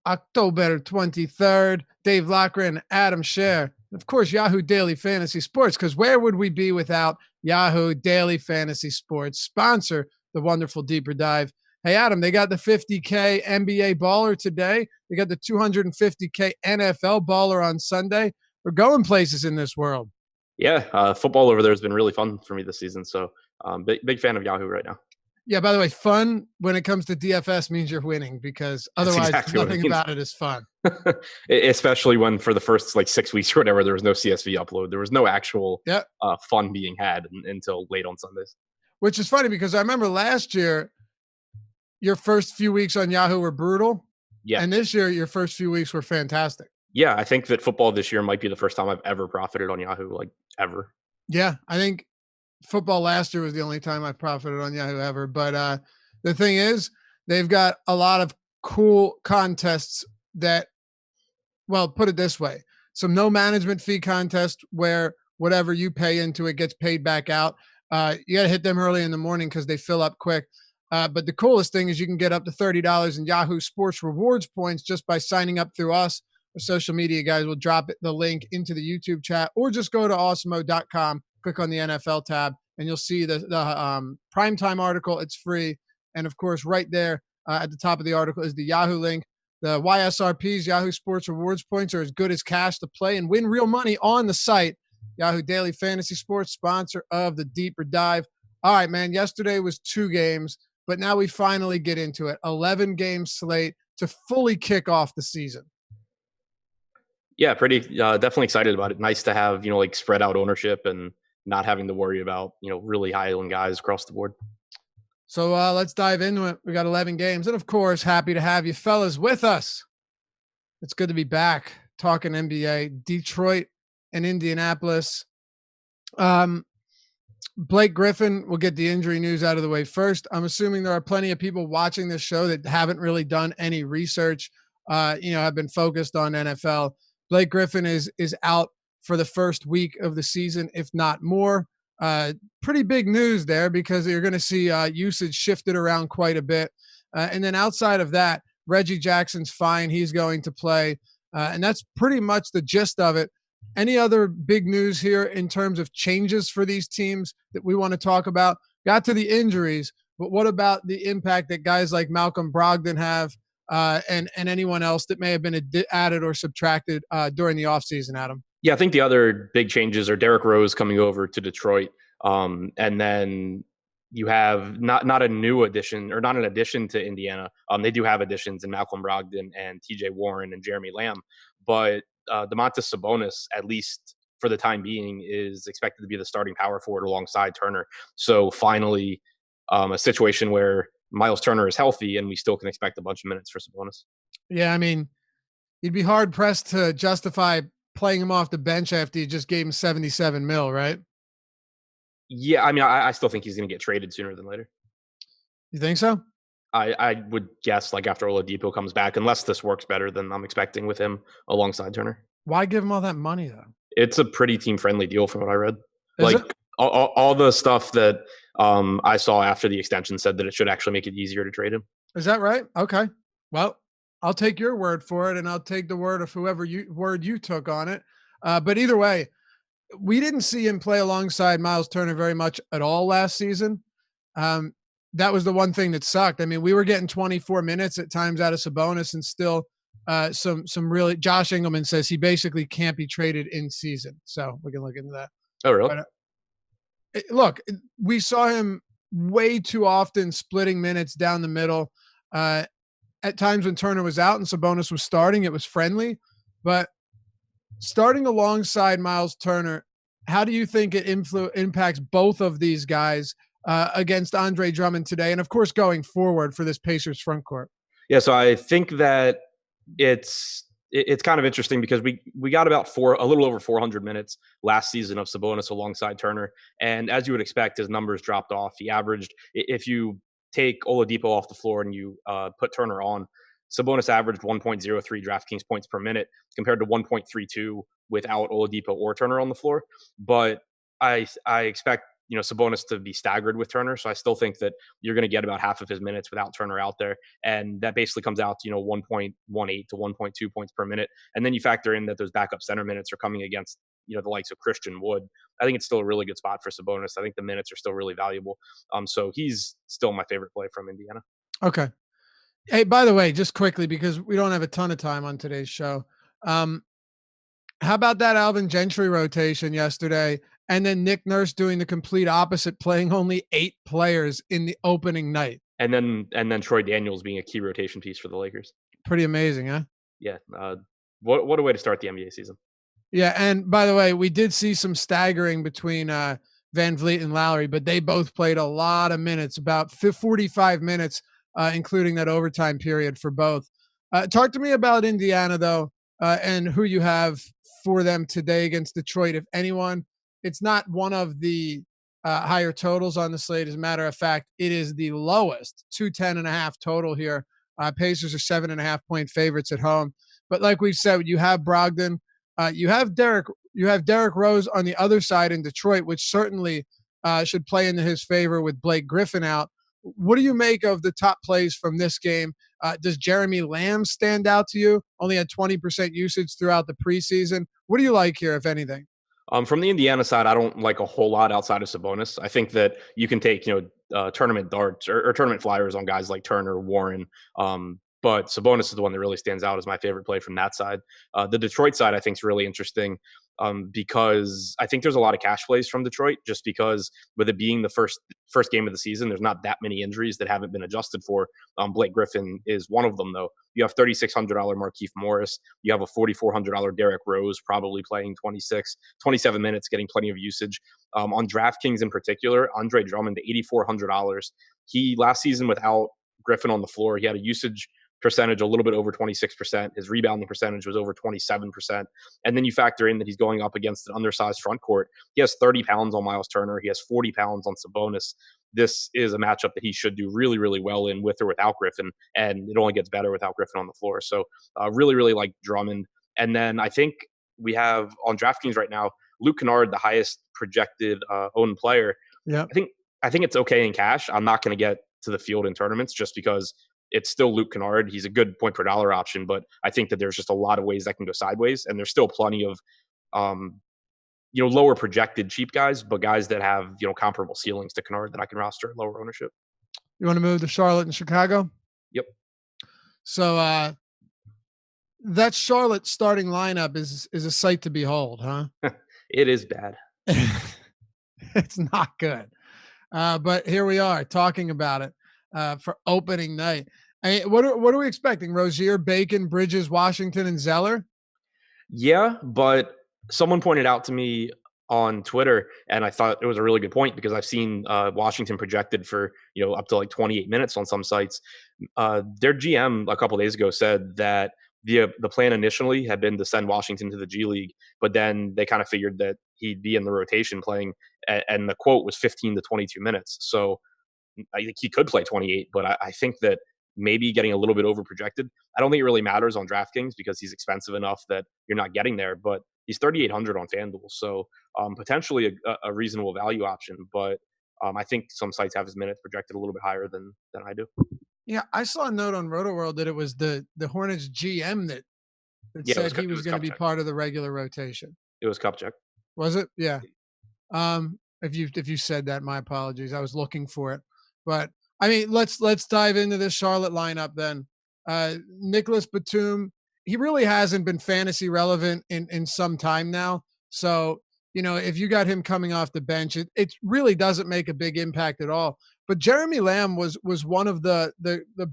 October 23rd. Dave Lochran, Adam Scher, and of course, Yahoo Daily Fantasy Sports, because where would we be without Yahoo Daily Fantasy Sports? Sponsor the wonderful Deeper Dive. Hey, Adam, they got the 50K NBA baller today. They got the 250K NFL baller on Sunday. We're going places in this world. Yeah, football over there has been really fun for me this season. So big fan of Yahoo right now. Yeah, by the way, fun when it comes to DFS means you're winning, because otherwise nothing about it is fun. Especially when for the first 6 weeks or whatever, there was no CSV upload. There was no actual fun being had until late on Sundays. Which is funny because I remember last year, your first few weeks on Yahoo were brutal. Yeah. And this year, your first few weeks were fantastic. Yeah, I think that football this year might be the first time I've ever profited on Yahoo, ever. Yeah, I think football last year was the only time I profited on Yahoo ever. But the thing is, they've got a lot of cool contests that, well, put it this way, some no management fee contests where whatever you pay into it gets paid back out. You got to hit them early in the morning because they fill up quick. But the coolest thing is you can get up to $30 in Yahoo Sports Rewards points just by signing up through us. Our social media guys will drop the link into the YouTube chat, or just go to awesemo.com, click on the NFL tab, and you'll see the primetime article. It's free. And, of course, right there at the top of the article is the Yahoo link. The YSRPs, Yahoo Sports Rewards points, are as good as cash to play and win real money on the site. Yahoo Daily Fantasy Sports, sponsor of the Deeper Dive. All right, man, yesterday was 2 games, but now we finally get into it. 11-game slate to fully kick off the season. Yeah, pretty definitely excited about it. Nice to have, spread out ownership and not having to worry about, really high-end guys across the board. So let's dive into it. We got 11 games. And, of course, happy to have you fellas with us. It's good to be back talking NBA, Detroit and Indianapolis. Blake Griffin, we'll get the injury news out of the way first. I'm assuming there are plenty of people watching this show that haven't really done any research, have been focused on NFL. Blake Griffin is out for the first week of the season, if not more. Pretty big news there, because you're going to see usage shifted around quite a bit. And then outside of that, Reggie Jackson's fine. He's going to play. And that's pretty much the gist of it. Any other big news here in terms of changes for these teams that we want to talk about? Got to the injuries, but what about the impact that guys like Malcolm Brogdon have and anyone else that may have been added or subtracted during the offseason, Adam? Yeah, I think the other big changes are Derrick Rose coming over to Detroit. And then you have not a new addition, or not an addition to Indiana. They do have additions in Malcolm Brogdon and TJ Warren and Jeremy Lamb. But Domantas Sabonis, at least for the time being, is expected to be the starting power forward alongside Turner. So finally, a situation where Miles Turner is healthy and we still can expect a bunch of minutes for Sabonis. Yeah, I mean, you'd be hard pressed to justify playing him off the bench after you just gave him $77 million, right? Yeah, I mean, I still think he's going to get traded sooner than later. You think so? I would guess after Oladipo comes back, unless this works better than I'm expecting with him alongside Turner. Why give him all that money, though? It's a pretty team-friendly deal from what I read. Is all the stuff that I saw after the extension said that it should actually make it easier to trade him. Is that right? Okay. Well, I'll take your word for it, and I'll take the word of whoever you took on it. But either way, we didn't see him play alongside Miles Turner very much at all last season. That was the one thing that sucked. I mean, we were getting 24 minutes at times out of Sabonis, and still some really. Josh Engelman says he basically can't be traded in season, so we can look into that. Oh, really? But, look, we saw him way too often splitting minutes down the middle. At times when Turner was out and Sabonis was starting, it was friendly. But starting alongside Miles Turner, how do you think it impacts both of these guys against Andre Drummond today, and of course going forward for this Pacers front court? Yeah, so I think that it's kind of interesting because we got about a little over 400 minutes last season of Sabonis alongside Turner, and as you would expect, his numbers dropped off. He averaged, if you take Oladipo off the floor and you put Turner on, Sabonis averaged 1.03 DraftKings points per minute compared to 1.32 without Oladipo or Turner on the floor. But I expect Sabonis to be staggered with Turner. So I still think that you're going to get about half of his minutes without Turner out there. And that basically comes out to, 1.18 to 1.2 points per minute. And then you factor in that those backup center minutes are coming against, the likes of Christian Wood. I think it's still a really good spot for Sabonis. I think the minutes are still really valuable. So he's still my favorite play from Indiana. Okay. Hey, by the way, just quickly, because we don't have a ton of time on today's show. How about that Alvin Gentry rotation yesterday? And then Nick Nurse doing the complete opposite, playing only 8 players in the opening night. And then Troy Daniels being a key rotation piece for the Lakers. Pretty amazing, huh? Yeah. What a way to start the NBA season. Yeah. And by the way, we did see some staggering between Van Vliet and Lowry, but they both played a lot of minutes, about 45 minutes, including that overtime period for both. Talk to me about Indiana, though, and who you have for them today against Detroit, if anyone. It's not one of the higher totals on the slate. As a matter of fact, it is the lowest, 210.5 total here. Pacers are 7.5-point favorites at home. But like we've said, you have Brogdon, you have Derrick Rose on the other side in Detroit, which certainly should play into his favor with Blake Griffin out. What do you make of the top plays from this game? Does Jeremy Lamb stand out to you? Only had 20% usage throughout the preseason. What do you like here, if anything? From the Indiana side, I don't like a whole lot outside of Sabonis. I think that you can take, tournament darts or tournament flyers on guys like Turner, Warren. But Sabonis is the one that really stands out as my favorite play from that side. The Detroit side, I think, is really interesting because I think there's a lot of cash plays from Detroit, just because with it being the first game of the season, there's not that many injuries that haven't been adjusted for. Blake Griffin is one of them, though. You have $3,600 Markieff Morris. You have a $4,400 Derrick Rose, probably playing 27 minutes, getting plenty of usage. On DraftKings in particular, Andre Drummond, $8,400. He last season without Griffin on the floor, he had a usage percentage a little bit over 26%. His rebounding percentage was over 27%. And then you factor in that he's going up against an undersized front court. He has 30 pounds on Miles Turner. He has 40 pounds on Sabonis. This is a matchup that he should do really, really well in with or without Griffin. And it only gets better without Griffin on the floor. So really, really like Drummond. And then I think we have on DraftKings right now, Luke Kennard, the highest projected owned player. Yeah. I think it's okay in cash. I'm not going to get to the field in tournaments just because it's still Luke Kennard. He's a good point per dollar option, but I think that there's just a lot of ways that can go sideways, and there's still plenty of, lower projected cheap guys, but guys that have, comparable ceilings to Kennard that I can roster at lower ownership. You want to move to Charlotte and Chicago? Yep. So that Charlotte starting lineup is a sight to behold, huh? It is bad. It's not good. But here we are talking about it for opening night. What are we expecting? Rozier, Bacon, Bridges, Washington, and Zeller? Yeah, but someone pointed out to me on Twitter, and I thought it was a really good point because I've seen Washington projected for up to like 28 minutes on some sites. Their GM a couple of days ago said that the plan initially had been to send Washington to the G League, but then they kind of figured that he'd be in the rotation playing, and the quote was 15 to 22 minutes. So I think he could play 28, but I think that maybe getting a little bit over projected. I don't think it really matters on DraftKings because he's expensive enough that you're not getting there, but he's 3,800 on FanDuel. So potentially a reasonable value option, but I think some sites have his minutes projected a little bit higher than I do. Yeah, I saw a note on RotoWorld that it was the Hornets GM that said he was going to be part of the regular rotation. It was Kupchak. Was it? Yeah. If you said that, my apologies. I was looking for it. But I mean, let's dive into this Charlotte lineup then. Nicolas Batum, he really hasn't been fantasy relevant in some time now. So, if you got him coming off the bench, it really doesn't make a big impact at all. But Jeremy Lamb was one of the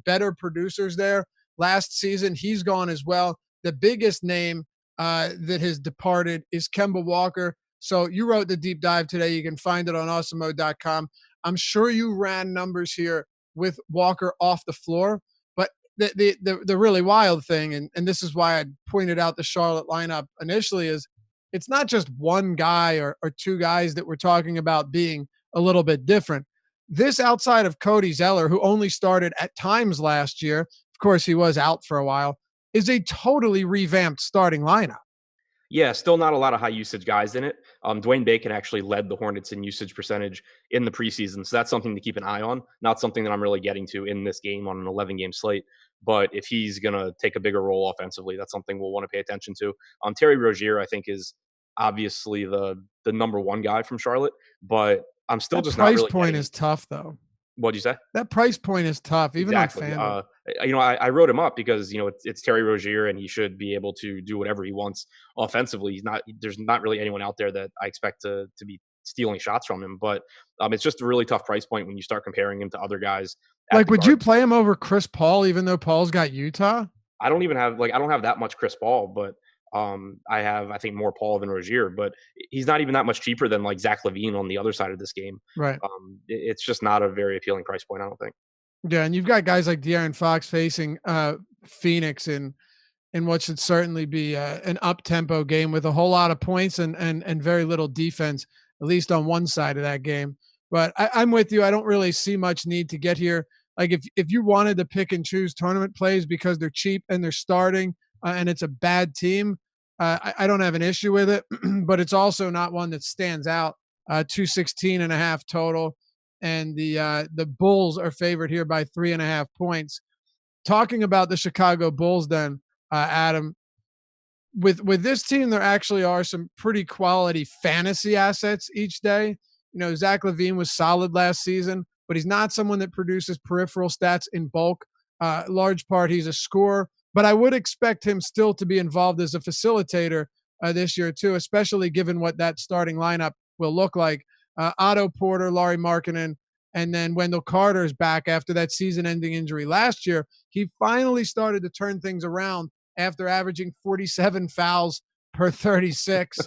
better producers there last season. He's gone as well. The biggest name that has departed is Kemba Walker. So you wrote the deep dive today. You can find it on awesomemode.com. I'm sure you ran numbers here with Walker off the floor, but the really wild thing, and this is why I pointed out the Charlotte lineup initially, is it's not just one guy or two guys that we're talking about being a little bit different. This outside of Cody Zeller, who only started at times last year, of course he was out for a while, is a totally revamped starting lineup. Yeah, still not a lot of high usage guys in it. Dwayne Bacon actually led the Hornets in usage percentage in the preseason, so that's something to keep an eye on. Not something that I'm really getting to in this game on an 11 game slate. But if he's going to take a bigger role offensively, that's something we'll want to pay attention to. Terry Rozier, I think, is obviously the number one guy from Charlotte, but I'm still That just not price really point getting. is tough, though. What'd you say? That price point is tough, even on Exactly. FanDuel. I wrote him up because it's Terry Rozier and he should be able to do whatever he wants offensively. There's not really anyone out there that I expect to be stealing shots from him. But it's just a really tough price point when you start comparing him to other guys. Like, would you play him over Chris Paul, even though Paul's got Utah? I don't have that much Chris Paul, but I think more Paul than Rozier, but he's not even that much cheaper than like Zach LaVine on the other side of this game. Right. It's just not a very appealing price point, I don't think. Yeah, and you've got guys like De'Aaron Fox facing Phoenix in what should certainly be an up-tempo game with a whole lot of points and very little defense, at least on one side of that game. But I'm with you. I don't really see much need to get here. Like if you wanted to pick and choose tournament plays because they're cheap and they're starting and it's a bad team, I don't have an issue with it. But it's also not one that stands out. 216.5 total. And the Bulls are favored here by 3.5 points. Talking about the Chicago Bulls, then Adam, with this team, there actually are some pretty quality fantasy assets each day. Zach LaVine was solid last season, but he's not someone that produces peripheral stats in bulk. Large part, he's a scorer, but I would expect him still to be involved as a facilitator this year too, especially given what that starting lineup will look like. Otto Porter, Lauri Markkanen, and then Wendell Carter is back after that season-ending injury last year. He finally started to turn things around after averaging 47 fouls per 36.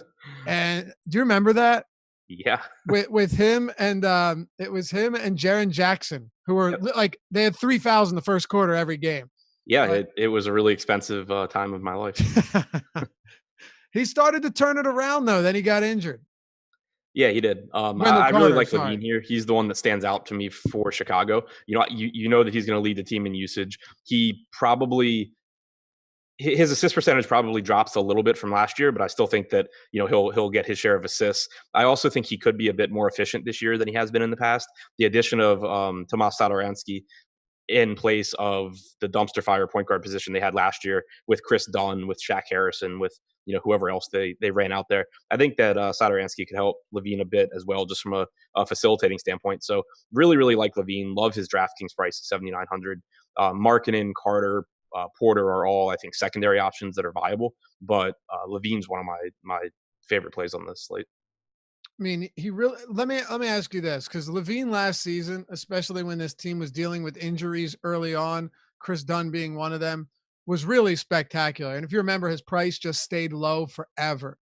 And do you remember that? Yeah. with him and it was him and Jaren Jackson, who were like, they had 3 fouls in the first quarter every game. Yeah, it was a really expensive time of my life. He started to turn it around, though. Then he got injured. Yeah, he did. I really like LaVine here. He's the one that stands out to me for Chicago. You know that he's going to lead the team in usage. His assist percentage probably drops a little bit from last year, but I still think that he'll get his share of assists. I also think he could be a bit more efficient this year than he has been in the past. The addition of Tomas Satoransky in place of the dumpster fire point guard position they had last year with Chris Dunn, with Shaq Harrison, with whoever else they ran out there. I think that Satoransky could help LaVine a bit as well, just from a facilitating standpoint. So really, really like LaVine. Love his DraftKings price at 7,900. Markkanen, Carter, Porter are all, I think, secondary options that are viable. But LaVine's one of my favorite plays on this slate. I mean, he really. Let me ask you this, because LaVine last season, especially when this team was dealing with injuries early on, Chris Dunn being one of them, was really spectacular. And if you remember, his price just stayed low forever,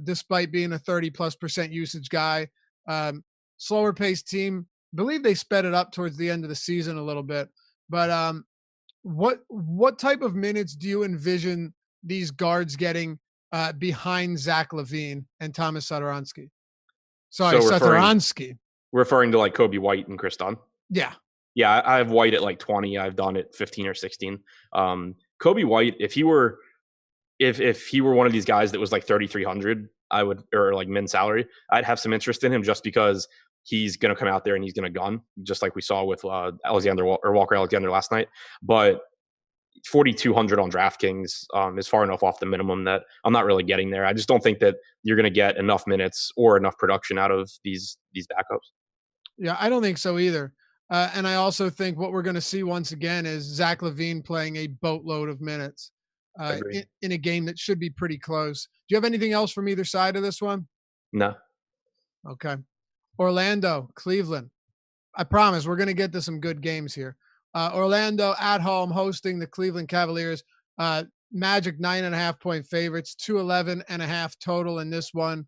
despite being a 30+% usage guy. Slower paced team. I believe they sped it up towards the end of the season a little bit. But what type of minutes do you envision these guards getting behind Zach LaVine and Tomas Satoransky? Sorry, Satoransky. Referring to like Kobe White and Chris Dunn. Yeah. Yeah, I have White at like 20. I've done it 15 or 16. Kobe White, if he were one of these guys that was like 3,300, or like min salary, I'd have some interest in him just because he's going to come out there and he's going to gun, just like we saw with Walker Alexander last night. But 4,200 on DraftKings is far enough off the minimum that I'm not really getting there. I just don't think that you're going to get enough minutes or enough production out of these backups. Yeah, I don't think so either. And I also think what we're going to see once again is Zach LaVine playing a boatload of minutes in a game that should be pretty close. Do you have anything else from either side of this one? No. Okay. Orlando, Cleveland. I promise we're going to get to some good games here. Orlando at home hosting the Cleveland Cavaliers. Magic 9.5 point favorites, 211.5 total in this one.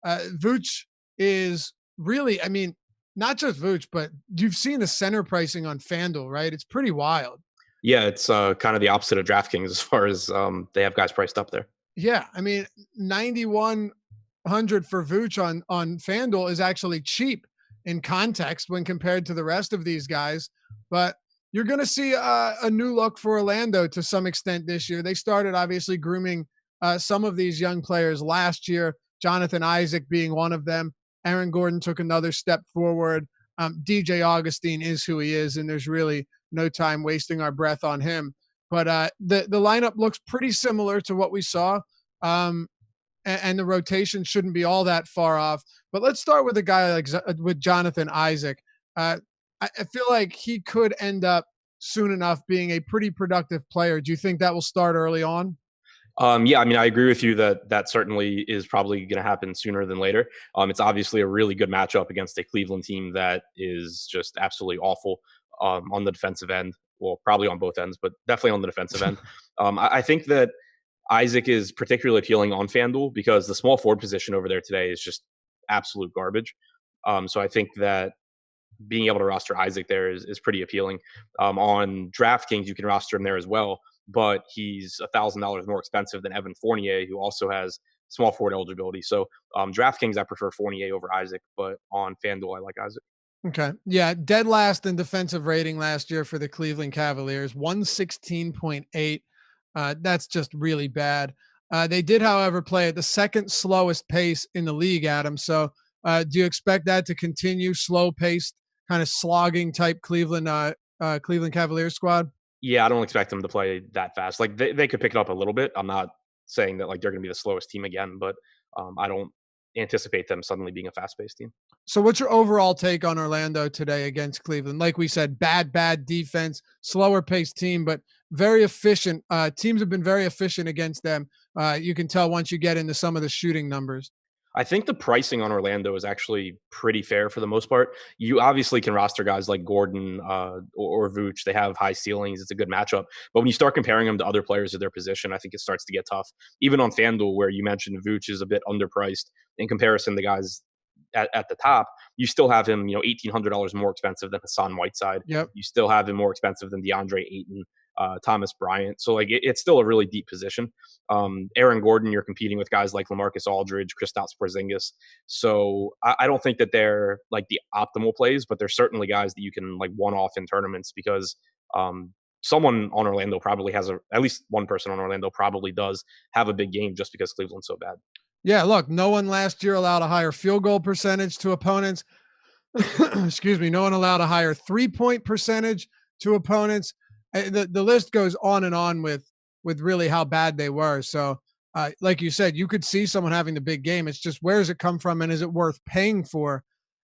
Vooch is really, I mean, not just Vooch, but you've seen the center pricing on FanDuel, right? It's pretty wild. Yeah, it's kind of the opposite of DraftKings as far as they have guys priced up there. Yeah, I mean, 9,100 for Vooch on FanDuel is actually cheap in context when compared to the rest of these guys. But you're going to see a new look for Orlando to some extent this year. They started obviously grooming some of these young players last year, Jonathan Isaac being one of them. Aaron Gordon took another step forward. DJ Augustine is who he is, and there's really no time wasting our breath on him. But the lineup looks pretty similar to what we saw, and the rotation shouldn't be all that far off. But let's start with a guy like with Jonathan Isaac. I feel like he could end up soon enough being a pretty productive player. Do you think that will start early on? Yeah, I mean, I agree with you that that certainly is probably going to happen sooner than later. It's obviously a really good matchup against a Cleveland team that is just absolutely awful on the defensive end. Well, probably on both ends, but definitely on the defensive end. I think that Isaac is particularly appealing on FanDuel because the small forward position over there today is just absolute garbage. So I think that being able to roster Isaac there is pretty appealing. On DraftKings, you can roster him there as well, but he's $1,000 more expensive than Evan Fournier, who also has small forward eligibility. So DraftKings, I prefer Fournier over Isaac, but on FanDuel, I like Isaac. Okay. Yeah. Dead last in defensive rating last year for the Cleveland Cavaliers, 116.8. That's just really bad. They did, however, play at the second slowest pace in the league, Adam. So do you expect that to continue, slow paced, kind of slogging type Cleveland Cavaliers squad? Yeah, I don't expect them to play that fast. Like they could pick it up a little bit. I'm not saying that like they're going to be the slowest team again, but I don't anticipate them suddenly being a fast paced team. So what's your overall take on Orlando today against Cleveland? Like we said, bad defense, slower paced team, but very efficient. Teams have been very efficient against them. You can tell once you get into some of the shooting numbers. I think the pricing on Orlando is actually pretty fair for the most part. You obviously can roster guys like Gordon or Vooch. They have high ceilings. It's a good matchup. But when you start comparing them to other players of their position, I think it starts to get tough. Even on FanDuel, where you mentioned Vooch is a bit underpriced in comparison to guys at the top, you still have him, $1,800 more expensive than Hassan Whiteside. Yep. You still have him more expensive than DeAndre Ayton, Thomas Bryant. So like it's still a really deep position. Aaron Gordon, you're competing with guys like LaMarcus Aldridge, Kristaps Porzingis. So I don't think that they're like the optimal plays, but they're certainly guys that you can like one off in tournaments because someone on Orlando probably has at least one person on Orlando probably does have a big game just because Cleveland's so bad. Yeah, look, no one last year allowed a higher field goal percentage to opponents. Excuse me, no one allowed a higher 3-point percentage to opponents. The list goes on and on with really how bad they were. So, like you said, you could see someone having the big game. It's just where does it come from, and is it worth paying for?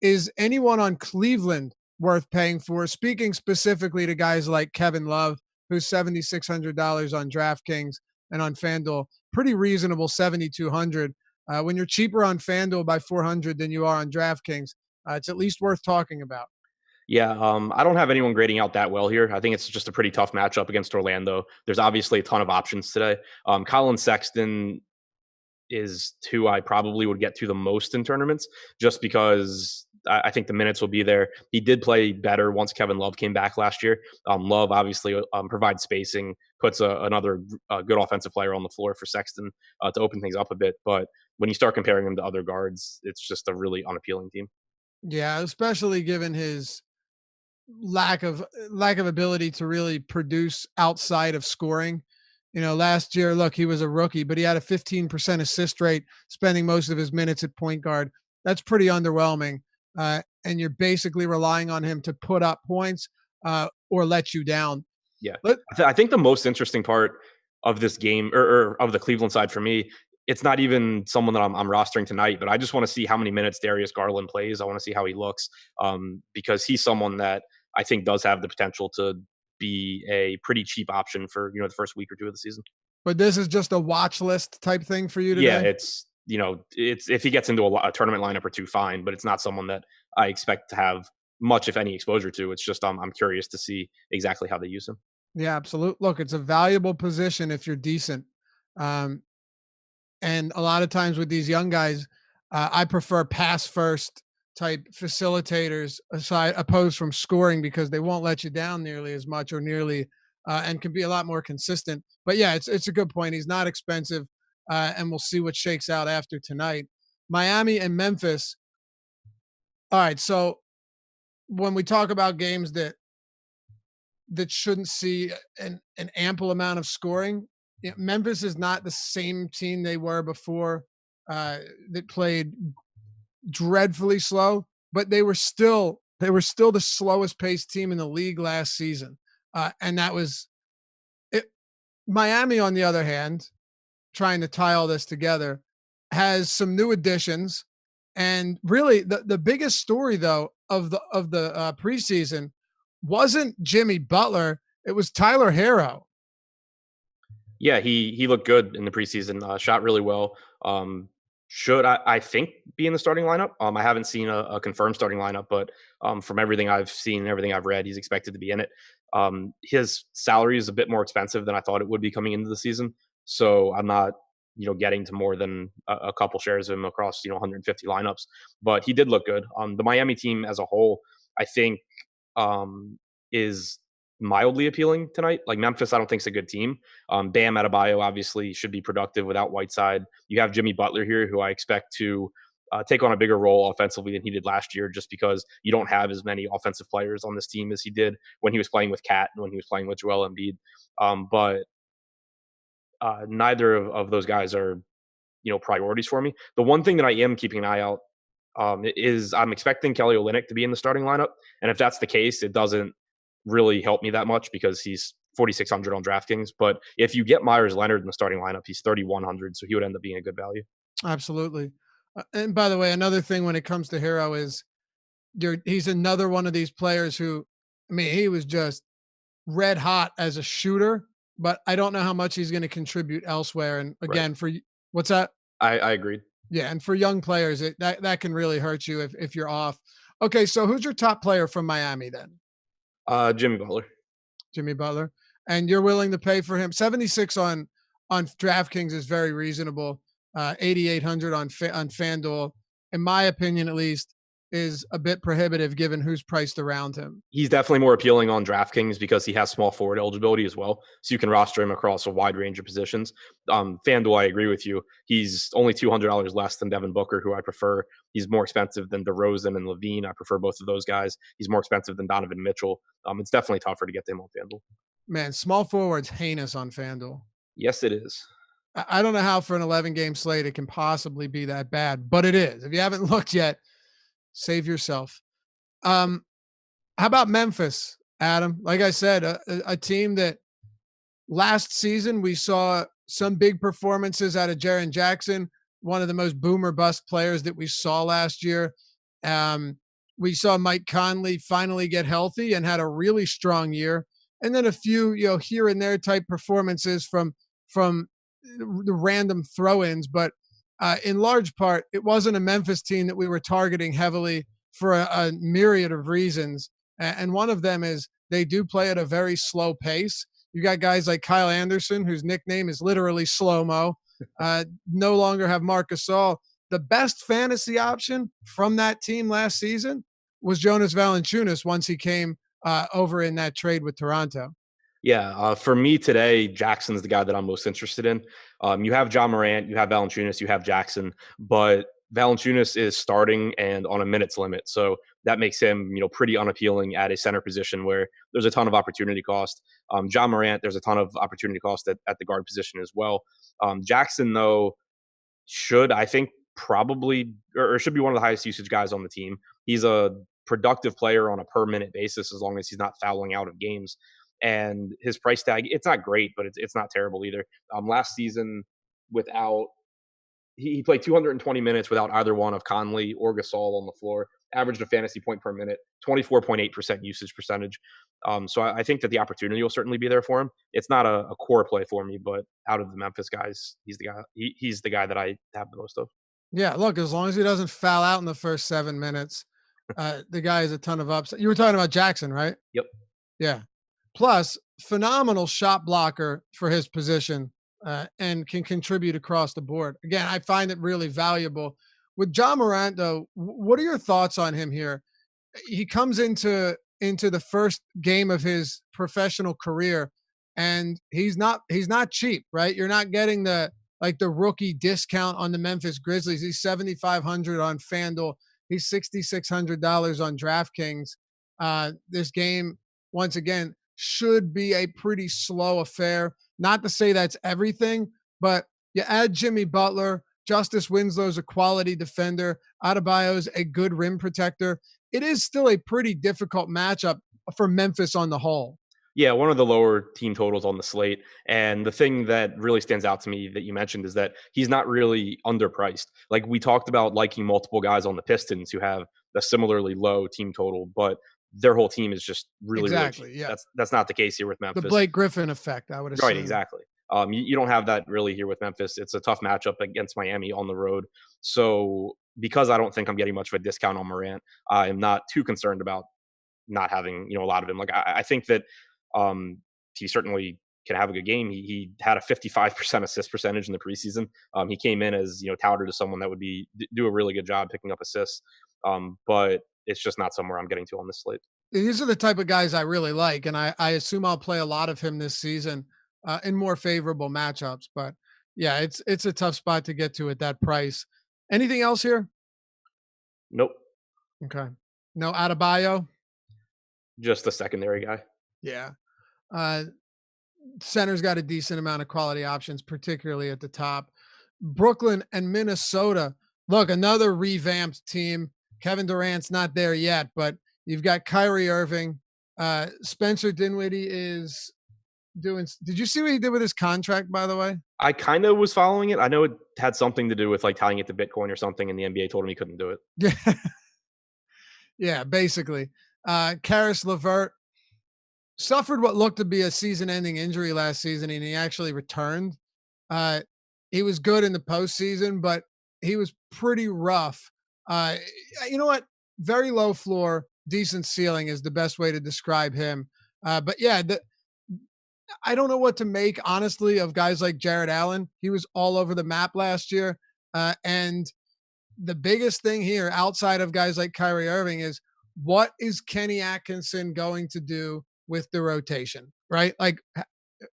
Is anyone on Cleveland worth paying for? Speaking specifically to guys like Kevin Love, who's $7,600 on DraftKings and on FanDuel, pretty reasonable 7,200. When you're cheaper on FanDuel by 400 than you are on DraftKings, it's at least worth talking about. Yeah, I don't have anyone grading out that well here. I think it's just a pretty tough matchup against Orlando. There's obviously a ton of options today. Colin Sexton is who I probably would get to the most in tournaments just because I think the minutes will be there. He did play better once Kevin Love came back last year. Love obviously provides spacing, puts another good offensive player on the floor for Sexton to open things up a bit. But when you start comparing him to other guards, it's just a really unappealing team. Yeah, especially given his lack of ability to really produce outside of scoring. Last year, look, he was a rookie, but he had a 15% assist rate, spending most of his minutes at point guard. That's pretty underwhelming. And you're basically relying on him to put up points or let you down. Yeah. I think the most interesting part of this game or of the Cleveland side for me, it's not even someone that I'm rostering tonight, but I just want to see how many minutes Darius Garland plays. I want to see how he looks because he's someone that I think does have the potential to be a pretty cheap option for, the first week or two of the season. But this is just a watch list type thing for you today? Yeah, it's if he gets into a tournament lineup or two, fine, but it's not someone that I expect to have much, if any, exposure to. It's just I'm curious to see exactly how they use him. Yeah, absolutely. Look, it's a valuable position if you're decent. And a lot of times with these young guys, I prefer pass first type facilitators opposed from scoring because they won't let you down nearly as much or nearly and can be a lot more consistent. But yeah, it's a good point. He's not expensive, and we'll see what shakes out after tonight. Miami and Memphis. All right, so when we talk about games that shouldn't see an ample amount of scoring, Memphis is not the same team they were before, that played dreadfully slow, but they were still the slowest paced team in the league last season. And that was it. Miami, on the other hand, trying to tie all this together, has some new additions. And really the biggest story though of the preseason wasn't Jimmy Butler, it was Tyler Hero. Yeah, he looked good in the preseason. Shot really well. Should I think be in the starting lineup? I haven't seen a confirmed starting lineup, but from everything I've seen and everything I've read, he's expected to be in it. His salary is a bit more expensive than I thought it would be coming into the season, so I'm not getting to more than a couple shares of him across 150 lineups. But he did look good. The Miami team as a whole, I think, is mildly appealing tonight. Like Memphis, I don't think is a good team. Bam Adebayo obviously should be productive without Whiteside. You have Jimmy Butler here, who I expect to take on a bigger role offensively than he did last year, just because you don't have as many offensive players on this team as he did when he was playing with Cat and when he was playing with Joel Embiid. But neither of those guys are priorities for me. The one thing that I am keeping an eye out is I'm expecting Kelly Olynyk to be in the starting lineup, and if that's the case, it doesn't really help me that much because he's 4,600 on DraftKings. But if you get Myers Leonard in the starting lineup, he's 3,100, so he would end up being a good value. Absolutely. And by the way, another thing when it comes to Hero is he's another one of these players who, I mean, he was just red hot as a shooter, but I don't know how much he's going to contribute elsewhere. And again, Right. for what's that? I agreed. Yeah, and for young players, that can really hurt you if you're off. Okay, so who's your top player from Miami then? Jimmy Butler. Jimmy Butler, and you're willing to pay for him. 76 on DraftKings is very reasonable. 8,800 on FanDuel, in my opinion, at least, is a bit prohibitive given who's priced around him. He's definitely more appealing on DraftKings because he has small forward eligibility as well. So you can roster him across a wide range of positions. FanDuel, I agree with you. He's only $200 less than Devin Booker, who I prefer. He's more expensive than DeRozan and Levine. I prefer both of those guys. He's more expensive than Donovan Mitchell. It's definitely tougher to get them on FanDuel. Man, small forwards heinous on FanDuel. Yes, it is. I don't know how for an 11-game slate it can possibly be that bad, but it is. If you haven't looked yet, save yourself. How about Memphis, Adam? Like I said, a team that last season we saw some big performances out of Jaren Jackson, one of the most boomer bust players that we saw last year. We saw Mike Conley finally get healthy and had a really strong year, and then a few here and there type performances from the random throw-ins, but in large part, it wasn't a Memphis team that we were targeting heavily for a myriad of reasons. And one of them is they do play at a very slow pace. You got guys like Kyle Anderson, whose nickname is literally slow-mo, no longer have Marc Gasol. The best fantasy option from that team last season was Jonas Valanciunas once he came over in that trade with Toronto. Yeah, for me today, Jackson's the guy that I'm most interested in. You have John Morant, you have Valanciunas, you have Jackson, but Valanciunas is starting and on a minutes limit, so that makes him, pretty unappealing at a center position where there's a ton of opportunity cost. John Morant, there's a ton of opportunity cost at the guard position as well. Jackson, though, should I think probably or should be one of the highest usage guys on the team. He's a productive player on a per minute basis as long as he's not fouling out of games. And his price tag, it's not great, but it's not terrible either. Last season, without he played 220 minutes without either one of Conley or Gasol on the floor, averaged a fantasy point per minute, 24.8% usage percentage. So I think that the opportunity will certainly be there for him. It's not a core play for me, but out of the Memphis guys, he's the guy. He's the guy that I have the most of. Yeah, look, as long as he doesn't foul out in the first 7 minutes, the guy has a ton of upside. You were talking about Jackson, right? Yep. Yeah. Plus, phenomenal shot blocker for his position, and can contribute across the board. Again, I find it really valuable. With Jama Rondo, though, what are your thoughts on him here? He comes into the first game of his professional career, and he's not cheap, right? You're not getting the rookie discount on the Memphis Grizzlies. He's 7,500 on FanDuel. He's $6,600 on DraftKings. This game, once again, should be a pretty slow affair. Not to say that's everything, but you add Jimmy Butler, Justice Winslow's a quality defender, Adebayo's a good rim protector. It is still a pretty difficult matchup for Memphis on the whole. Yeah, one of the lower team totals on the slate. And the thing that really stands out to me that you mentioned is that he's not really underpriced. Like we talked about liking multiple guys on the Pistons who have a similarly low team total, but their whole team is just really, really cheap. Exactly. Yeah. That's not the case here with The Memphis. Blake Griffin effect, I would Right, assume. exactly. You don't have that really here with Memphis. It's a tough matchup against Miami on the road. So because I don't think I'm getting much of a discount on Morant, I'm not too concerned about not having a lot of him. Like I think that he certainly can have a good game. He had a 55% assist percentage in the preseason. He came in as touted as someone that would do a really good job picking up assists. But it's just not somewhere I'm getting to on this slate. These are the type of guys I really like, and I assume I'll play a lot of him this season in more favorable matchups. But yeah, it's a tough spot to get to at that price. Anything else here? Nope, Okay, no Adebayo. just a secondary guy. Yeah, uh, center's got a decent amount of quality options, particularly at the top. Brooklyn and Minnesota. Look, another revamped team. Kevin Durant's not there yet, but you've got Kyrie Irving. Spencer Dinwiddie is doing. Did you see what he did with his contract, by the way? I kind of was following it. I know it had something to do with like tying it to Bitcoin or something, and the NBA told him he couldn't do it. Yeah. Yeah, basically. Karis LeVert suffered what looked to be a season-ending injury last season, and he actually returned. Uh, he was good in the postseason, but he was pretty rough. Uh, you know what? Very low floor, decent ceiling is the best way to describe him. But yeah, I don't know what to make, honestly, of guys like Jared Allen. He was all over the map last year. And the biggest thing here, outside of guys like Kyrie Irving, is what is Kenny Atkinson going to do with the rotation, right? Like,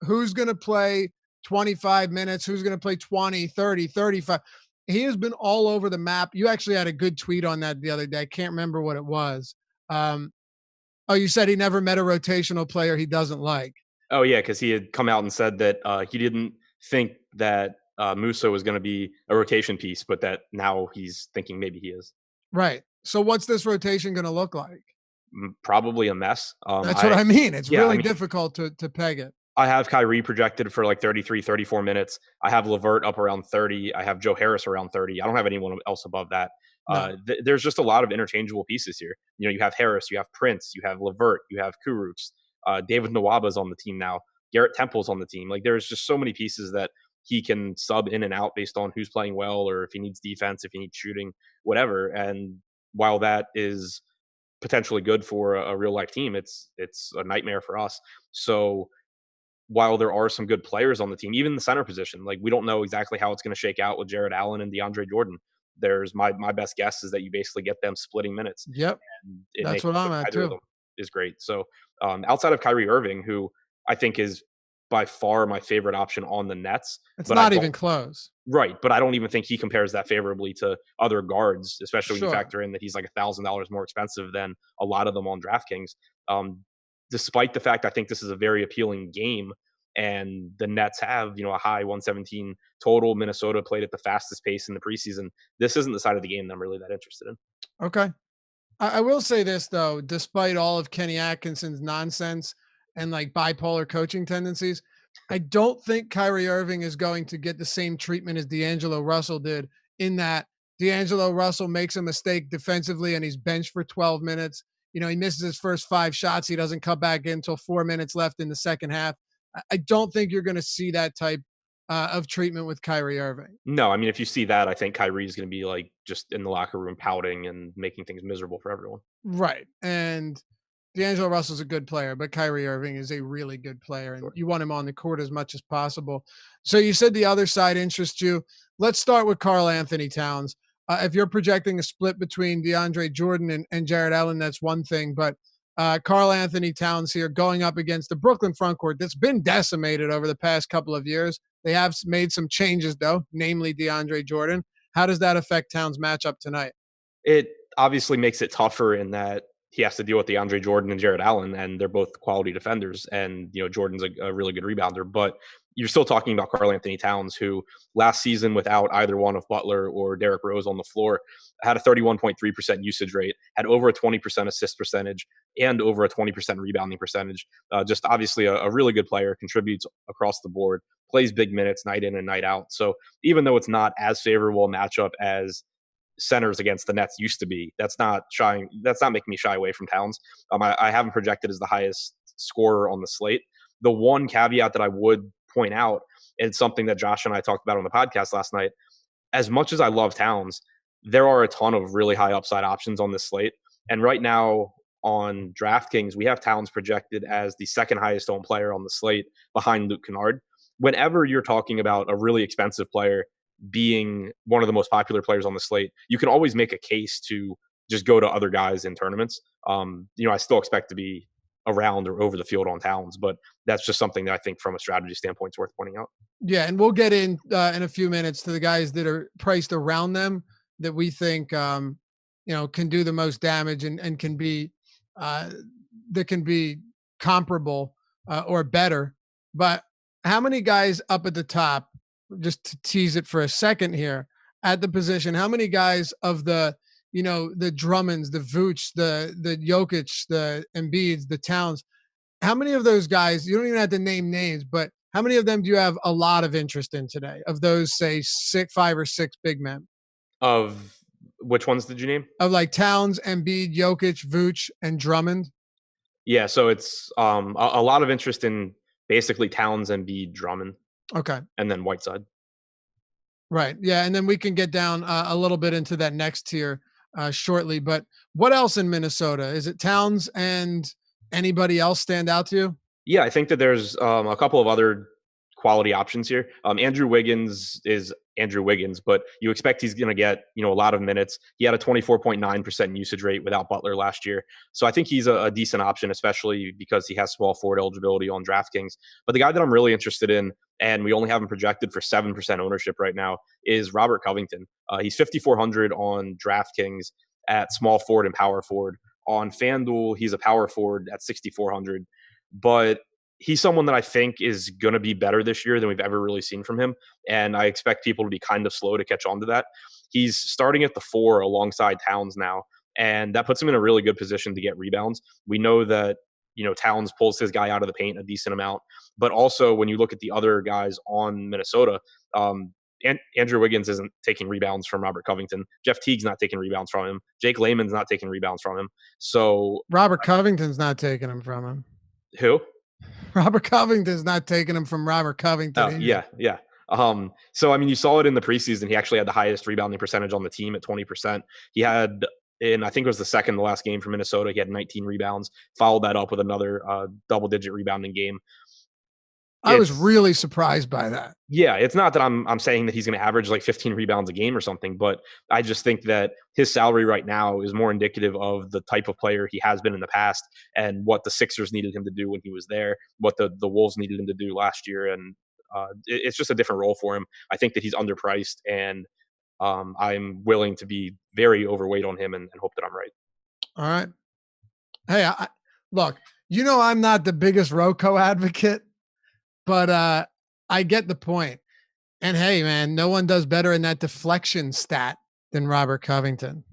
who's going to play 25 minutes? Who's going to play 20, 30, 35? He has been all over the map. You actually had a good tweet on that the other day. I can't remember what it was. Oh, you said he never met a rotational player he doesn't like. Oh yeah, because he had come out and said that he didn't think that Musa was going to be a rotation piece, but that now he's thinking maybe he is. Right. So what's this rotation going to look like? Probably a mess. That's what I mean. It's really difficult to peg it. I have Kyrie projected for like 33, 34 minutes. I have LeVert up around 30. I have Joe Harris around 30. I don't have anyone else above that. No. There's just a lot of interchangeable pieces here. You have Harris, you have Prince, you have LeVert, you have Kurucs. David Nwaba's on the team now. Garrett Temple's on the team. Like there's just so many pieces that he can sub in and out based on who's playing well or if he needs defense, if he needs shooting, whatever. And while that is potentially good for a real life team, it's a nightmare for us. So while there are some good players on the team, even the center position, like we don't know exactly how it's going to shake out with Jared Allen and DeAndre Jordan. There's my best guess is that you basically get them splitting minutes. Yep. That's what I'm at too. Is great. So outside of Kyrie Irving, who I think is by far my favorite option on the Nets. It's not even close. Right. But I don't even think he compares that favorably to other guards, especially when you factor in that he's like $1,000 more expensive than a lot of them on DraftKings. Despite the fact I think this is a very appealing game and the Nets have, a high 117 total. Minnesota played at the fastest pace in the preseason. This isn't the side of the game that I'm really that interested in. Okay. I will say this though, despite all of Kenny Atkinson's nonsense and like bipolar coaching tendencies, I don't think Kyrie Irving is going to get the same treatment as D'Angelo Russell did, in that D'Angelo Russell makes a mistake defensively and he's benched for 12 minutes. He misses his first 5 shots. He doesn't come back in until 4 minutes left in the second half. I don't think you're going to see that type of treatment with Kyrie Irving. No, I mean, if you see that, I think Kyrie is going to be like just in the locker room pouting and making things miserable for everyone. Right. And D'Angelo Russell's a good player, but Kyrie Irving is a really good player, and you want him on the court as much as possible. So you said the other side interests you. Let's start with Karl-Anthony Towns. If you're projecting a split between DeAndre Jordan and Jared Allen, that's one thing. But Karl-Anthony Towns here going up against the Brooklyn frontcourt that's been decimated over the past couple of years. They have made some changes, though, namely DeAndre Jordan. How does that affect Towns' matchup tonight? It obviously makes it tougher in that he has to deal with DeAndre Jordan and Jared Allen, and they're both quality defenders. And, Jordan's a really good rebounder. But you're still talking about Karl-Anthony Towns, who last season, without either one of Butler or Derrick Rose on the floor, had a 31.3% usage rate, had over a 20% assist percentage, and over a 20% rebounding percentage. Just obviously a really good player, contributes across the board, plays big minutes night in and night out. So even though it's not as favorable a matchup as centers against the Nets used to be, that's not making me shy away from Towns. I have him projected as the highest scorer on the slate. The one caveat that I would point out, and something that Josh and I talked about on the podcast last night, as much as I love Towns, there are a ton of really high upside options on this slate. And right now on DraftKings, we have Towns projected as the second highest owned player on the slate behind Luke Kennard. Whenever you're talking about a really expensive player being one of the most popular players on the slate, you can always make a case to just go to other guys in tournaments. I still expect to be around or over the field on Towns, but that's just something that I think from a strategy standpoint is worth pointing out. Yeah, and we'll get in a few minutes to the guys that are priced around them that we think can do the most damage and can be that can be comparable or better. But how many guys up at the top, just to tease it for a second here, at the position, how many guys of the Drummonds, the Vooch, the Jokic, the Embiids, the Towns, how many of those guys, you don't even have to name names, but how many of them do you have a lot of interest in today, of those, say, 5 or 6 big men? Of which ones did you name? Of like Towns, Embiid, Jokic, Vooch, and Drummond? Yeah, so it's a lot of interest in basically Towns, Embiid, Drummond. Okay. And then Whiteside. Right. Yeah, and then we can get down a little bit into that next tier shortly. But what else in Minnesota? Is it Towns and anybody else stand out to you? Yeah, I think that there's a couple of other quality options here. Andrew Wiggins is Andrew Wiggins, but you expect he's going to get a lot of minutes. He had a 24.9% usage rate without Butler last year, so I think he's a decent option, especially because he has small forward eligibility on DraftKings. But the guy that I'm really interested in, and we only have him projected for 7% ownership right now, is Robert Covington. He's 5,400 on DraftKings at small forward and power forward. On FanDuel, he's a power forward at 6,400, but he's someone that I think is going to be better this year than we've ever really seen from him. And I expect people to be kind of slow to catch on to that. He's starting at the 4 alongside Towns now, and that puts him in a really good position to get rebounds. We know that, Towns pulls his guy out of the paint a decent amount, but also when you look at the other guys on Minnesota, Andrew Wiggins isn't taking rebounds from Robert Covington. Jeff Teague's not taking rebounds from him. Jake Layman's not taking rebounds from him. So Robert Covington's not taking them from him. Who? Robert Covington's not taking him from Robert Covington. Oh, yeah. So, you saw it in the preseason. He actually had the highest rebounding percentage on the team at 20%. He had, I think it was the second to last game for Minnesota, he had 19 rebounds, followed that up with another double-digit rebounding game. I was really surprised by that. Yeah, it's not that I'm saying that he's going to average like 15 rebounds a game or something, but I just think that his salary right now is more indicative of the type of player he has been in the past and what the Sixers needed him to do when he was there, what the Wolves needed him to do last year, and it's just a different role for him. I think that he's underpriced, and I'm willing to be very overweight on him and hope that I'm right. All right. Hey, look, I'm not the biggest Rocco advocate, but I get the point. And hey, man, no one does better in that deflection stat than Robert Covington.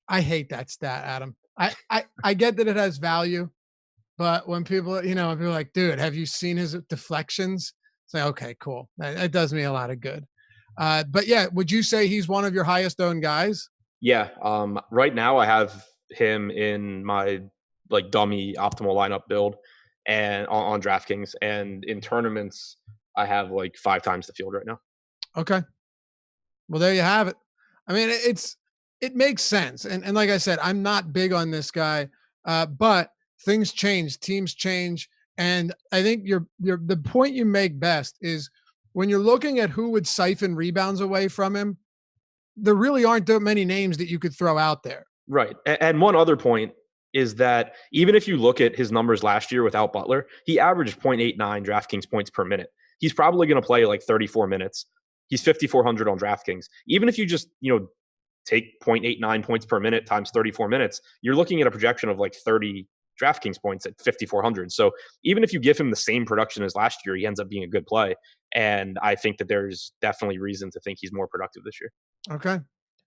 I hate that stat, Adam. I get that it has value, but when people are like, dude, have you seen his deflections? It's like, okay, cool. That does me a lot of good. But yeah, would you say he's one of your highest owned guys? Yeah. Right now I have him in my dummy optimal lineup build and on DraftKings, and in tournaments I have 5 times the field right now. Okay. Well, there you have it. I mean, it makes sense. And like I said, I'm not big on this guy, but things change, teams change. And I think the point you make best is when you're looking at who would siphon rebounds away from him, there really aren't that many names that you could throw out there. Right. And one other point is that even if you look at his numbers last year without Butler, he averaged 0.89 DraftKings points per minute. He's probably going to play 34 minutes. He's 5,400 on DraftKings. Even if you just, take 0.89 points per minute times 34 minutes, you're looking at a projection of 30 DraftKings points at 5,400. So even if you give him the same production as last year, he ends up being a good play. And I think that there's definitely reason to think he's more productive this year. Okay.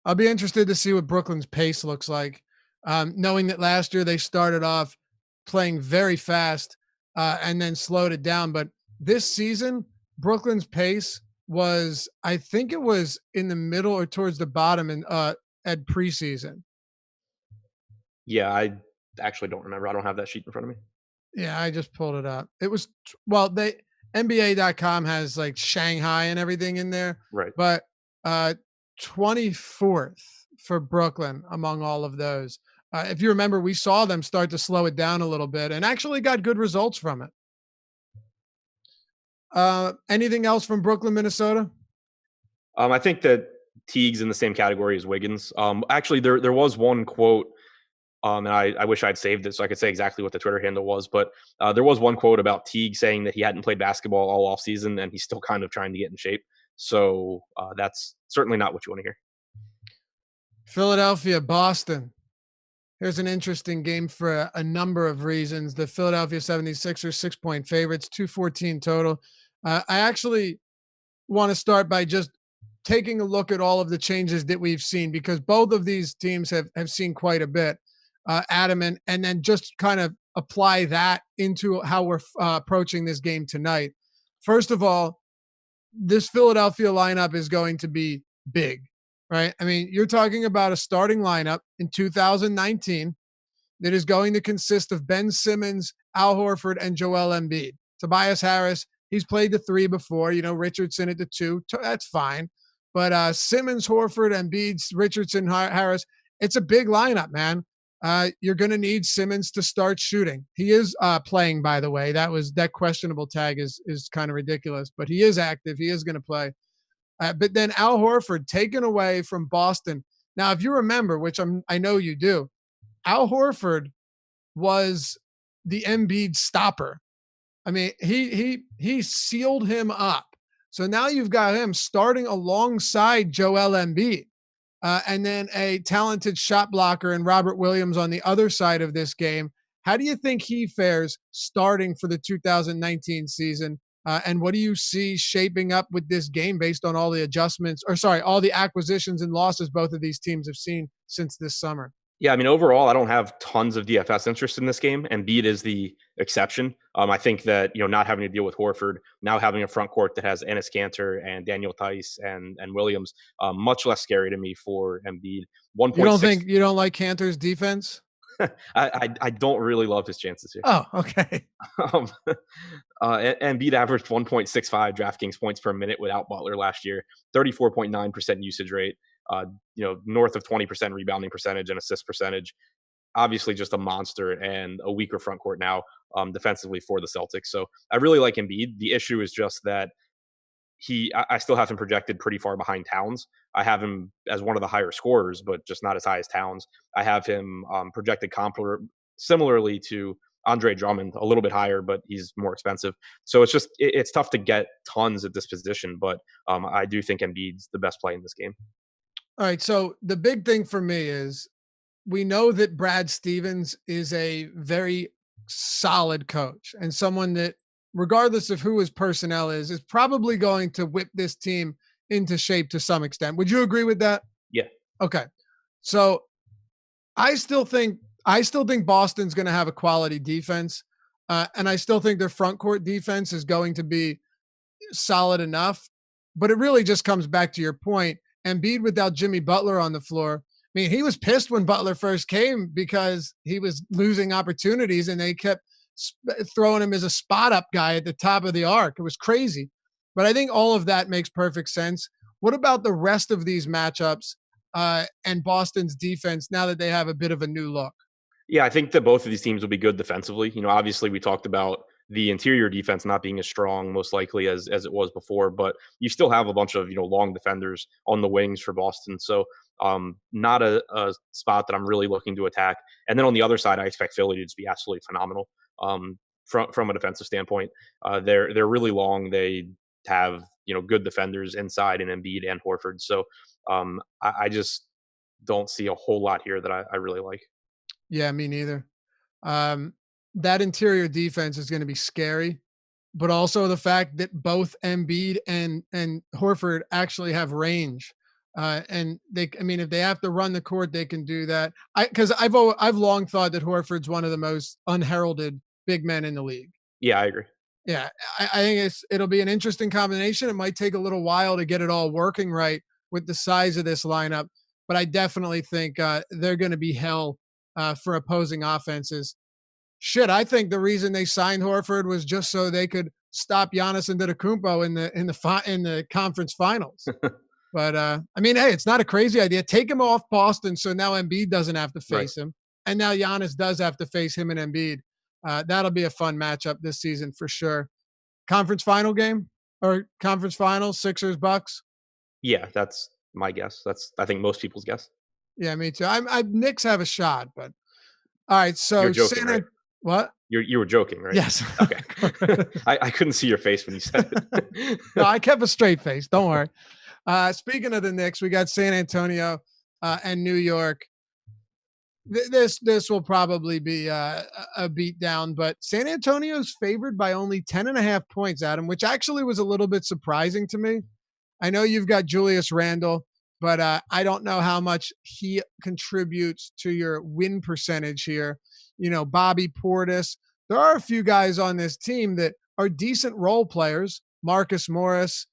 I'll be interested to see what Brooklyn's pace looks like. Knowing that last year they started off playing very fast and then slowed it down. But this season, Brooklyn's pace was, I think it was in the middle or towards the bottom in at preseason. Yeah, I actually don't remember. I don't have that sheet in front of me. Yeah, I just pulled it up. It was well, they NBA.com has like Shanghai and everything in there, Right. but 24th for Brooklyn among all of those. If you remember, we saw them start to slow it down a little bit and actually got good results from it. Anything else from Brooklyn, Minnesota? I think that Teague's in the same category as Wiggins. Actually, there was one quote, and I wish I'd saved it so I could say exactly what the Twitter handle was, but there was one quote about Teague saying that he hadn't played basketball all offseason and he's still kind of trying to get in shape. So that's certainly not what you want to hear. Philadelphia, Boston. Here's an interesting game for a number of reasons. The Philadelphia 76ers 6-point favorites, 214 total. I actually want to start by just taking a look at all of the changes that we've seen because both of these teams have seen quite a bit. Adam, and then just kind of apply that into how we're approaching this game tonight. First of all, this Philadelphia lineup is going to be big, right? I mean, you're talking about a starting lineup in 2019 that is going to consist of Ben Simmons, Al Horford, and Joel Embiid. Tobias Harris, he's played the 3 before, Richardson at the 2. That's fine. But Simmons, Horford, Embiid, Richardson, Harris, it's a big lineup, man. You're going to need Simmons to start shooting. He is playing, by the way. That questionable tag is kind of ridiculous, but he is active. He is going to play. But then Al Horford taken away from Boston. Now, if you remember, which I know you do, Al Horford was the Embiid stopper. I mean, he sealed him up. So now you've got him starting alongside Joel Embiid. And then a talented shot blocker and Robert Williams on the other side of this game. How do you think he fares starting for the 2019 season? And what do you see shaping up with this game based on all the all the acquisitions and losses both of these teams have seen since this summer? Yeah, I mean, overall, I don't have tons of DFS interest in this game. Embiid is the exception. I think that, not having to deal with Horford, now having a front court that has Enes Kanter and Daniel Tice and Williams, much less scary to me for Embiid. You don't like Kanter's defense? I don't really love his chances here. Oh, okay. Embiid averaged 1.65 DraftKings points per minute without Butler last year, 34.9% usage rate. North of 20% rebounding percentage and assist percentage. Obviously just a monster and a weaker front court now defensively for the Celtics. So I really like Embiid. The issue is just that I still have him projected pretty far behind Towns. I have him as one of the higher scorers, but just not as high as Towns. I have him projected similarly to Andre Drummond, a little bit higher, but he's more expensive. So it's tough to get tons at this position, but I do think Embiid's the best play in this game. All right. So the big thing for me is we know that Brad Stevens is a very solid coach and someone that, regardless of who his personnel is probably going to whip this team into shape to some extent. Would you agree with that? Yeah. Okay. So I still think Boston's going to have a quality defense. And I still think their front court defense is going to be solid enough, but it really just comes back to your point. Embiid without Jimmy Butler on the floor. I mean, he was pissed when Butler first came because he was losing opportunities and they kept throwing him as a spot up guy at the top of the arc. It was crazy. But I think all of that makes perfect sense. What about the rest of these matchups and Boston's defense now that they have a bit of a new look? Yeah, I think that both of these teams will be good defensively. Obviously we talked about the interior defense not being as strong, most likely as it was before, but you still have a bunch of long defenders on the wings for Boston. So not a spot that I'm really looking to attack. And then on the other side, I expect Philly to just be absolutely phenomenal from a defensive standpoint. They're really long. They have good defenders inside and Embiid and Horford. So I just don't see a whole lot here that I really like. Yeah, me neither. that interior defense is going to be scary, but also the fact that both Embiid and Horford actually have range. And I mean, if they have to run the court, they can do that. Because I've long thought that Horford's one of the most unheralded big men in the league. Yeah, I agree. Yeah, I think it'll be an interesting combination. It might take a little while to get it all working right with the size of this lineup, but I definitely think they're going to be hell for opposing offenses. Shit, I think the reason they signed Horford was just so they could stop Giannis Antetokounmpo in the conference finals. But I mean, hey, it's not a crazy idea. Take him off Boston, so now Embiid doesn't have to Right. face him, and now Giannis does have to face him and Embiid. That'll be a fun matchup this season for sure. Conference final game or conference final, Sixers Bucks. Yeah, that's my guess. That's I think most people's guess. Yeah, me too. Knicks have a shot, but all right. You're So joking, right? what? You were joking, right? Yes. Okay. I couldn't see your face when you said it. No, I kept a straight face. Don't worry. Speaking of the Knicks, we got San Antonio and New York. This will probably be a beat down, but San Antonio's favored by only 10.5 points, Adam, which actually was a little bit surprising to me. I know you've got Julius Randle, but I don't know how much he contributes to your win percentage here. You know, Bobby Portis. There are a few guys on this team that are decent role players. Marcus Morris.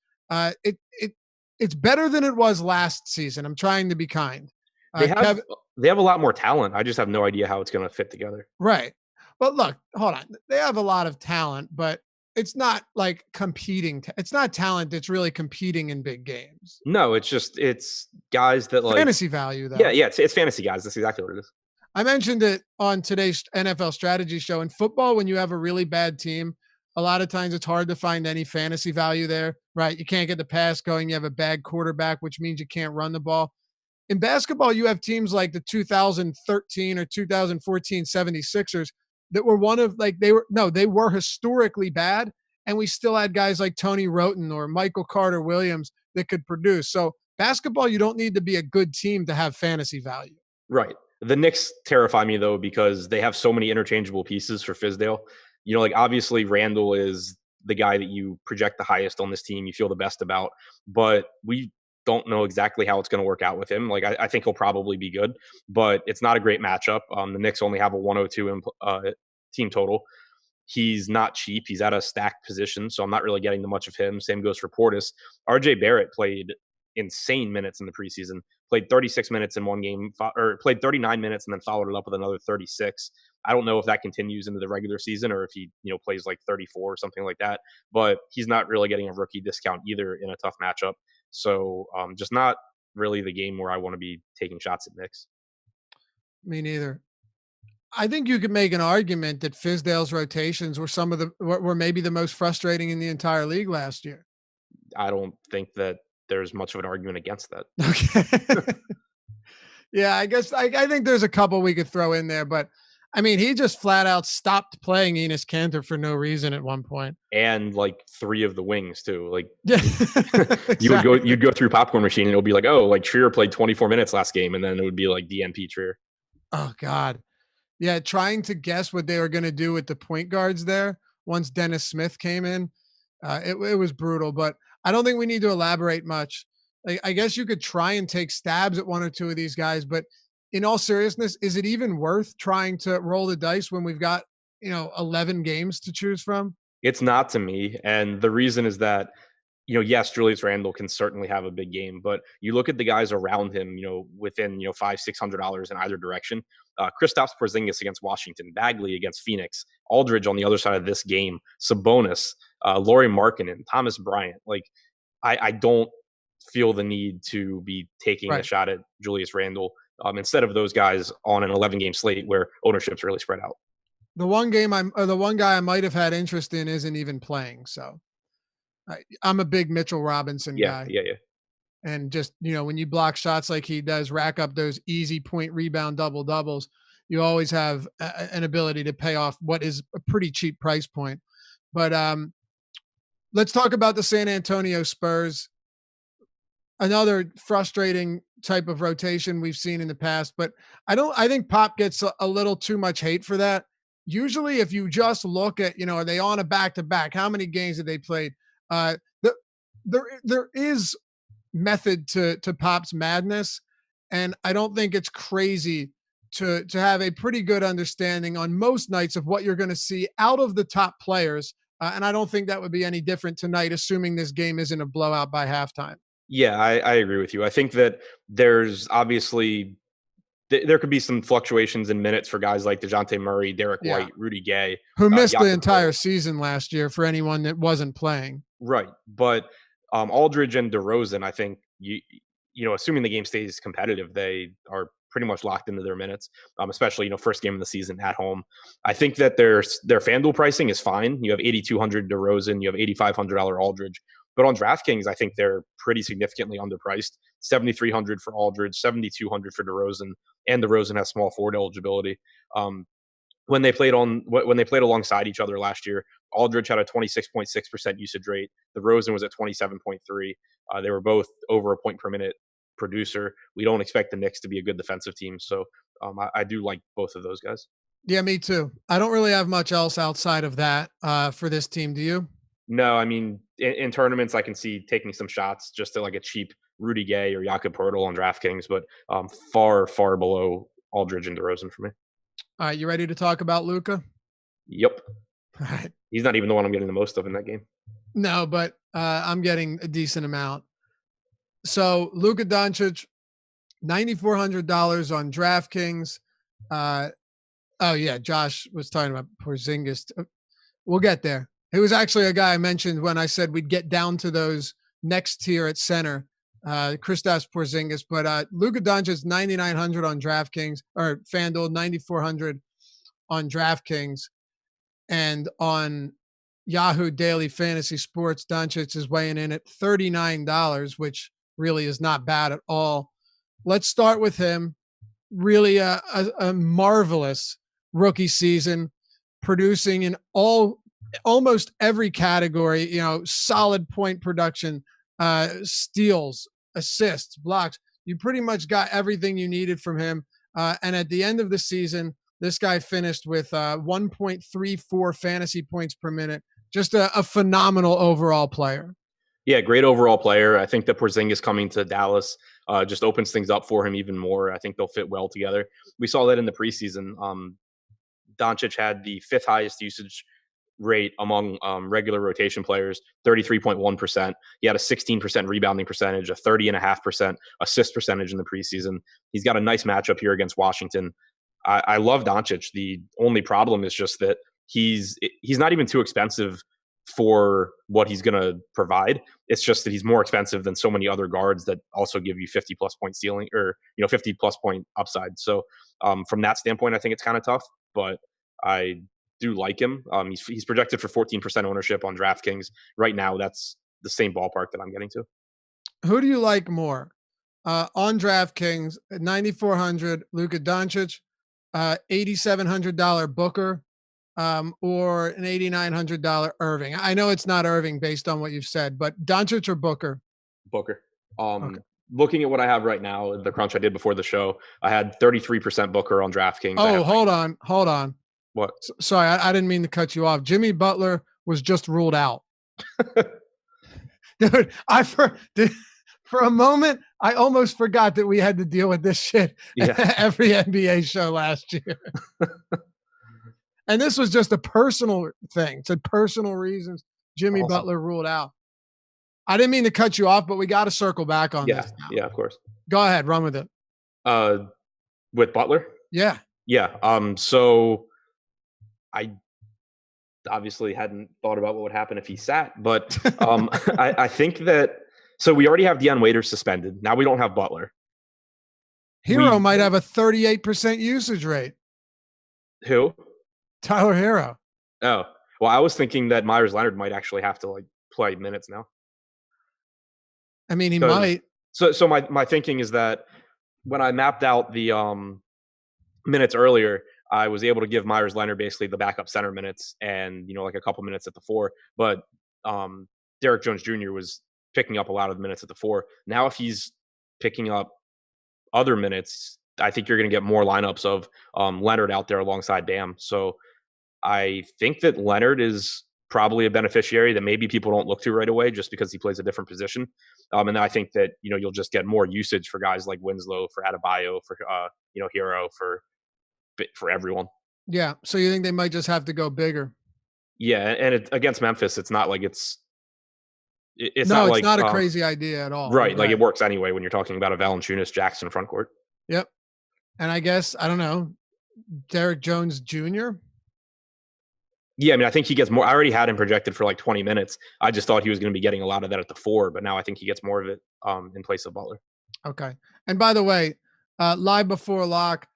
It's better than it was last season. I'm trying to be kind. They have a lot more talent. I just have no idea how it's going to fit together. Right. But look, hold on. They have a lot of talent, but it's not like competing. It's not talent that's really competing in big games. No, it's guys that like Fantasy value, though. Yeah, it's fantasy guys. That's exactly what it is. I mentioned it on today's NFL strategy show. In football, when you have a really bad team, a lot of times it's hard to find any fantasy value there, right? You can't get the pass going. You have a bad quarterback, which means you can't run the ball. In basketball, you have teams like the 2013 or 2014 76ers that were they were historically bad. And we still had guys like Tony Roten or Michael Carter Williams that could produce. So basketball, you don't need to be a good team to have fantasy value. Right. The Knicks terrify me though because they have so many interchangeable pieces for Fizdale. You know, like obviously Randall is the guy that you project the highest on this team, you feel the best about, but we don't know exactly how it's going to work out with him. Like I think he'll probably be good, but it's not a great matchup. The Knicks only have a 102 team total. He's not cheap. He's at a stacked position, so I'm not really getting much of him. Same goes for Portis. RJ Barrett played insane minutes in the preseason. Played 36 minutes in one game, or played 39 minutes and then followed it up with another 36. I don't know if that continues into the regular season or if he, plays like 34 or something like that. But he's not really getting a rookie discount either in a tough matchup. So just not really the game where I want to be taking shots at Knicks. Me neither. I think you could make an argument that Fizdale's rotations were maybe the most frustrating in the entire league last year. I don't think that there's much of an argument against that. Okay. Yeah, I guess I think there's a couple we could throw in there, but I mean, he just flat out stopped playing Enes Kanter for no reason at one point. And like 3 of the wings too. Like yeah, exactly. you'd go through popcorn machine and it'll be like, oh, like Trier played 24 minutes last game, and then it would be like DNP Trier. Oh God. Yeah, trying to guess what they were going to do with the point guards there once Dennis Smith came in. It was brutal, but I don't think we need to elaborate much. I guess you could try and take stabs at one or two of these guys, but in all seriousness, is it even worth trying to roll the dice when we've got, 11 games to choose from? It's not to me. And the reason is that, yes, Julius Randle can certainly have a big game, but you look at the guys around him, within, $500-$600 in either direction. Kristaps Porzingis against Washington, Bagley against Phoenix, Aldridge on the other side of this game, Sabonis, Lauri Markkanen, Thomas Bryant. Like, I don't feel the need to be taking a shot at Julius Randle instead of those guys on an 11-game slate where ownership's really spread out. The one guy I might have had interest in isn't even playing. So I'm a big Mitchell Robinson guy. Yeah. And just, when you block shots like he does, rack up those easy point rebound doubles, you always have an ability to pay off what is a pretty cheap price point. But let's talk about the San Antonio Spurs. Another frustrating type of rotation we've seen in the past, but I think Pop gets a little too much hate for that. usually if you just look at, are they on a back-to-back? How many games have they played? Uh, the, there is method to Pop's madness, and I don't think it's crazy to have a pretty good understanding on most nights of what you're going to see out of the top players. And I don't think that would be any different tonight, assuming this game isn't a blowout by halftime. Yeah, I agree with you. I think that there's obviously there could be some fluctuations in minutes for guys like DeJounte Murray, Derek Yeah. White, Rudy Gay, Who missed the Jakob entire Poeltl. season last year for anyone that wasn't playing. Right, but Aldridge and DeRozan, I think assuming the game stays competitive, they are pretty much locked into their minutes. Especially first game of the season at home. I think that their FanDuel pricing is fine. You have 8,200 DeRozan, you have $8,500 Aldridge, but on DraftKings, I think they're pretty significantly underpriced. 7,300 for Aldridge, 7,200 for DeRozan, and DeRozan has small forward eligibility. When they played alongside each other last year, Aldridge had a 26.6% usage rate. DeRozan was at 27.3. They were both over a point per minute producer. We don't expect the Knicks to be a good defensive team, so I do like both of those guys. Yeah, me too. I don't really have much else outside of that for this team. Do you? No, I mean in tournaments, I can see taking some shots just to like a cheap Rudy Gay or Jakob Poeltl on DraftKings, but far below Aldridge and DeRozan for me. All right, you ready to talk about Luka? Yep. All right. He's not even the one I'm getting the most of in that game. No, but I'm getting a decent amount. So Luka Doncic, $9,400 on DraftKings. Oh yeah, Josh was talking about Porzingis. We'll get there. He was actually a guy I mentioned when I said we'd get down to those next tier at center. Kristaps Porzingis, but Luka Doncic 9,900 on DraftKings or FanDuel, 9,400 on DraftKings, and on Yahoo Daily Fantasy Sports, Doncic is weighing in at $39, which really is not bad at all. Let's start with him. Really a marvelous rookie season, producing in almost every category. Solid point production, steals, assists, blocks. You pretty much got everything you needed from him. And at the end of the season, this guy finished with 1.34 fantasy points per minute. Just a phenomenal overall player. Yeah, great overall player. I think that Porzingis coming to Dallas just opens things up for him even more. I think they'll fit well together. We saw that in the preseason. Doncic had the fifth highest usage rate among regular rotation players, 33.1%. He had a 16% rebounding percentage, a 30.5% assist percentage in the preseason. He's got a nice matchup here against Washington. I love Doncic. The only problem is just that he's not even too expensive for what he's going to provide. It's just that he's more expensive than so many other guards that also give you 50 plus point ceiling or 50 plus point upside. So from that standpoint, I think it's kind of tough, but I do like him. He's projected for 14% ownership on DraftKings right now. That's the same ballpark that I'm getting to. Who do you like more on DraftKings? 9,400 Luka Doncic, $8,700 Booker, or an $8,900 Irving. I know it's not Irving based on what you've said, but Doncic or Booker? Booker. Okay. Looking at what I have right now, the crunch I did before the show, I had 33% Booker on DraftKings. Oh, hold on. What? Sorry, I didn't mean to cut you off. Jimmy Butler was just ruled out. Dude, for a moment, I almost forgot that we had to deal with this shit every NBA show last year. And this was just a personal thing. It's a personal reasons. Jimmy Butler ruled out. I didn't mean to cut you off, but we got to circle back on this now. Yeah, of course. Go ahead, run with it. With Butler? Yeah. So I obviously hadn't thought about what would happen if he sat, but I think that so we already have Deion Waiters suspended. Now we don't have Butler. Hero might have a 38% usage rate. Who? Tyler Hero. Oh, well, I was thinking that Myers Leonard might actually have to play minutes now. I mean, he might. So my thinking is that when I mapped out the minutes earlier, I was able to give Myers Leonard basically the backup center minutes and a couple minutes at the four. But Derrick Jones Jr. was picking up a lot of the minutes at the four. Now, if he's picking up other minutes, I think you're going to get more lineups of Leonard out there alongside Bam. So I think that Leonard is probably a beneficiary that maybe people don't look to right away just because he plays a different position. And then I think that, you'll just get more usage for guys like Winslow, for Adebayo, for, Hero, for everyone. Yeah. So you think they might just have to go bigger? Yeah. And against Memphis, it's not like it's No, not it's like, not a crazy idea at all. right. Like it works anyway when you're talking about a Valanciunas Jackson front court. Yep. And I guess, I don't know, Derrick Jones Jr. Yeah, I mean, I think he gets more. I already had him projected for like 20 minutes. I just thought he was going to be getting a lot of that at the 4, but now I think he gets more of it in place of Butler. Okay. And by the way, Live Before Lock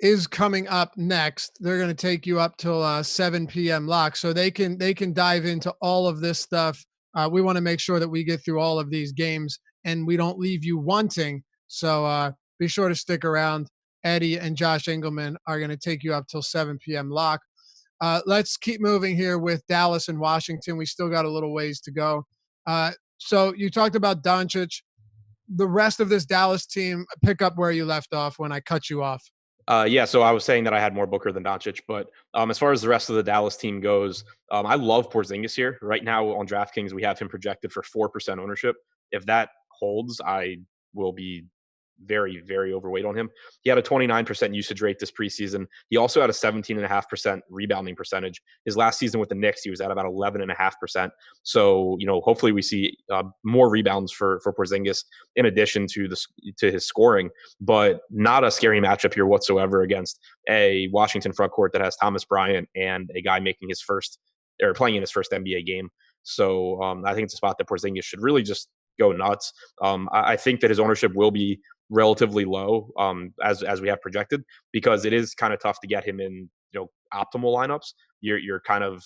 is coming up next. They're going to take you up till 7 p.m. lock, so they can dive into all of this stuff. We want to make sure that we get through all of these games and we don't leave you wanting. So be sure to stick around. Eddie and Josh Engelman are going to take you up till 7 p.m. lock. Let's keep moving here with Dallas and Washington. We still got a little ways to go. So you talked about Doncic. The rest of this Dallas team, pick up where you left off when I cut you off. Yeah, so I was saying that I had more Booker than Doncic, but as far as the rest of the Dallas team goes, I love Porzingis here. Right now on DraftKings, we have him projected for 4% ownership. If that holds, I will be very, very overweight on him. He had a 29% usage rate this preseason. He also had a 17.5% rebounding percentage. His last season with the Knicks, he was at about 11.5%. So, hopefully we see more rebounds for Porzingis in addition to his scoring, but not a scary matchup here whatsoever against a Washington front court that has Thomas Bryant and a guy playing in his first NBA game. So I think it's a spot that Porzingis should really just go nuts. I think that his ownership will be relatively low as we have projected, because it is kind of tough to get him in optimal lineups. You're kind of,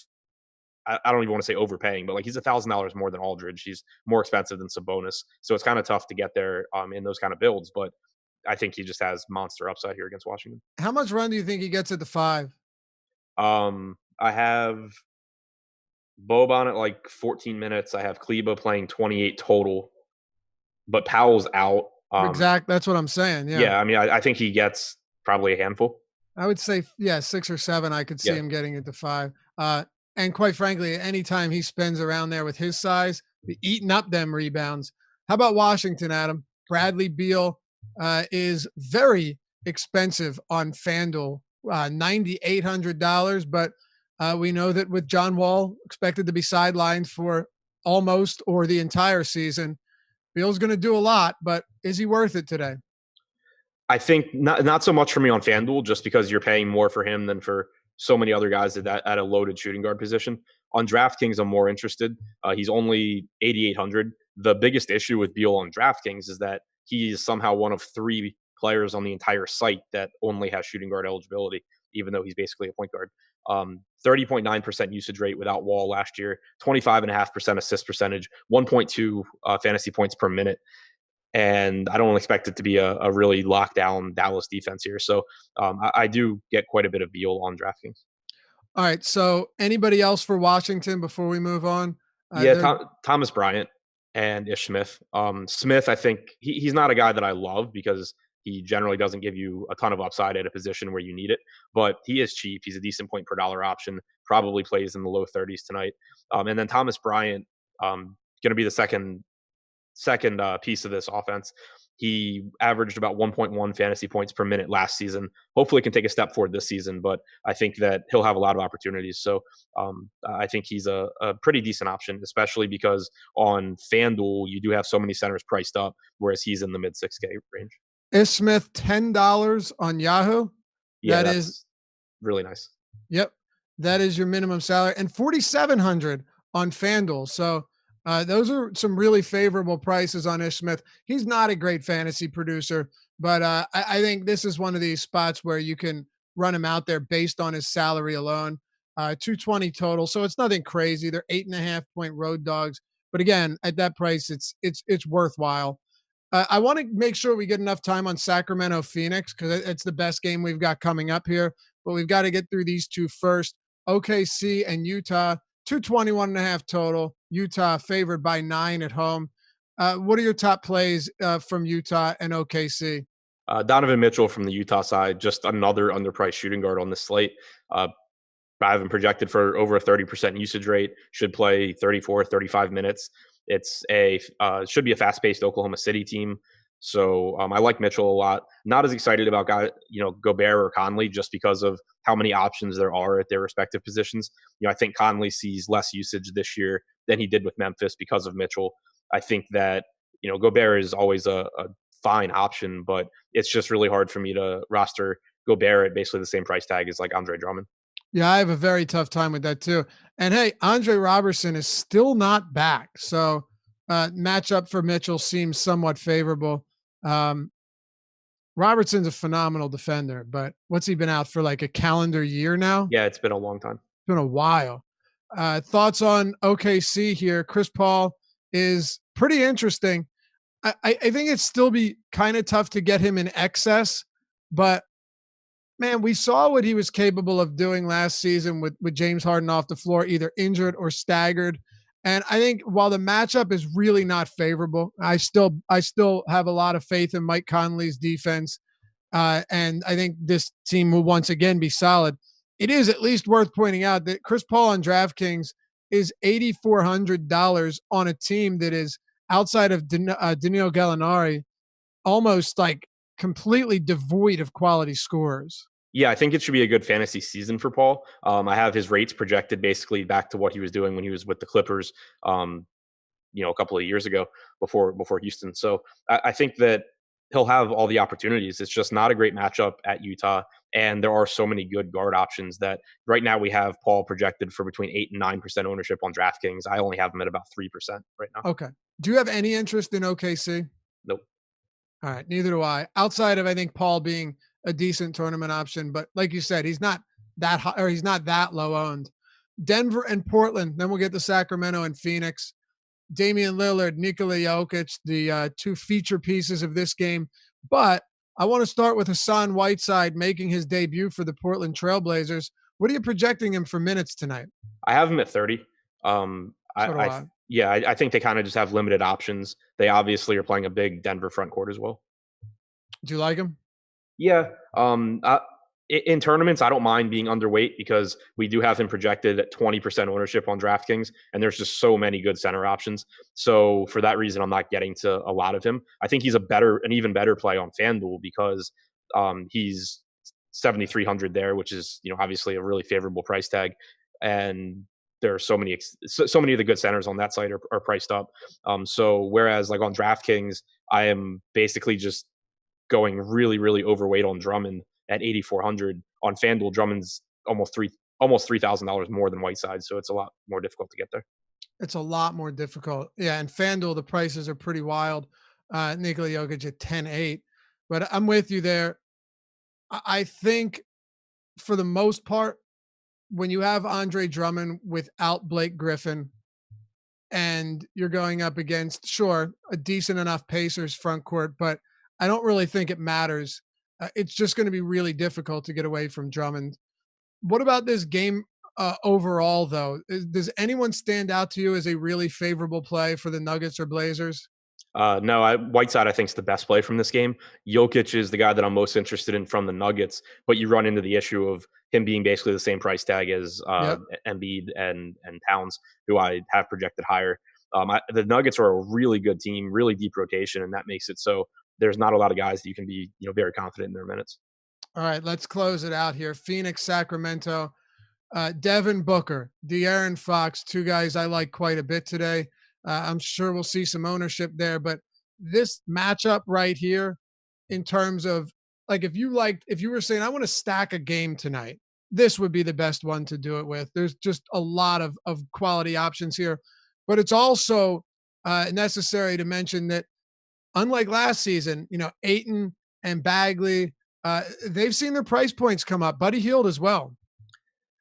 I don't even want to say overpaying, but like he's $1,000 more than Aldridge. He's more expensive than Sabonis, so it's kind of tough to get there in those kind of builds. But I think he just has monster upside here against Washington. How much run do you think he gets at the 5? I have Boban at like 14 minutes. I have Kleba playing 28 total, but Powell's out. That's what I'm saying. Yeah, I mean, I think he gets probably a handful. I would say, 6 or 7. I could see him getting it to 5. And quite frankly, anytime he spends around there with his size, eating up them rebounds. How about Washington, Adam? Bradley Beal is very expensive on FanDuel, $9,800. But we know that with John Wall expected to be sidelined for almost or the entire season, Beal's going to do a lot, but is he worth it today? I think not so much for me on FanDuel, just because you're paying more for him than for so many other guys at a loaded shooting guard position. On DraftKings, I'm more interested. He's only 8,800. The biggest issue with Beal on DraftKings is that he is somehow one of 3 players on the entire site that only has shooting guard eligibility, even though he's basically a point guard. 30.9% usage rate without Wall last year, 25.5% assist percentage, 1.2 fantasy points per minute. And I don't expect it to be a really lockdown Dallas defense here. So I do get quite a bit of Beal on DraftKings. All right. So anybody else for Washington before we move on? Thomas Bryant and Ish Smith. Smith, I think he's not a guy that I love because he generally doesn't give you a ton of upside at a position where you need it, but he is cheap. He's a decent point per dollar option, probably plays in the low 30s tonight. And then Thomas Bryant, going to be the second piece of this offense. He averaged about 1.1 fantasy points per minute last season. Hopefully can take a step forward this season, but I think that he'll have a lot of opportunities. So I think he's a pretty decent option, especially because on FanDuel, you do have so many centers priced up, whereas he's in the mid 6K range. Ish Smith, $10 on Yahoo. Yeah, that is really nice. Yep. That is your minimum salary, and 4,700 on FanDuel. So those are some really favorable prices on Ish Smith. He's not a great fantasy producer, but I think this is one of these spots where you can run him out there based on his salary alone. 220 total, so it's nothing crazy. They're 8.5-point road dogs, but again, at that price, it's worthwhile. I want to make sure we get enough time on Sacramento Phoenix because it's the best game we've got coming up here. But we've got to get through these two first. OKC and Utah, 221.5 total. Utah favored by 9 at home. What are your top plays from Utah and OKC? Donovan Mitchell from the Utah side, just another underpriced shooting guard on the slate. I have him projected for over a 30% usage rate. Should play 34, 35 minutes. It's should be a fast-paced Oklahoma City team. So I like Mitchell a lot. Not as excited about Gobert or Conley just because of how many options there are at their respective positions. I think Conley sees less usage this year than he did with Memphis because of Mitchell. I think that Gobert is always a fine option, but it's just really hard for me to roster Gobert at basically the same price tag as like Andre Drummond. Yeah, I have a very tough time with that too. And hey, Andre Robertson is still not back. So matchup for Mitchell seems somewhat favorable. Um, Robertson's a phenomenal defender, but what's he been out for, like a calendar year now? Yeah, it's been a long time. It's been a while. Thoughts on OKC here? Chris Paul is pretty interesting. I think it'd still be kind of tough to get him in excess, but man, we saw what he was capable of doing last season with James Harden off the floor, either injured or staggered. And I think while the matchup is really not favorable, I still have a lot of faith in Mike Conley's defense. And I think this team will once again be solid. It is at least worth pointing out that Chris Paul on DraftKings is $8,400 on a team that is outside of Danilo Gallinari, almost like completely devoid of quality scorers. Yeah, I think it should be a good fantasy season for Paul. I have his rates projected basically back to what he was doing when he was with the Clippers, a couple of years ago before Houston. So I think that he'll have all the opportunities. It's just not a great matchup at Utah, and there are so many good guard options that right now we have Paul projected for between 8 and 9% ownership on DraftKings. I only have him at about 3% right now. Okay. Do you have any interest in OKC? Nope. All right, neither do I. Outside of, I think, Paul being a decent tournament option, but like you said, he's not that high, or he's not that low owned. Denver and Portland. Then we'll get to Sacramento and Phoenix. Damian Lillard, Nikola Jokic, the two feature pieces of this game. But I want to start with Hassan Whiteside making his debut for the Portland Trailblazers. What are you projecting him for minutes tonight? I have him at 30. I think they kind of just have limited options. They obviously are playing a big Denver front court as well. Do you like him? Yeah. In tournaments, I don't mind being underweight because we do have him projected at 20% ownership on DraftKings, and there's just so many good center options. So for that reason, I'm not getting to a lot of him. I think he's an even better play on FanDuel because he's 7,300 there, which is obviously a really favorable price tag, and there are so many of the good centers on that site are priced up. So whereas like on DraftKings, I am basically just going really, really overweight on Drummond at 8,400. On FanDuel, Drummond's almost $3,000 more than Whiteside, so it's a lot more difficult to get there. It's a lot more difficult. Yeah, and FanDuel, the prices are pretty wild. Nikola Jokic at 10.8. But I'm with you there. I think for the most part, when you have Andre Drummond without Blake Griffin and you're going up against, sure, a decent enough Pacers front court, but I don't really think it matters. It's just going to be really difficult to get away from Drummond. What about this game overall, though? Does anyone stand out to you as a really favorable play for the Nuggets or Blazers? No, Whiteside I think is the best play from this game. Jokic is the guy that I'm most interested in from the Nuggets, but you run into the issue of him being basically the same price tag as Embiid and Towns, who I have projected higher. The Nuggets are a really good team, really deep rotation, and that makes it so there's not a lot of guys that you can be very confident in their minutes. All right, let's close it out here. Phoenix, Sacramento, Devin Booker, De'Aaron Fox, two guys I like quite a bit today. I'm sure we'll see some ownership there, but this matchup right here, in terms of like, if you were saying, I want to stack a game tonight, this would be the best one to do it with. There's just a lot of quality options here, but it's also necessary to mention that unlike last season, Ayton and Bagley, they've seen their price points come up. Buddy Hield as well.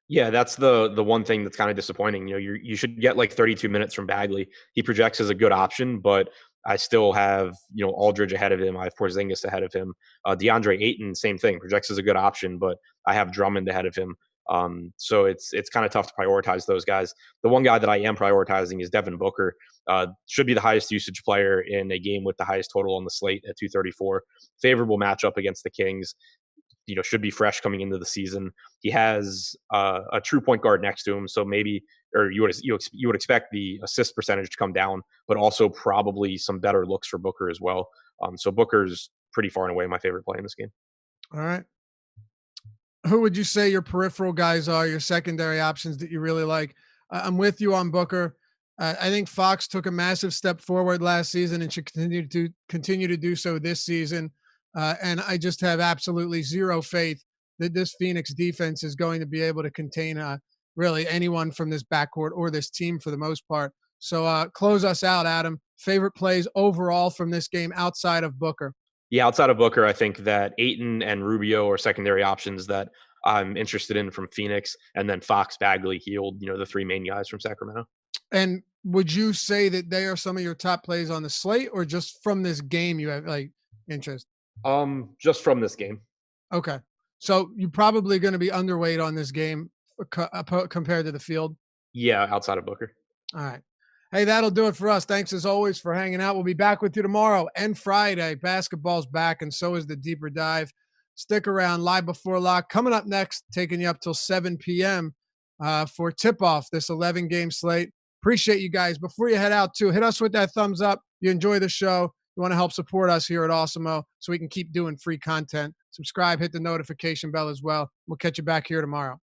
Yeah, that's the one thing that's kind of disappointing. You should get like 32 minutes from Bagley. He projects as a good option, but I still have Aldridge ahead of him. I have Porzingis ahead of him. DeAndre Ayton, same thing, projects as a good option, but I have Drummond ahead of him. So it's kind of tough to prioritize those guys. The one guy that I am prioritizing is Devin Booker. Should be the highest usage player in a game with the highest total on the slate at 234. Favorable matchup against the Kings. should be fresh coming into the season. He has a true point guard next to him, so maybe, or you would expect the assist percentage to come down, but also probably some better looks for Booker as well. So Booker's pretty far and away my favorite play in this game. All right. Who would you say your peripheral guys are, your secondary options that you really like? I'm with you on Booker. I think Fox took a massive step forward last season and should continue to do so this season. And I just have absolutely zero faith that this Phoenix defense is going to be able to contain really anyone from this backcourt or this team for the most part. So close us out, Adam. Favorite plays overall from this game outside of Booker? Yeah, outside of Booker, I think that Ayton and Rubio are secondary options that I'm interested in from Phoenix, and then Fox, Bagley, Hield, the three main guys from Sacramento. And would you say that they are some of your top plays on the slate, or just from this game you have interest? Just from this game. Okay. So you're probably going to be underweight on this game compared to the field? Yeah, outside of Booker. All right. Hey, that'll do it for us. Thanks as always for hanging out. We'll be back with you tomorrow and Friday. Basketball's back, and so is the Deeper Dive. Stick around. Live Before Lock coming up next, taking you up till 7 p.m. For tip-off this 11-game slate. Appreciate you guys. Before you head out, too, hit us with that thumbs up. You enjoy the show. You want to help support us here at Awesemo so we can keep doing free content. Subscribe, hit the notification bell as well. We'll catch you back here tomorrow.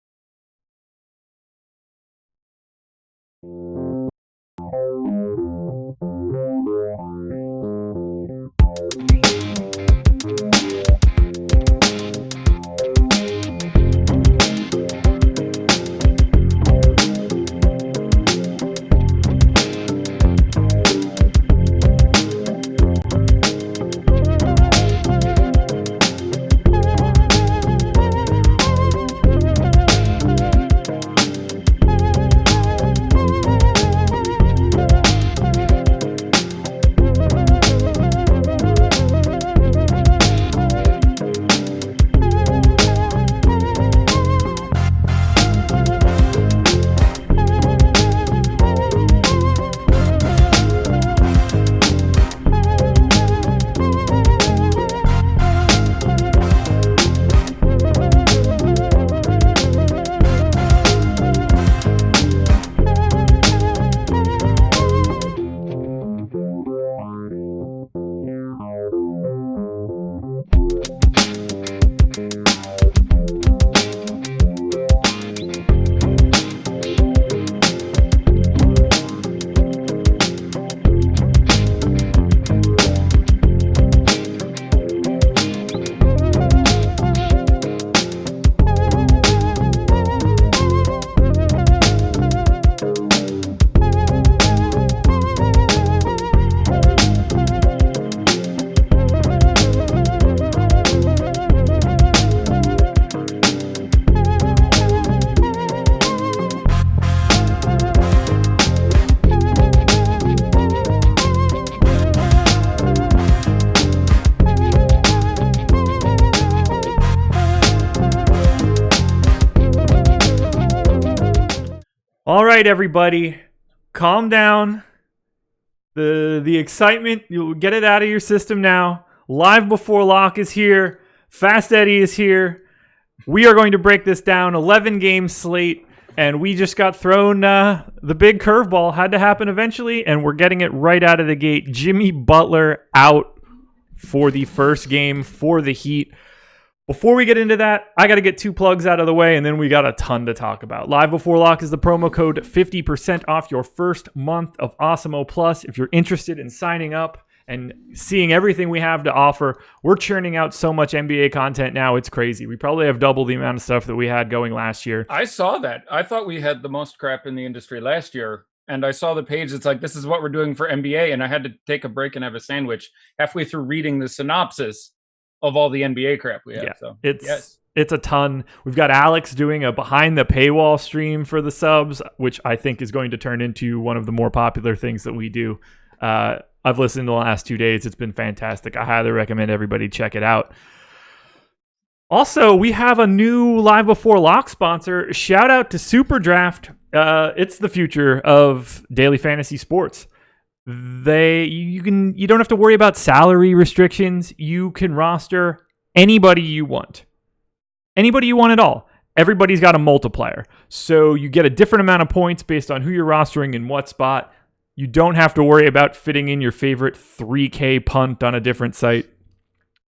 All right, everybody, calm down. The excitement, you'll get it out of your system now. Live Before Lock is here. Fast Eddie is here. We are going to break this down. 11-game slate, and we just got thrown the big curveball. Had to happen eventually, and we're getting it right out of the gate. Jimmy Butler out for the first game for the Heat. Before we get into that, I got to get two plugs out of the way, and then we got a ton to talk about. Live Before Lock is the promo code 50% off your first month of Awesemo Plus. If you're interested in signing up and seeing everything we have to offer, we're churning out so much NBA content now, it's crazy. We probably have double the amount of stuff that we had going last year. I saw that. I thought we had the most crap in the industry last year. And I saw the page. It's like, this is what we're doing for NBA. And I had to take a break and have a sandwich halfway through reading the synopsis of all the NBA crap we have. Yeah, so it's a ton. We've got Alex doing a behind the paywall stream for the subs, which I think is going to turn into one of the more popular things that we do. I've listened the last 2 days. It's been fantastic. I highly recommend everybody check it out. Also, we have a new Live Before Lock sponsor. Shout out to SuperDraft. It's the future of daily fantasy sports. You don't have to worry about salary restrictions. You can roster anybody you want. anybody you want at all. Everybody's got a multiplier. So you get a different amount of points based on who you're rostering in what spot. You don't have to worry about fitting in your favorite 3K punt on a different site.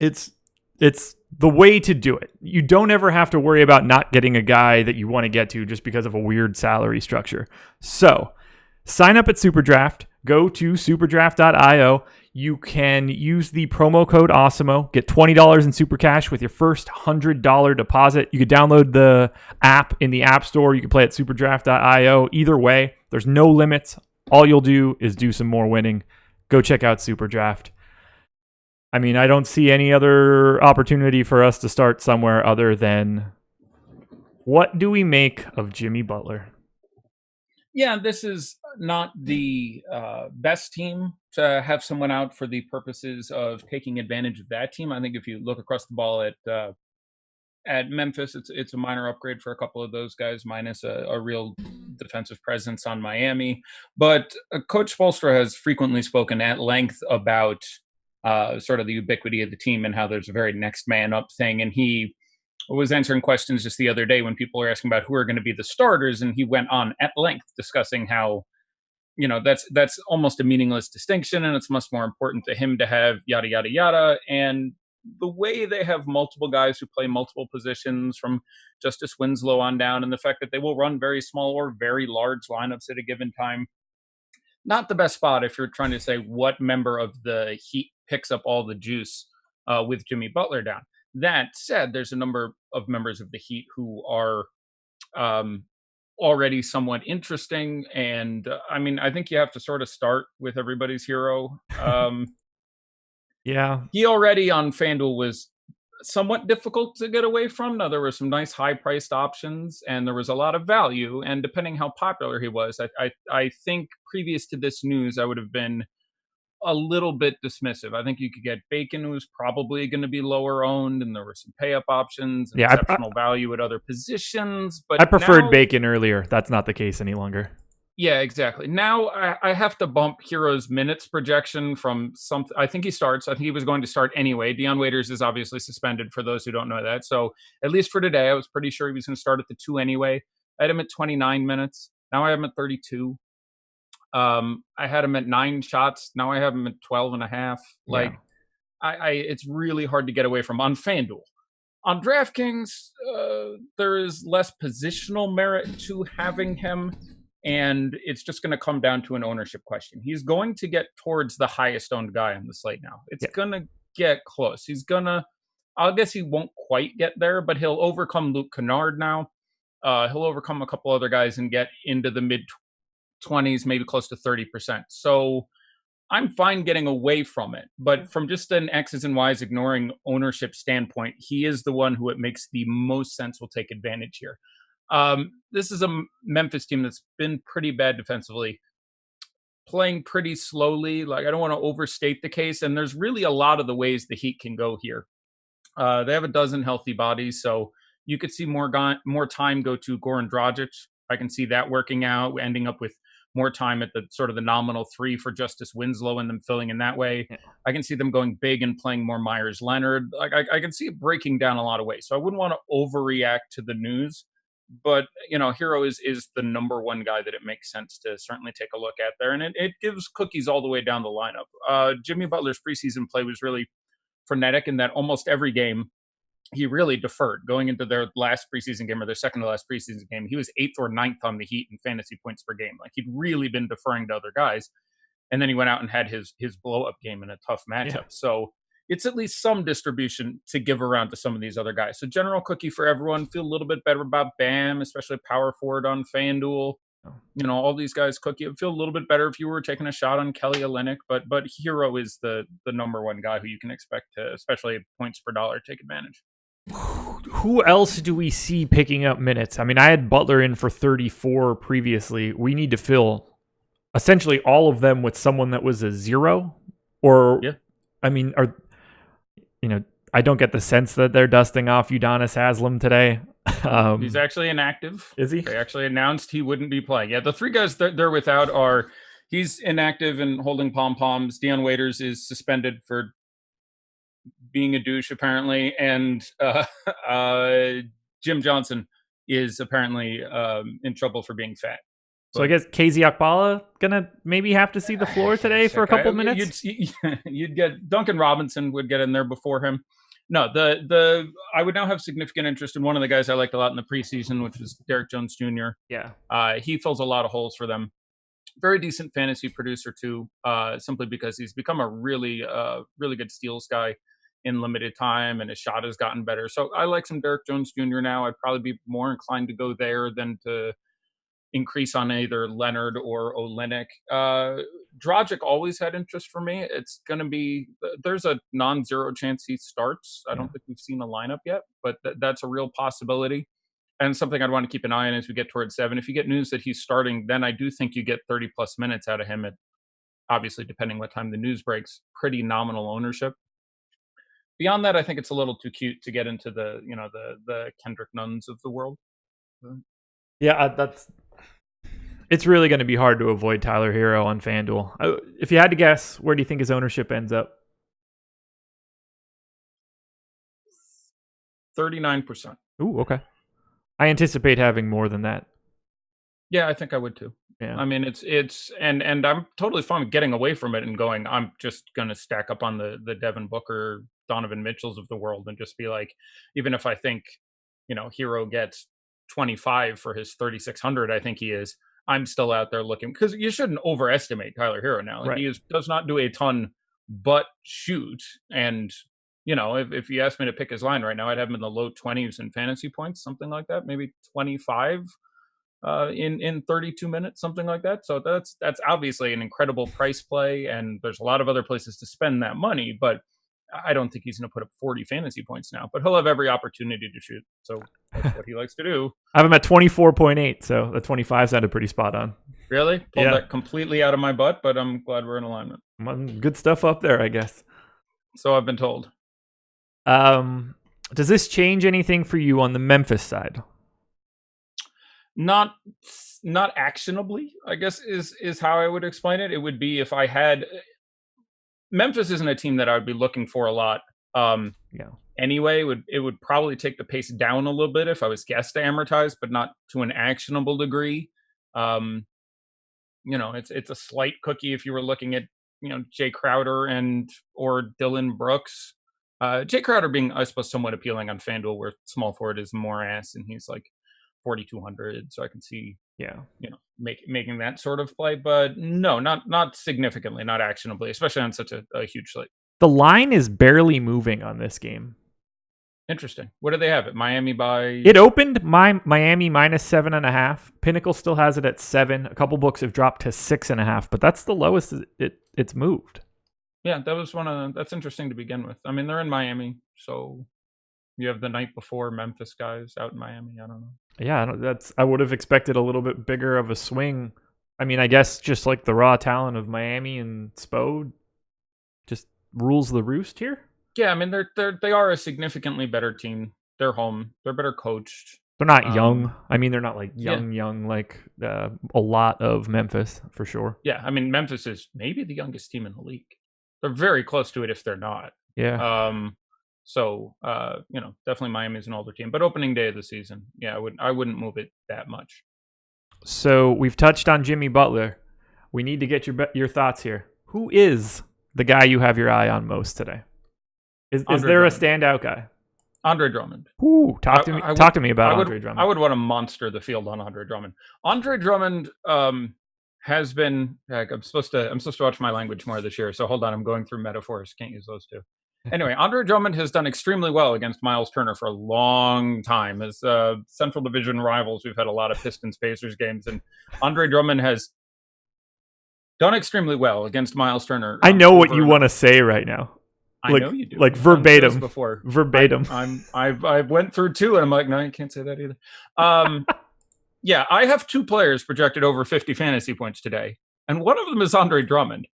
It's the way to do it. You don't ever have to worry about not getting a guy that you want to get to just because of a weird salary structure. So sign up at SuperDraft. Go to superdraft.io. You can use the promo code AWESEMO. Get $20 in super cash with your first $100 deposit. You can download the app in the App Store. You can play at superdraft.io. Either way, there's no limits. All you'll do is do some more winning. Go check out SuperDraft. I mean, I don't see any other opportunity for us to start somewhere other than what do we make of Jimmy Butler? Yeah, this is not the best team to have someone out for the purposes of taking advantage of that team. I think if you look across the ball at Memphis, it's a minor upgrade for a couple of those guys, minus a real defensive presence on Miami. But Coach Spoelstra has frequently spoken at length about sort of the ubiquity of the team and how there's a very next man up thing. And he was answering questions just the other day when people were asking about who are going to be the starters, and he went on at length discussing how, you know, that's almost a meaningless distinction, and it's much more important to him to have yada yada yada. And the way they have multiple guys who play multiple positions from Justice Winslow on down, and the fact that they will run very small or very large lineups at a given time, not the best spot if you're trying to say what member of the Heat picks up all the juice with Jimmy Butler down. That said, there's a number of members of the Heat who are already somewhat interesting. And I mean, I think you have to sort of start with everybody's hero. Yeah. He already on FanDuel was somewhat difficult to get away from. Now, there were some nice high-priced options, and there was a lot of value. And depending how popular he was, I think previous to this news, I would have been a little bit dismissive. I think you could get Bacon, who's probably going to be lower owned, and there were some pay up options and exceptional value at other positions. But I preferred Bacon earlier. That's not the case any longer. Yeah, exactly. Now I have to bump Hero's minutes projection from something. I think he starts. I think he was going to start anyway. Dion Waiters is obviously suspended for those who don't know that. So at least for today, I was pretty sure he was going to start at the 2 anyway. I had him at 29 minutes. Now I have him at 32. I had him at 9 shots. Now I have him at 12 and a half. Like, it's really hard to get away from on FanDuel. On DraftKings, there is less positional merit to having him, and it's just going to come down to an ownership question. He's going to get towards the highest owned guy on the slate now. It's going to get close. I guess he won't quite get there, but he'll overcome Luke Kennard now. He'll overcome a couple other guys and get into the mid 20s, maybe close to 30%. So I'm fine getting away from it. But from just an X's and Y's ignoring ownership standpoint, he is the one who it makes the most sense will take advantage here. This is a Memphis team that's been pretty bad defensively, playing pretty slowly. Like, I don't want to overstate the case. And there's really a lot of the ways the Heat can go here. They have a dozen healthy bodies, so you could see more time go to Goran Dragic. I can see that working out, ending up with more time at the sort of the nominal 3 for Justice Winslow and them filling in that way. Yeah. I can see them going big and playing more Myers Leonard. Like, I can see it breaking down a lot of ways. So I wouldn't want to overreact to the news, but Hero is the number one guy that it makes sense to certainly take a look at there. And it gives cookies all the way down the lineup. Jimmy Butler's preseason play was really frenetic in that almost every game he really deferred. Going into their last preseason game, or their second to last preseason game, he was 8th or 9th on the Heat in fantasy points per game. Like, he'd really been deferring to other guys. And then he went out and had his blow-up game in a tough matchup. Yeah. So it's at least some distribution to give around to some of these other guys. So general cookie for everyone. Feel a little bit better about Bam, especially power forward on FanDuel. All these guys cookie. It would feel a little bit better if you were taking a shot on Kelly Olynyk, but Hero is the number one guy who you can expect to, especially points per dollar, take advantage. Who else do we see picking up minutes? I mean, I had Butler in for 34 previously. We need to fill essentially all of them with someone that was a 0. Or, yeah. I mean, I don't get the sense that they're dusting off Udonis Haslem today. He's actually inactive. Is he? They actually announced he wouldn't be playing. Yeah, the 3 guys they're without are, he's inactive and holding pom-poms. Dion Waiters is suspended for being a douche, apparently. And Jim Johnson is apparently in trouble for being fat. So I guess KZ Akbala gonna maybe have to see the floor today for a couple minutes. You'd get Duncan Robinson would get in there before him. No, I would now have significant interest in one of the guys I liked a lot in the preseason, which was Derrick Jones Jr. Yeah, he fills a lot of holes for them. Very decent fantasy producer too, simply because he's become a really good steals guy in limited time, and his shot has gotten better. So I like some Derrick Jones Jr. now. I'd probably be more inclined to go there than to increase on either Leonard or Olynyk. Dragic always had interest for me. It's going to be, there's a non-zero chance he starts. I don't think we've seen a lineup yet, but that's a real possibility. And something I'd want to keep an eye on as we get towards 7. If you get news that he's starting, then I do think you get 30 plus minutes out of him at, obviously, depending what time the news breaks, pretty nominal ownership. Beyond that, I think it's a little too cute to get into the Kendrick Nuns of the world. Yeah, it's really going to be hard to avoid Tyler Hero on FanDuel. If you had to guess, where do you think his ownership ends up? 39%. Ooh, okay. I anticipate having more than that. Yeah, I think I would too. Yeah. I mean, it's and I'm totally fine with getting away from it and going, I'm just going to stack up on the Devin Booker, Donovan Mitchells of the world and just be like, even if I think, Hero gets 25 for his 3,600, I think he is, I'm still out there looking, because you shouldn't overestimate Tyler Hero now. Like, right. He does not do a ton but shoot. And, if you asked me to pick his line right now, I'd have him in the low 20s in fantasy points, something like that, maybe 25 in 32 minutes, something like that. So that's obviously an incredible price play, and there's a lot of other places to spend that money, but I don't think he's going to put up 40 fantasy points now, but he'll have every opportunity to shoot. So that's what he likes to do. I have him at 24.8, so the 25 sounded pretty spot on. Really? Pulled that completely out of my butt, but I'm glad we're in alignment. Good stuff up there, I guess. So I've been told. Does this change anything for you on the Memphis side? Not actionably, I guess is how I would explain it. It would be if I had Memphis isn't a team that I would be looking for a lot. Anyway, it would probably take the pace down a little bit if I was guessed to amortize, but not to an actionable degree. It's a slight cookie if you were looking at Jay Crowder or Dylan Brooks. Jay Crowder being, I suppose, somewhat appealing on FanDuel, where small forward is more ass, and he's like 4,200, so I can see making that sort of play, but no, not significantly, not actionably, especially on such a huge slate. The line is barely moving on this game. Interesting. What do they have it? Miami by... It opened Miami minus 7.5. Pinnacle still has it at 7. A couple books have dropped to 6.5, but that's the lowest it's moved. Yeah, that was that's interesting to begin with. I mean, they're in Miami, so you have the night before Memphis guys out in Miami. I don't know. Yeah, I would have expected a little bit bigger of a swing. I mean, I guess just like the raw talent of Miami and Spo just rules the roost here. Yeah, I mean, they are a significantly better team. They're home. They're better coached. They're not young. I mean, they're not like young like a lot of Memphis for sure. Yeah, I mean, Memphis is maybe the youngest team in the league. They're very close to it if they're not. Yeah. So definitely Miami's an older team, but opening day of the season, I wouldn't move it that much. So we've touched on Jimmy Butler. We need to get your thoughts here. Who is the guy you have your eye on most today? Is there a standout guy? Andre Drummond. Ooh, talk to me about Andre Drummond. I would want to monster the field on Andre Drummond. Andre Drummond has been. I'm supposed to watch my language more this year. So hold on, I'm going through metaphors. Can't use those two. Anyway, Andre Drummond has done extremely well against Miles Turner for a long time. As Central Division rivals, we've had a lot of Pistons-Pacers games, and Andre Drummond has done extremely well against Miles Turner. I know what you want to say right now. I know you do. Like verbatim. Before. Verbatim. I went through 2, and I'm like, no, you can't say that either. Yeah, I have 2 players projected over 50 fantasy points today, and one of them is Andre Drummond.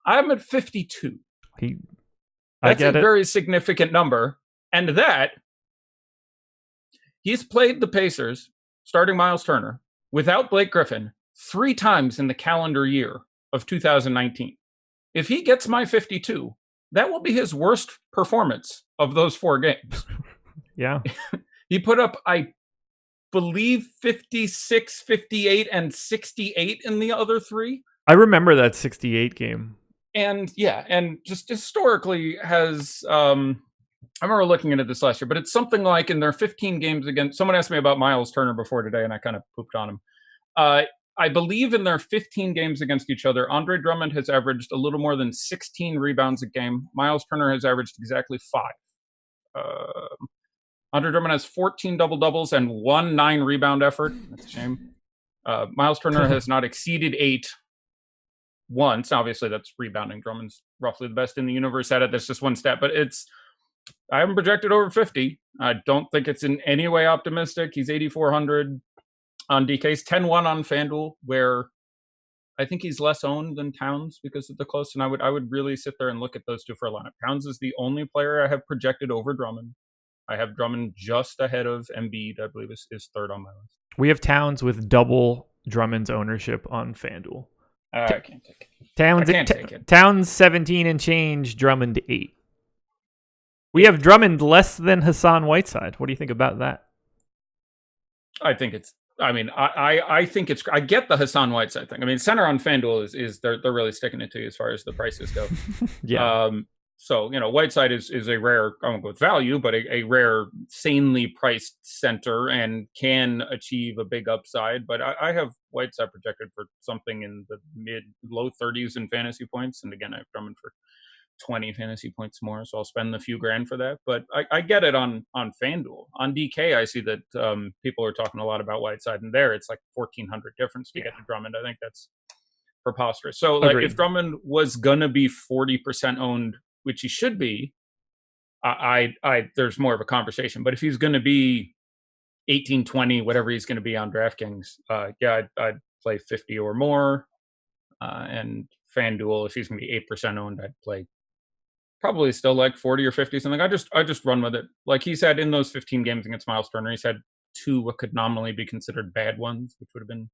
I'm at 52. That's a very significant number, and that he's played the Pacers, starting Miles Turner, without Blake Griffin 3 times in the calendar year of 2019. If he gets my 52, that will be his worst performance of those 4 games. Yeah. He put up, I believe, 56, 58, and 68 in the other three. I remember that 68 game. And and just historically has, I remember looking into this last year, but it's something like in their 15 games against, someone asked me about Miles Turner before today, and I kind of pooped on him. I believe in their 15 games against each other, Andre Drummond has averaged a little more than 16 rebounds a game. Miles Turner has averaged exactly 5. Andre Drummond has 14 double-doubles and 1 9-rebound effort. That's a shame. Miles Turner has not exceeded 8 once. Obviously, that's rebounding. Drummond's roughly the best in the universe at it. That's just one stat, but I haven't projected over 50. I don't think it's in any way optimistic. He's 8,400 on DK's, 10-1 on FanDuel, where I think he's less owned than Towns because of the close. And I would really sit there and look at those two for a lineup. Towns is the only player I have projected over Drummond. I have Drummond just ahead of Embiid, I believe is third on my list. We have Towns with double Drummond's ownership on FanDuel. I can't take it. Towns 17 and change, Drummond 8. We have Drummond less than Hassan Whiteside. What do you think about that? I think it's. I mean, I think it's. I get the Hassan Whiteside thing. I mean, center on FanDuel is they're really sticking it to you as far as the prices go. Yeah. So Whiteside is a rare. I won't go with value, but a rare, sanely priced center and can achieve a big upside. But I have Whiteside projected for something in the low 30s in fantasy points, and again, I have Drummond for 20 fantasy points more, so I'll spend a few grand for that. But I get it on FanDuel. On DK, I see that people are talking a lot about Whiteside, and there it's like 1,400 difference to get to Drummond. I think that's preposterous. So, like, if Drummond was gonna be 40% owned, which he should be, I there's more of a conversation. But if he's gonna be 18, 20, whatever he's gonna be on DraftKings, I'd play 50 or more. And FanDuel, if he's gonna be 8% owned, I'd play probably still like 40 or 50 something. I just run with it. Like he's had in those 15 games against Miles Turner, he's had 2 what could nominally be considered bad ones, which would have been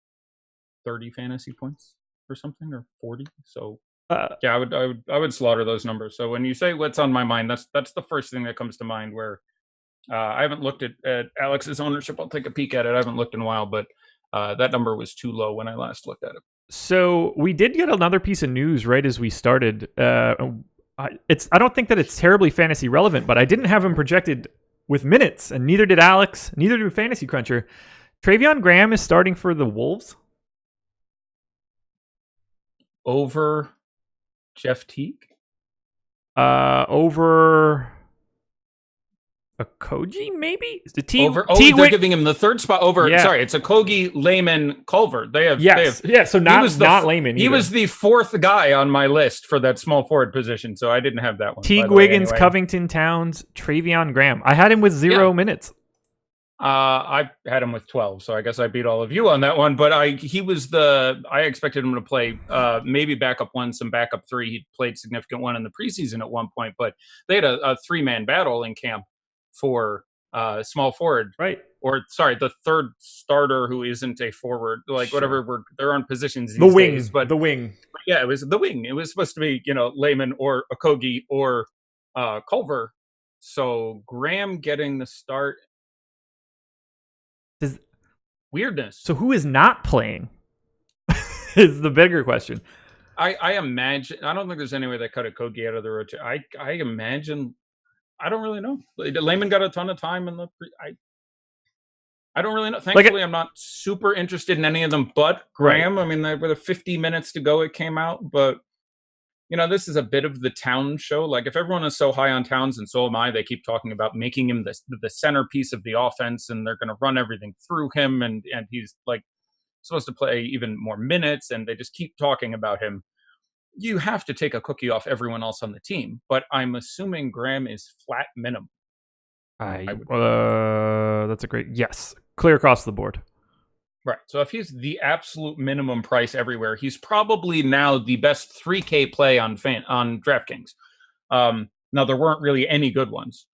30 fantasy points or something, or 40. So I would slaughter those numbers. So when you say what's on my mind, that's the first thing that comes to mind. Where I haven't looked at Alex's ownership. I'll take a peek at it. I haven't looked in a while, but that number was too low when I last looked at it. So we did get another piece of news right as we started. I don't think that it's terribly fantasy relevant, but I didn't have him projected with minutes, and neither did Alex, neither did Fantasy Cruncher. Treveon Graham is starting for the Wolves over Jeff Teague, over Okogie, maybe? Is the Teague, they're giving him the third spot over. Yeah. Sorry, it's Okogie, Layman, Culver. They have So not Layman. He was the 4th guy on my list for that small forward position, so I didn't have that one. Teague, Wiggins, anyway. Covington, Towns, Treveon Graham. I had him with 0 minutes. I had him with 12, so I guess I beat all of you on that one. But I expected him to play maybe backup 1, some backup 3. He played significant 1 in the preseason at one point, but they had a 3-man battle in camp for small forward, right? Or sorry, the third starter who isn't a forward, like sure. Whatever. They're on positions. The wing, days, but the wing. Yeah, it was the wing. It was supposed to be Layman or Okogie or Culver. So Graham getting the start. Weirdness. So who is not playing? Is the bigger question. I imagine. I don't think there's any way they cut Okogie out of the rotation. I imagine. I don't really know. Layman got a ton of time in the. I don't really know. Thankfully, I'm not super interested in any of them, but Graham. Right. I mean, with 50 minutes to go, it came out. But this is a bit of the Towns show. Like, if everyone is so high on Towns, and so am I, they keep talking about making him the centerpiece of the offense, and they're going to run everything through him, and he's like supposed to play even more minutes, and they just keep talking about him. You have to take a cookie off everyone else on the team, but I'm assuming Graham is flat minimum. That's a great yes, clear across the board. Right. So if he's the absolute minimum price everywhere, he's probably now the best 3K play on DraftKings. Now there weren't really any good ones.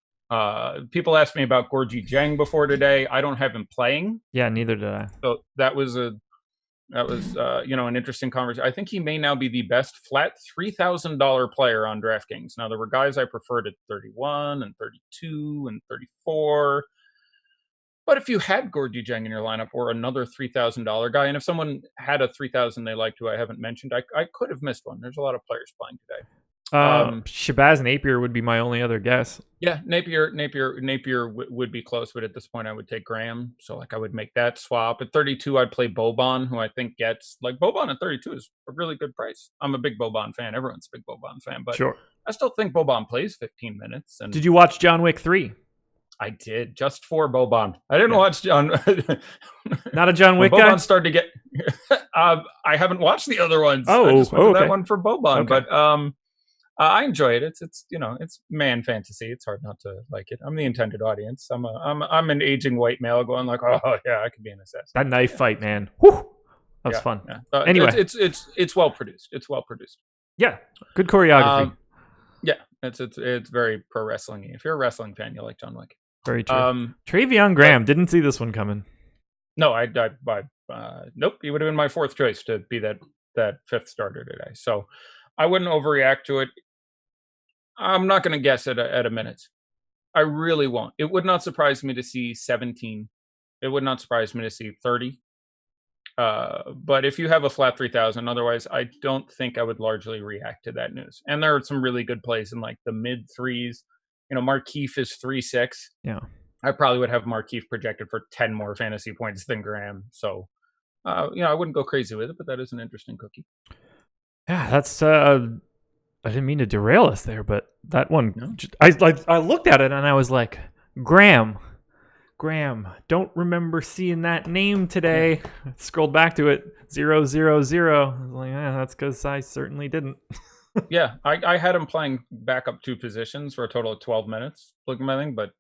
People asked me about Gorgie Jang before today. I don't have him playing. Yeah, neither did I. So that was an interesting conversation. I think he may now be the best flat $3,000 player on DraftKings. Now, there were guys I preferred at 31 and 32 and 34. But if you had Gorgie Jang in your lineup or another $3,000 guy, and if someone had a 3,000 they liked who I haven't mentioned, I could have missed one. There's a lot of players playing today. Shabazz Napier would be my only other guess. Yeah, Napier would be close, but at this point I would take Graham. So like I would make that swap. At 32, I'd play Boban, who I think gets like Boban at 32 is a really good price. I'm a big Boban fan. Everyone's a big Boban fan, but Sure. I still think Boban plays 15 minutes. And Did you watch John Wick 3? I did, just for Boban. I didn't watch John. Not a John Wick Boban guy? started to get. I haven't watched the other ones. Oh, I just went to okay. that one for Boban, Okay. but I enjoy it. It's it's man fantasy. It's hard not to like it. I'm the intended audience. I'm an aging white male going like, oh yeah, I could be an assassin. That knife fight, man. Whew. That was fun. Yeah. Anyway, it's well produced. It's well produced. Yeah, good choreography. Yeah, it's very pro wrestling. If you're a wrestling fan, you'll like John Wick. Very true. Travion Graham, didn't see this one coming. No, nope. He would have been my fourth choice to be that fifth starter today. So I wouldn't overreact to it. I'm not going to guess at a minute. I really won't. It would not surprise me to see 17. It would not surprise me to see 30. But if you have a flat 3,000, otherwise, I don't think I would largely react to that news. And there are some really good plays in like the mid threes. Markieff is 3.6. Yeah. I probably would have Markieff projected for 10 more fantasy points than Graham. So, I wouldn't go crazy with it, but that is an interesting cookie. Yeah, that's. I didn't mean to derail us there, but that one, I looked at it and I was like, Graham, don't remember seeing that name today. I scrolled back to it, 000. I was like, that's because I certainly didn't. Yeah, I had him playing backup two positions for a total of 12 minutes, looking at my thing, but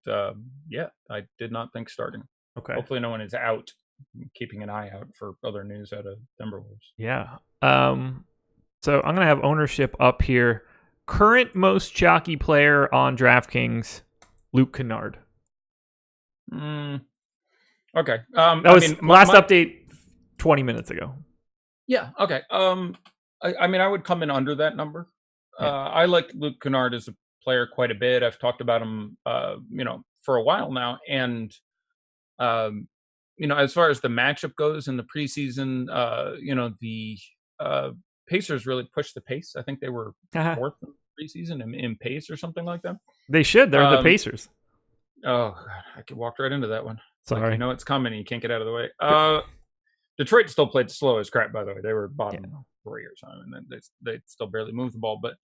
I did not think starting. Okay. Hopefully no one is out. I'm keeping an eye out for other news out of Timberwolves. Yeah. So I'm going to have ownership up here. Current most chalky player on DraftKings, Luke Kennard. Okay. That was last update 20 minutes ago. Yeah. Okay. I would come in under that number. Yeah. I like Luke Kennard as a player quite a bit. I've talked about him, for a while now. And, as far as the matchup goes in the preseason, the Pacers really pushed the pace. I think they were fourth in the preseason in pace or something like that. They should. They're the Pacers. Oh, God. I could walk right into that one. Sorry. Like, it's coming. You can't get out of the way. Detroit still played slow as crap, by the way. They were bottom 3 or something, and then they still barely moved the ball. But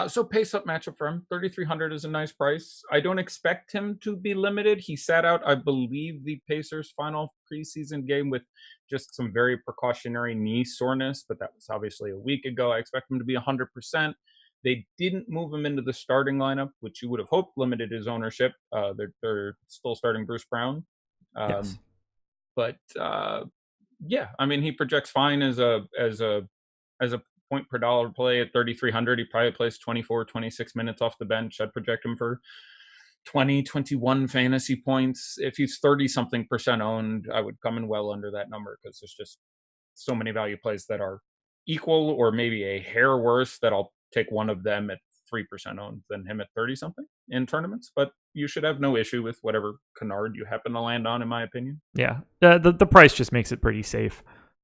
so pace up matchup for him. 3,300 is a nice price. I don't expect him to be limited. He sat out, I believe, the Pacers' final preseason game with just some very precautionary knee soreness, but that was obviously a week ago. I expect him to be 100%. They didn't move him into the starting lineup, which you would have hoped limited his ownership. They're still starting Bruce Brown. Yes. But he projects fine as a point per dollar play at 3,300. He probably plays 24, 26 minutes off the bench. I'd project him for 20, 21 fantasy points. If he's 30-something% owned, I would come in well under that number because there's just so many value plays that are equal or maybe a hair worse that I'll take one of them at 3% owned than him at 30-something in tournaments. But you should have no issue with whatever Kennard you happen to land on, in my opinion. Yeah. The price just makes it pretty safe.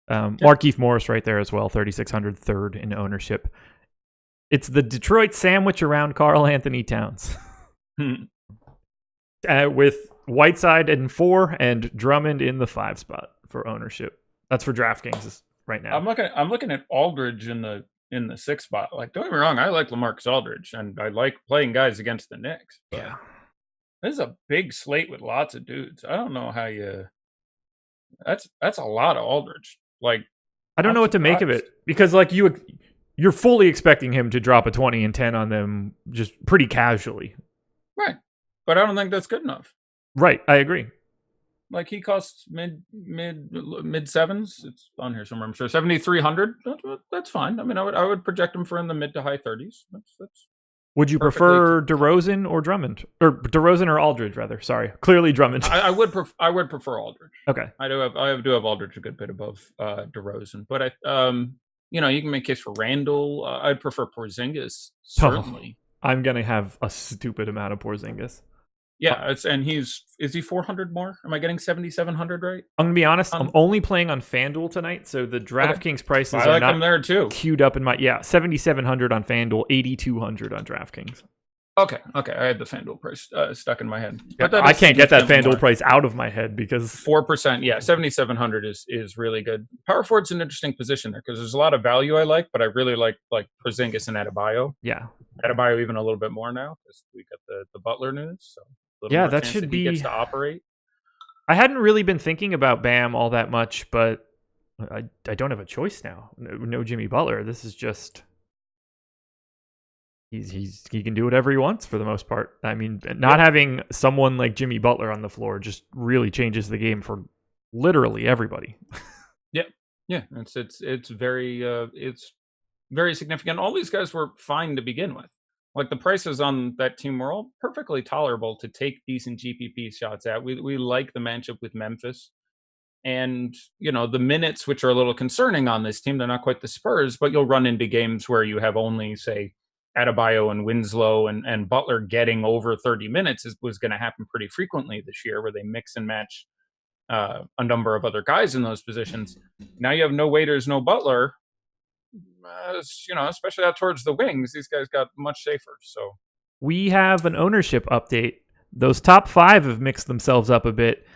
Markieff Morris right there as well, 3,600, third in ownership. It's the Detroit sandwich around Karl-Anthony Towns. With Whiteside in 4 and Drummond in the 5 spot for ownership. That's for DraftKings right now. I'm looking at Aldridge in the 6 spot. Like, don't get me wrong, I like LaMarcus Aldridge and I like playing guys against the Knicks. Yeah. This is a big slate with lots of dudes. I don't know how you. That's a lot of Aldridge. Like, I don't know what to make of it because like you're fully expecting him to drop a 20 and 10 on them just pretty casually. Right. But I don't think that's good enough. Right. I agree. Like, he costs mid sevens. It's on here somewhere, I'm sure. 7,300. That's fine. I mean, I would project him for in the mid to high 30s. That's Would you prefer DeRozan or Drummond? Or DeRozan or Aldridge, rather. Sorry. Clearly Drummond. I would prefer Aldridge. Okay. I do have Aldridge a good bit above DeRozan. But you can make a case for Randall. I'd prefer Porzingis, certainly. I'm going to have a stupid amount of Porzingis. Yeah, is he 400 more? Am I getting 7,700 right? I'm gonna be honest. I'm only playing on FanDuel tonight, so the DraftKings prices I are like not them there too. queued up in my 7,700 on FanDuel, 8,200 on DraftKings. Okay. I had the FanDuel price stuck in my head. Yeah, I can't get that FanDuel price out of my head because 4%. Yeah, 7,700 is really good. Power forward's an interesting position there because there's a lot of value I like, but I really like Porzingis and Adebayo. Yeah, Adebayo even a little bit more now because we got the Butler news. So that should be. He gets to operate. I hadn't really been thinking about Bam all that much, but I don't have a choice now. No Jimmy Butler. This is just. He can do whatever he wants for the most part. I mean, not having someone like Jimmy Butler on the floor just really changes the game for literally everybody. Yeah, it's very significant. All these guys were fine to begin with. Like the prices on that team were all perfectly tolerable to take decent GPP shots at. We like the matchup with Memphis. And, the minutes, which are a little concerning on this team, they're not quite the Spurs, but you'll run into games where you have only, say, Adebayo and Winslow and Butler getting over 30 minutes was going to happen pretty frequently this year, where they mix and match a number of other guys in those positions. Now you have no Waiters, no Butler, especially out towards the wings. These guys got much safer. So we have an ownership update. Those top 5 have mixed themselves up a bit.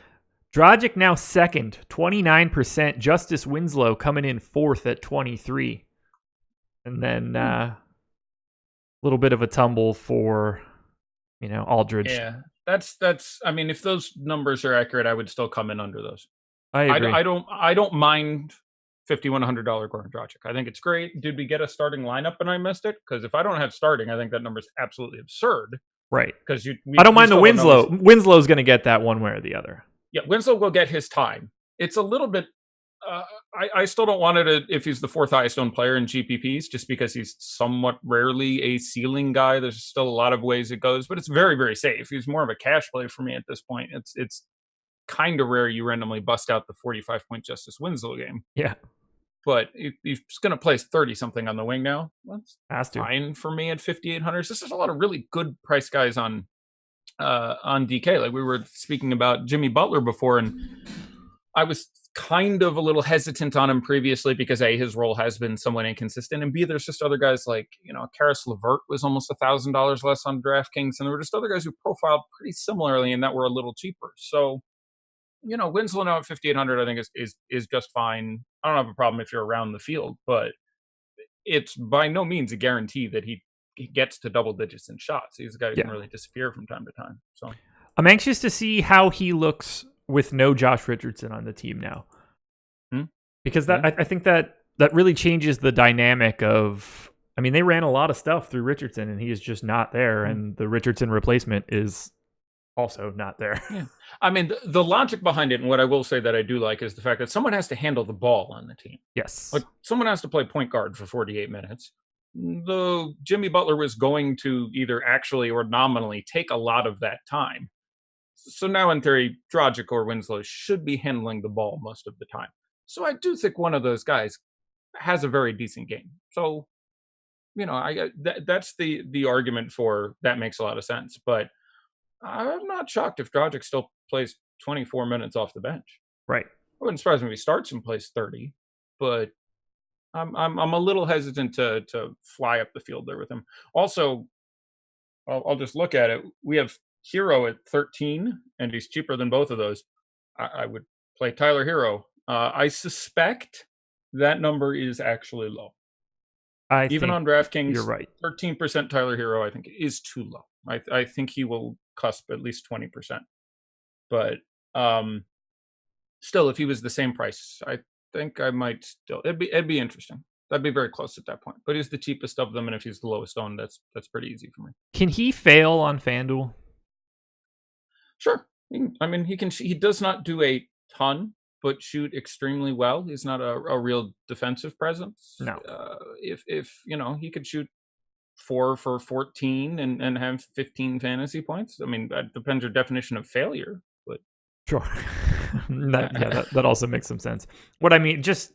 Dragic now second, 29%. Justice Winslow coming in fourth at 23%. And then little bit of a tumble for, Aldridge. Yeah, that's. I mean, if those numbers are accurate, I would still come in under those. I agree. I don't mind $5,100 Goran Dragic. I think it's great. Did we get a starting lineup and I missed it? Because if I don't have starting, I think that number is absolutely absurd. Right. Because I don't mind the Winslow. Winslow's going to get that one way or the other. Yeah, Winslow will get his time. It's a little bit. I still don't want it if he's the 4th highest owned player in GPPs, just because he's somewhat rarely a ceiling guy. There's still a lot of ways it goes, but it's very, very safe. He's more of a cash play for me at this point. It's kind of rare you randomly bust out the 45-point Justice Winslow game. Yeah. But if he's going to place 30-something on the wing now, that's fine for me at 5,800. This is a lot of really good price guys on DK. Like we were speaking about Jimmy Butler before, and I was kind of a little hesitant on him previously because A, his role has been somewhat inconsistent, and B, there's just other guys like, Karis LeVert was almost $1,000 less on DraftKings, and there were just other guys who profiled pretty similarly and that were a little cheaper. So, Winslow now at 5,800, I think is just fine. I don't have a problem if you're around the field, but it's by no means a guarantee that he gets to double digits in shots. He's a guy who can really disappear from time to time. So I'm anxious to see how he looks with no Josh Richardson on the team now. Because I think that really changes the dynamic of, I mean, they ran a lot of stuff through Richardson and he is just not there. And the Richardson replacement is also not there. Yeah. I mean, the logic behind it, and what I will say that I do like, is the fact that someone has to handle the ball on the team. Yes. Like someone has to play point guard for 48 minutes. Though Jimmy Butler was going to either actually or nominally take a lot of that time. So now, in theory, Dragic or Winslow should be handling the ball most of the time. So I do think one of those guys has a very decent game. So, that's the argument for that makes a lot of sense. But I'm not shocked if Dragic still plays 24 minutes off the bench. Right. I wouldn't surprise me if he starts and plays 30. But I'm a little hesitant to fly up the field there with him. Also, I'll just look at it. We have Hero at 13, and he's cheaper than both of those. I would play Tyler Hero. I suspect that number is actually low. Even on DraftKings, you're right. 13% Tyler Hero, I think, is too low. I think he will cusp at least 20%. But still, if he was the same price, I think I might still. It'd be interesting. That'd be very close at that point. But he's the cheapest of them, and if he's the lowest owned, that's pretty easy for me. Can he fail on FanDuel? Sure. I mean, he can. He does not do a ton, but shoot extremely well. He's not a real defensive presence. No. If he could shoot 4 for 14 and have 15 fantasy points. I mean, that depends your definition of failure. But sure. that also makes some sense. What I mean, just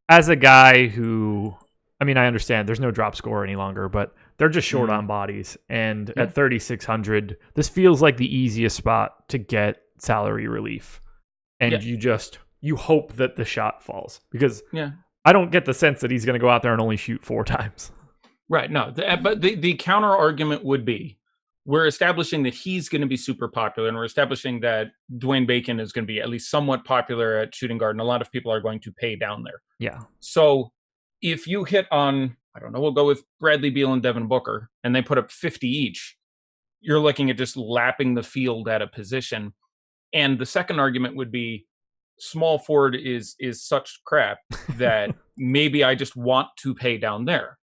as a guy who I mean, I understand there's no drop score any longer, but they're just short on bodies. And at 3,600, this feels like the easiest spot to get salary relief. And you hope that the shot falls, because I don't get the sense that he's going to go out there and only shoot 4 times. Right. No, but the counter argument would be, we're establishing that he's going to be super popular, and we're establishing that Dwayne Bacon is going to be at least somewhat popular at shooting guard, and a lot of people are going to pay down there. Yeah. So if you hit on, I don't know, we'll go with Bradley Beal and Devin Booker, and they put up 50 each, you're looking at just lapping the field at a position. And the second argument would be, small forward is such crap that maybe I just want to pay down there.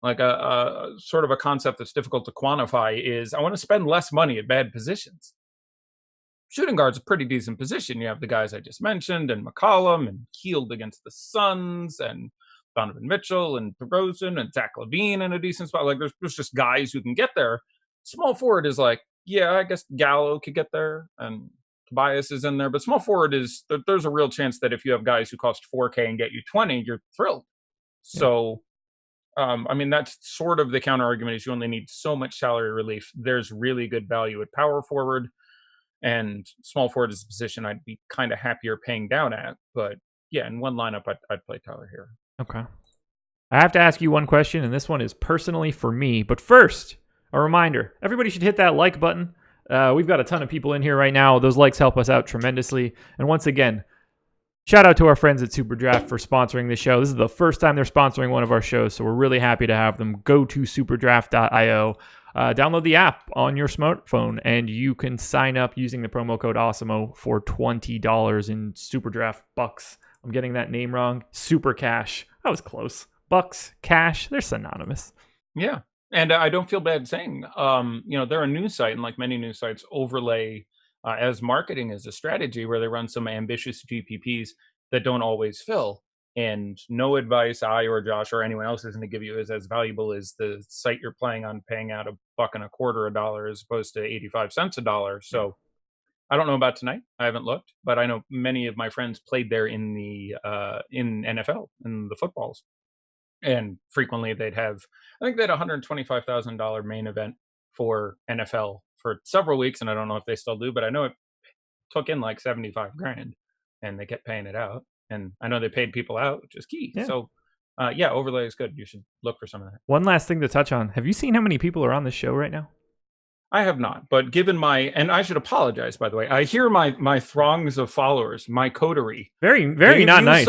Like a sort of a concept that's difficult to quantify is, I want to spend less money at bad positions. Shooting guard's a pretty decent position. You have the guys I just mentioned, and McCollum, and Hield against the Suns, and Donovan Mitchell, and DeRozan, and Zach LaVine in a decent spot. Like there's just guys who can get there. Small forward is like, yeah, I guess Gallo could get there, and Tobias is in there. But small forward is, there's a real chance that if you have guys who cost $4K and get you 20, you're thrilled. So... I mean, that's sort of the counter argument, is you only need so much salary relief. There's really good value at power forward, and small forward is a position I'd be kind of happier paying down at. But yeah, in one lineup, I'd play Tyler Hero. Okay. I have to ask you one question, and this one is personally for me. But first, a reminder, everybody should hit that like button. We've got a ton of people in here right now. Those likes help us out tremendously. And once again, shout out to our friends at SuperDraft for sponsoring this show. This is the first time they're sponsoring one of our shows, so we're really happy to have them. Go to superdraft.io, download the app on your smartphone, and you can sign up using the promo code AWESEMO for $20 in SuperDraft bucks. I'm getting that name wrong. Super Cash. That was close. Bucks, cash, they're synonymous. Yeah, and I don't feel bad saying, they're a news site, and like many news sites, overlay as marketing as a strategy, where they run some ambitious GPPs that don't always fill. And no advice I or Josh or anyone else is going to give you is as valuable as the site you're playing on, paying out $1.25 a dollar as opposed to 85 cents a dollar. So I don't know about tonight. I haven't looked, but I know many of my friends played there in the in NFL, in the footballs. And frequently they'd have, I think they had $125,000 main event for NFL for several weeks, and I don't know if they still do, but I know it took in like 75 grand, and they kept paying it out. And I know they paid people out, which is key. Yeah. So, overlay is good. You should look for some of that. One last thing to touch on. Have you seen how many people are on this show right now? I have not, but given and I should apologize, by the way. I hear my throngs of followers, my coterie. Very, very not nice.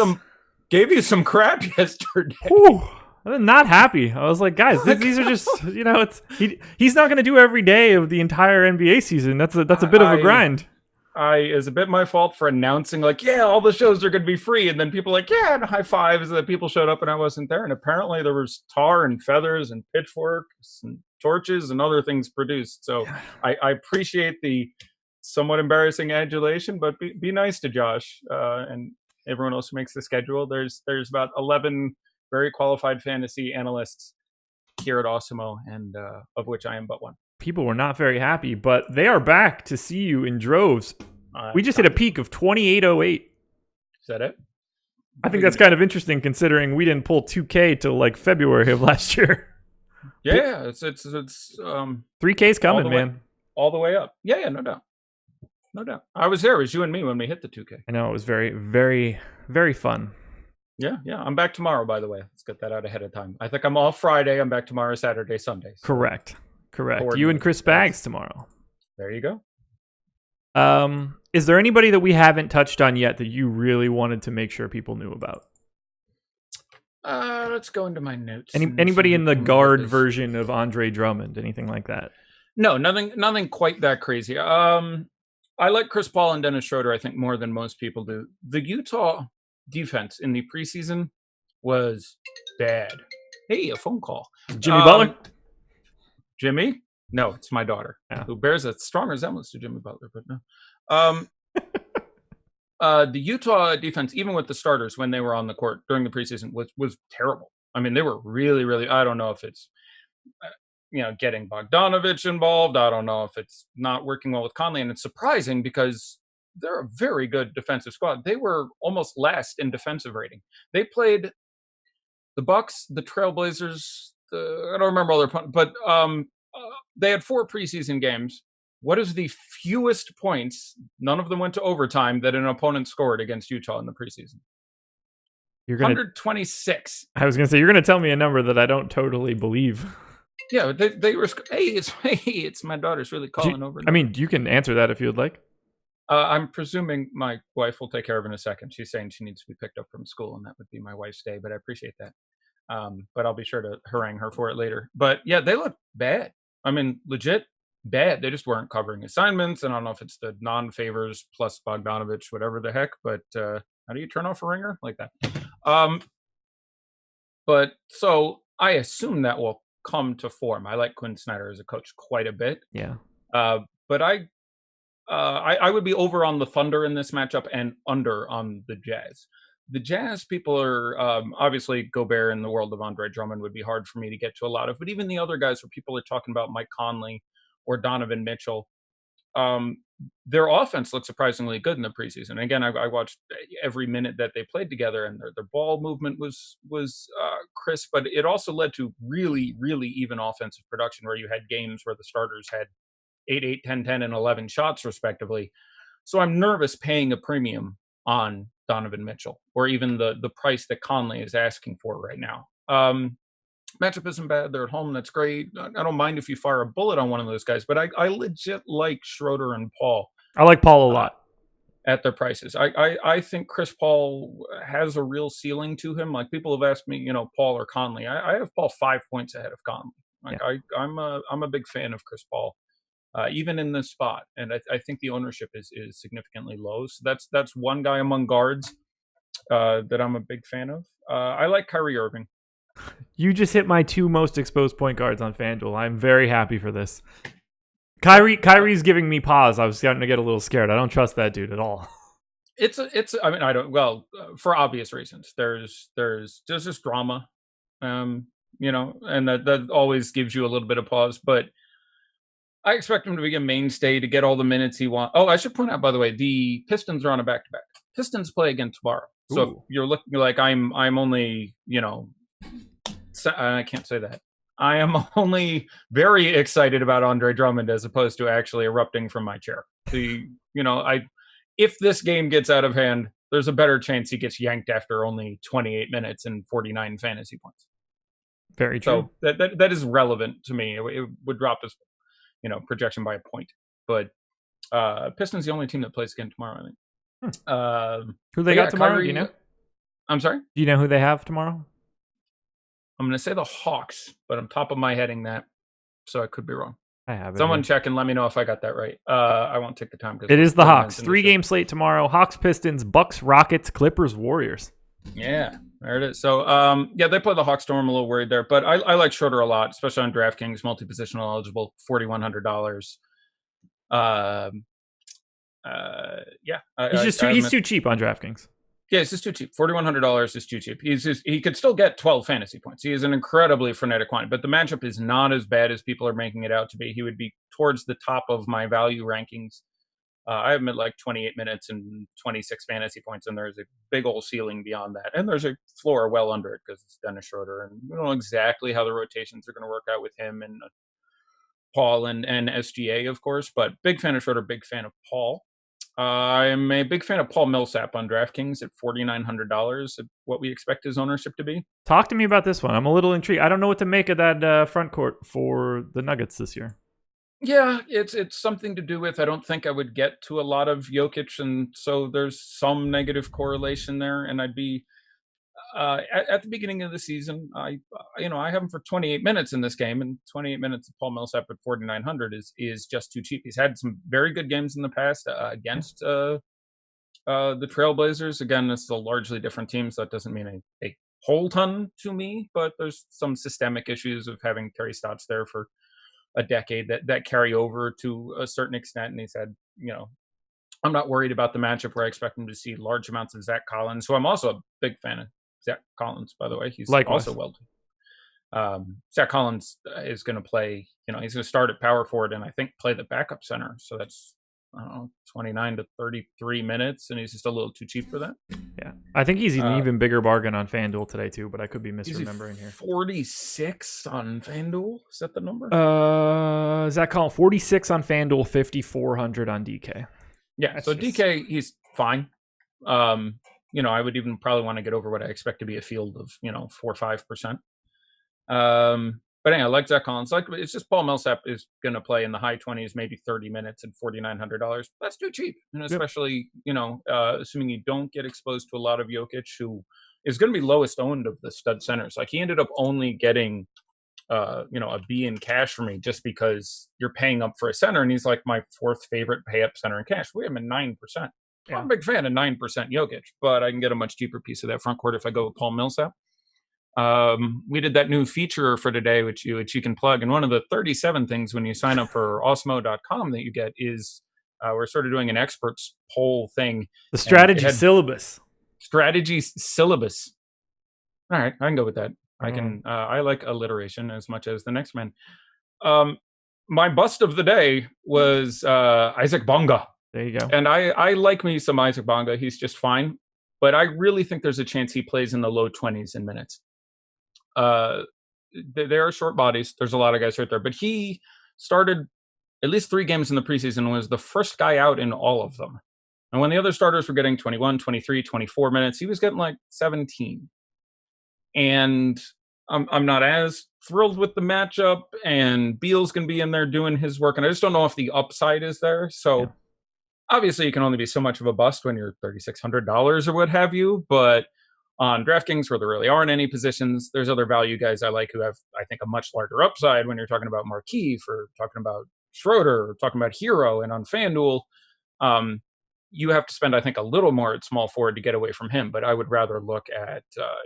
Gave you some crap yesterday. Whew. I'm not happy. I was like, guys, these are just, he's not going to do every day of the entire NBA season. That's a bit of a grind. It's a bit my fault for announcing, like, yeah, all the shows are going to be free. And then people like, yeah, and high fives that people showed up and I wasn't there. And apparently there was tar and feathers and pitchforks and torches and other things produced. So I appreciate the somewhat embarrassing adulation, but be nice to Josh and everyone else who makes the schedule. There's about 11 very qualified fantasy analysts here at Awesemo, and of which I am but one. People were not very happy, but they are back to see you in droves. We just hit a peak of 2808. Is that it? I think that's kind of interesting considering we didn't pull 2K till like February of last year. Yeah, it's 3K's coming, man. All the way up. Yeah, no doubt. No doubt. I was there. It was you and me when we hit the 2K. I know. It was very, very, very fun. Yeah. I'm back tomorrow, by the way. Let's get that out ahead of time. I think I'm off Friday. I'm back tomorrow, Saturday, Sunday. So. Correct. You and Chris Baggs tomorrow. There you go. Is there anybody that we haven't touched on yet that you really wanted to make sure people knew about? Let's go into my notes. Anybody in the guard version of Andre Drummond? Anything like that? No, nothing quite that crazy. I like Chris Paul and Dennis Schroeder, I think, more than most people do. The Utah defense in the preseason was bad. Hey, a phone call. Jimmy Butler? Jimmy? No, it's my daughter, who bears a strong resemblance to Jimmy Butler, but no. The Utah defense, even with the starters when they were on the court during the preseason, was terrible. I mean, they were really, really, I don't know if it's getting Bogdanovich involved. I don't know if it's not working well with Conley. And it's surprising because they're a very good defensive squad. They were almost last in defensive rating. They played the the Bucks, the Trailblazers, I don't remember all their opponents, but they had 4 preseason games. What is the fewest points, none of them went to overtime, that an opponent scored against Utah in the preseason? 126. I was going to say, you're going to tell me a number that I don't totally believe. Yeah, they were. Hey, it's my daughter's really calling over. I mean, you can answer that if you would like. I'm presuming my wife will take care of it in a second. She's saying she needs to be picked up from school, and that would be my wife's day, but I appreciate that. But I'll be sure to harangue her for it later. But yeah, they look bad. I mean, legit bad. They just weren't covering assignments, and I don't know if it's the non-favors plus Bogdanovich, whatever the heck, but how do you turn off a ringer like that? But so I assume that will come to form. I like Quinn Snyder as a coach quite a bit. Yeah. But I would be over on the Thunder in this matchup and under on the Jazz. The Jazz people are obviously Gobert in the world of Andre Drummond would be hard for me to get to a lot of, but even the other guys where people are talking about Mike Conley or Donovan Mitchell, their offense looked surprisingly good in the preseason. Again, I watched every minute that they played together, and their ball movement was crisp, but it also led to really, really even offensive production where you had games where the starters had 8, 10, 10, and 11 shots respectively. So I'm nervous paying a premium on Donovan Mitchell or even the price that Conley is asking for right now. Matchup isn't bad. They're at home. That's great. I don't mind if you fire a bullet on one of those guys, but I legit like Schroeder and Paul. I like Paul a lot. At their prices. I think Chris Paul has a real ceiling to him. Like people have asked me, Paul or Conley. I have Paul 5 points ahead of Conley. Like yeah. I'm a big fan of Chris Paul. Even in this spot. And I think the ownership is significantly low. So that's one guy among guards that I'm a big fan of. I like Kyrie Irving. You just hit my 2 most exposed point guards on FanDuel. I'm very happy for this. Kyrie's giving me pause. I was starting to get a little scared. I don't trust that dude at all. I mean, I don't, well, for obvious reasons. There's just drama, and that always gives you a little bit of pause, but I expect him to be a mainstay to get all the minutes he wants. Oh, I should point out, by the way, the Pistons are on a back-to-back. Pistons play again tomorrow. So if you're looking like I'm only, I can't say that. I am only very excited about Andre Drummond as opposed to actually erupting from my chair. If this game gets out of hand, there's a better chance he gets yanked after only 28 minutes and 49 fantasy points. Very true. So that is relevant to me. It would drop his projection by a point. But Pistons the only team that plays again tomorrow, I think. Who they got tomorrow? Kyrie, Do you know? I'm sorry? Do you know who they have tomorrow? I'm going to say the Hawks, but I'm top of my heading that, so I could be wrong. I have it. Someone check and let me know if I got that right. I won't take the time. It is the Hawks. 3-game slate tomorrow. Hawks, Pistons, Bucks, Rockets, Clippers, Warriors. Yeah, there it is. So, they play the Hawks. I'm a little worried there, but I like Schroeder a lot, especially on DraftKings, multi-positional eligible, $4,100. He's too cheap on DraftKings. Yeah, it's just too cheap. $4,100 is too cheap. He could still get 12 fantasy points. He is an incredibly frenetic quantity, but the matchup is not as bad as people are making it out to be. He would be towards the top of my value rankings. I have him at like 28 minutes and 26 fantasy points, and there's a big old ceiling beyond that. And there's a floor well under it because it's Dennis Schroeder. And we don't know exactly how the rotations are going to work out with him and Paul and SGA, of course, but big fan of Schroeder, big fan of Paul. I'm a big fan of Paul Millsap on DraftKings at $4,900. What we expect his ownership to be. Talk to me about this one. I'm a little intrigued. I don't know what to make of that front court for the Nuggets this year. Yeah, it's something to do with I don't think I would get to a lot of Jokic, and so there's some negative correlation there. And I'd be at the beginning of the season, I have him for 28 minutes in this game, and 28 minutes of Paul Millsap at 4,900 is just too cheap. He's had some very good games in the past against the Trailblazers. Again, this is a largely different team, so that doesn't mean a whole ton to me, but there's some systemic issues of having Terry Stotts there for a decade that carry over to a certain extent, and he said, I'm not worried about the matchup where I expect him to see large amounts of Zach Collins, who I'm also a big fan of. Zach Collins, by the way, he's Likewise. Also well. Zach Collins is going to play. He's going to start at power forward and I think play the backup center. So that's I don't know, 29 to 33 minutes, and he's just a little too cheap for that. Yeah, I think he's an even bigger bargain on FanDuel today too, but I could be misremembering here. 46 on FanDuel, is that the number? Is that called 46 on FanDuel, 5,400 on DK? Yeah, so DK, he's fine. I would even probably want to get over what I expect to be a field of 4 or 5%. But anyway, I like Zach Collins. It's just Paul Millsap is going to play in the high 20s, maybe 30 minutes at $4,900. That's too cheap, and especially assuming you don't get exposed to a lot of Jokic, who is going to be lowest owned of the stud centers. Like, he ended up only getting a B in cash for me just because you're paying up for a center, and he's like my fourth favorite pay up center in cash. We have him at 9%. Yeah. I'm a big fan of 9% Jokic, but I can get a much cheaper piece of that front court if I go with Paul Millsap. We did that new feature for today, which you can plug. And one of the 37 things when you sign up for Osmo.com that you get is we're sort of doing an experts poll thing. The strategy syllabus. Strategy syllabus. All right, I can go with that. I like alliteration as much as the next man. My bust of the day was Isaac Bonga. There you go. And I like me some Isaac Bonga. He's just fine. But I really think there's a chance he plays in the low 20s in minutes. There are short bodies. There's a lot of guys right there. But he started at least 3 games in the preseason, was the first guy out in all of them. And when the other starters were getting 21, 23, 24 minutes, he was getting like 17. And I'm not as thrilled with the matchup. And Beal's going to be in there doing his work. And I just don't know if the upside is there. So... yeah. Obviously, you can only be so much of a bust when you're $3,600 or what have you. But on DraftKings, where there really aren't any positions, there's other value guys I like who have, I think, a much larger upside when you're talking about Markieff or talking about Schroeder or talking about Hero. And on FanDuel, you have to spend, I think, a little more at small forward to get away from him. But I would rather look at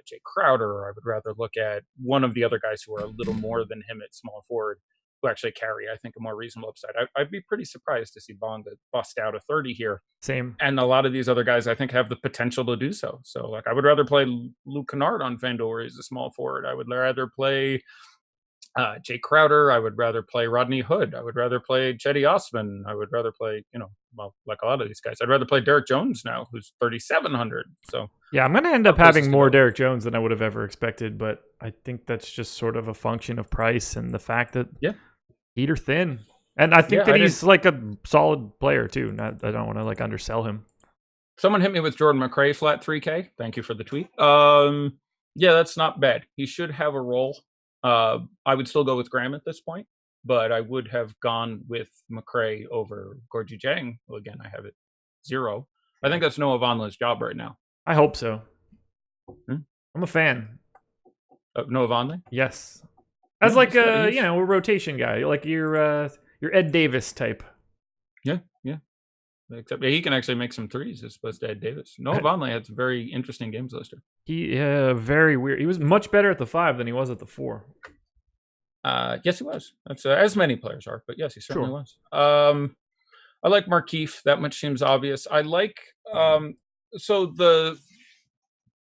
Jay Crowder, or I would rather look at one of the other guys who are a little more than him at small forward, who actually carry, I think, a more reasonable upside. I'd be pretty surprised to see Bonga bust out a 30 here. Same. And a lot of these other guys, I think, have the potential to do so. So, like, I would rather play Luke Kennard on FanDuel, where he's a small forward. I would rather play Jay Crowder. I would rather play Rodney Hood. I would rather play Cedi Osman. I would rather play, like a lot of these guys. I'd rather play Derrick Jones now, who's 3,700. So yeah, I'm going to end up having more Derrick Jones than I would have ever expected, but I think that's just sort of a function of price and the fact that heat or thin. And I think that he's like a solid player too. I don't want to like undersell him. Someone hit me with Jordan McRae flat 3K. Thank you for the tweet. Yeah, that's not bad. He should have a role. I would still go with Graham at this point, but I would have gone with McRae over Gorgie Jang. Well, again, I have it 0. I think that's Noah Vonleh's job right now. I hope so. I'm a fan. Noah Vonleh? Yes. As like a rotation guy, like your Ed Davis type. Yeah. Except he can actually make some threes as opposed to Ed Davis. Noah Vonleh had some very interesting games last year. He very weird. He was much better at the 5 than he was at the 4. Yes, he was. That's as many players are, but yes, he certainly was. I like Markieff. That much seems obvious. I like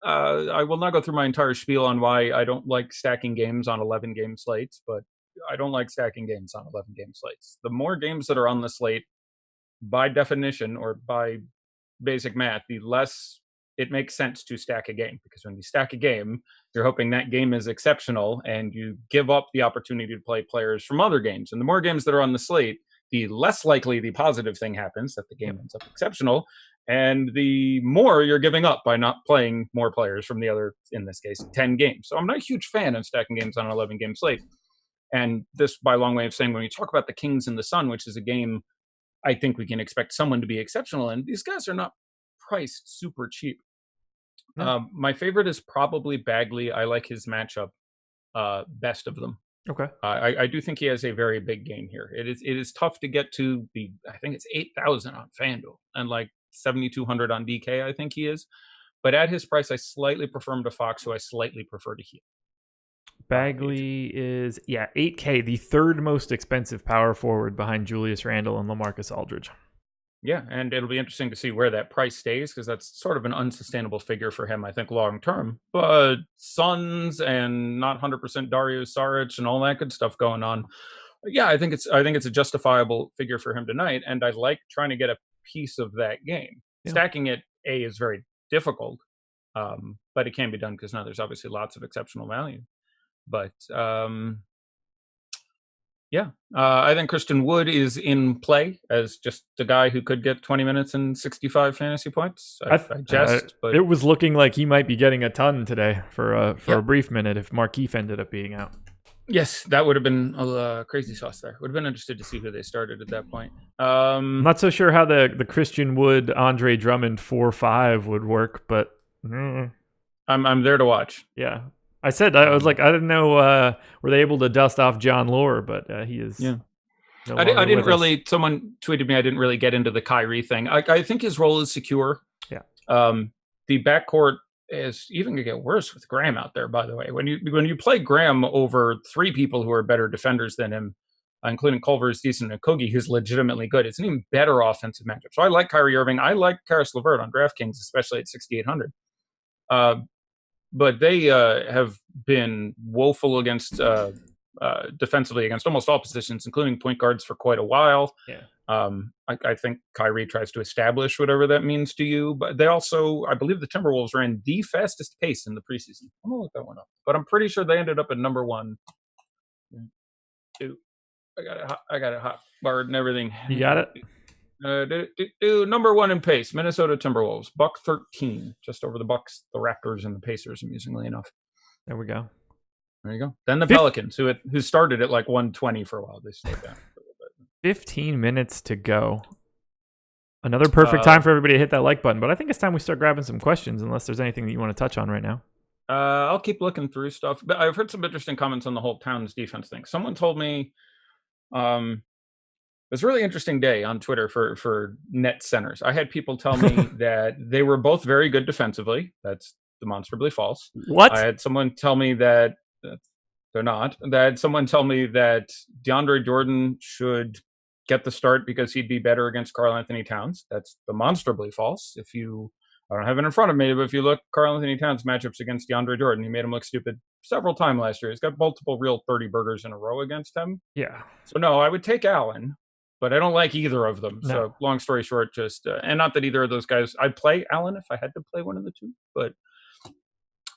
I will not go through my entire spiel on why I don't like stacking games on 11-game slates, but I don't like stacking games on 11-game slates. The more games that are on the slate, by definition or by basic math, the less it makes sense to stack a game. Because when you stack a game, you're hoping that game is exceptional, and you give up the opportunity to play players from other games. And the more games that are on the slate, the less likely the positive thing happens, that the game ends up exceptional, and the more you're giving up by not playing more players from the other, in this case, 10 games. So I'm not a huge fan of stacking games on an 11-game slate. And this, by a long way of saying, when we talk about the Kings and the Sun, which is a game I think we can expect someone to be exceptional in, these guys are not priced super cheap. My favorite is probably Bagley. I like his matchup best of them. Okay. I do think he has a very big game here. It is tough to get to I think it's 8,000 on FanDuel and like 7,200 on DK, I think he is. But at his price, I slightly prefer him to Fox, who I slightly prefer to Heat. Bagley is, $8K, the third most expensive power forward behind Julius Randle and LaMarcus Aldridge. Yeah, and it'll be interesting to see where that price stays, because that's sort of an unsustainable figure for him, I think, long term. But Suns and not 100% Dario Saric and all that good stuff going on. Yeah, I think it's a justifiable figure for him tonight, and I like trying to get a piece of that game. Yeah. Stacking it is very difficult, but it can be done because now there's obviously lots of exceptional value. But I think Christian Wood is in play as just a guy who could get 20 minutes and 65 fantasy points. I jest, but it was looking like he might be getting a ton today for a brief minute if Markieff ended up being out. Yes, that would have been a crazy sauce there. Would have been interested to see who they started at that point. I'm not so sure how the Christian Wood, Andre Drummond 4-5 would work, but I'm there to watch. Yeah. I was like, I didn't know, were they able to dust off John Lore, but he is. Yeah. No I didn't really, us. someone tweeted me, I didn't really get into the Kyrie thing. I think his role is secure. Yeah. The backcourt is even going to get worse with Graham out there, by the way. When you play Graham over three people who are better defenders than him, including Culver is decent and Kogi, who's legitimately good, it's an even better offensive matchup. So I like Kyrie Irving. I like Karis LeVert on DraftKings, especially at 6,800. But they have been woeful against defensively against almost all positions, including point guards, for quite a while. Yeah. I think Kyrie tries to establish whatever that means to you. But they also, I believe the Timberwolves ran the fastest pace in the preseason. I'm going to look that one up. But I'm pretty sure they ended up at number one. I got it hot barred and everything. You got it? Number one in pace, Minnesota Timberwolves, buck 13, just over the Bucks, the Raptors, and the Pacers, amusingly enough. There we go. There you go. Then the Pelicans, who started at like 120 for a while, they slowed down for a little bit. 15 minutes to go. Another perfect time for everybody to hit that like button, but I think it's time we start grabbing some questions, unless there's anything that you want to touch on right now. I'll keep looking through stuff, but I've heard some interesting comments on the whole Towns defense thing. Someone told me it was a really interesting day on Twitter for net centers. I had people tell me that they were both very good defensively. That's demonstrably false. What? I had someone tell me that they're not. I had someone tell me that DeAndre Jordan should get the start because he'd be better against Karl-Anthony Towns. That's demonstrably false. I don't have it in front of me, but if you look Karl-Anthony Towns matchups against DeAndre Jordan, he made him look stupid several times last year. He's got multiple real 30 burgers in a row against him. Yeah. So no, I would take Allen. But I don't like either of them. No. So long story short, just and not that either of those guys. I'd play Allen if I had to play one of the two. But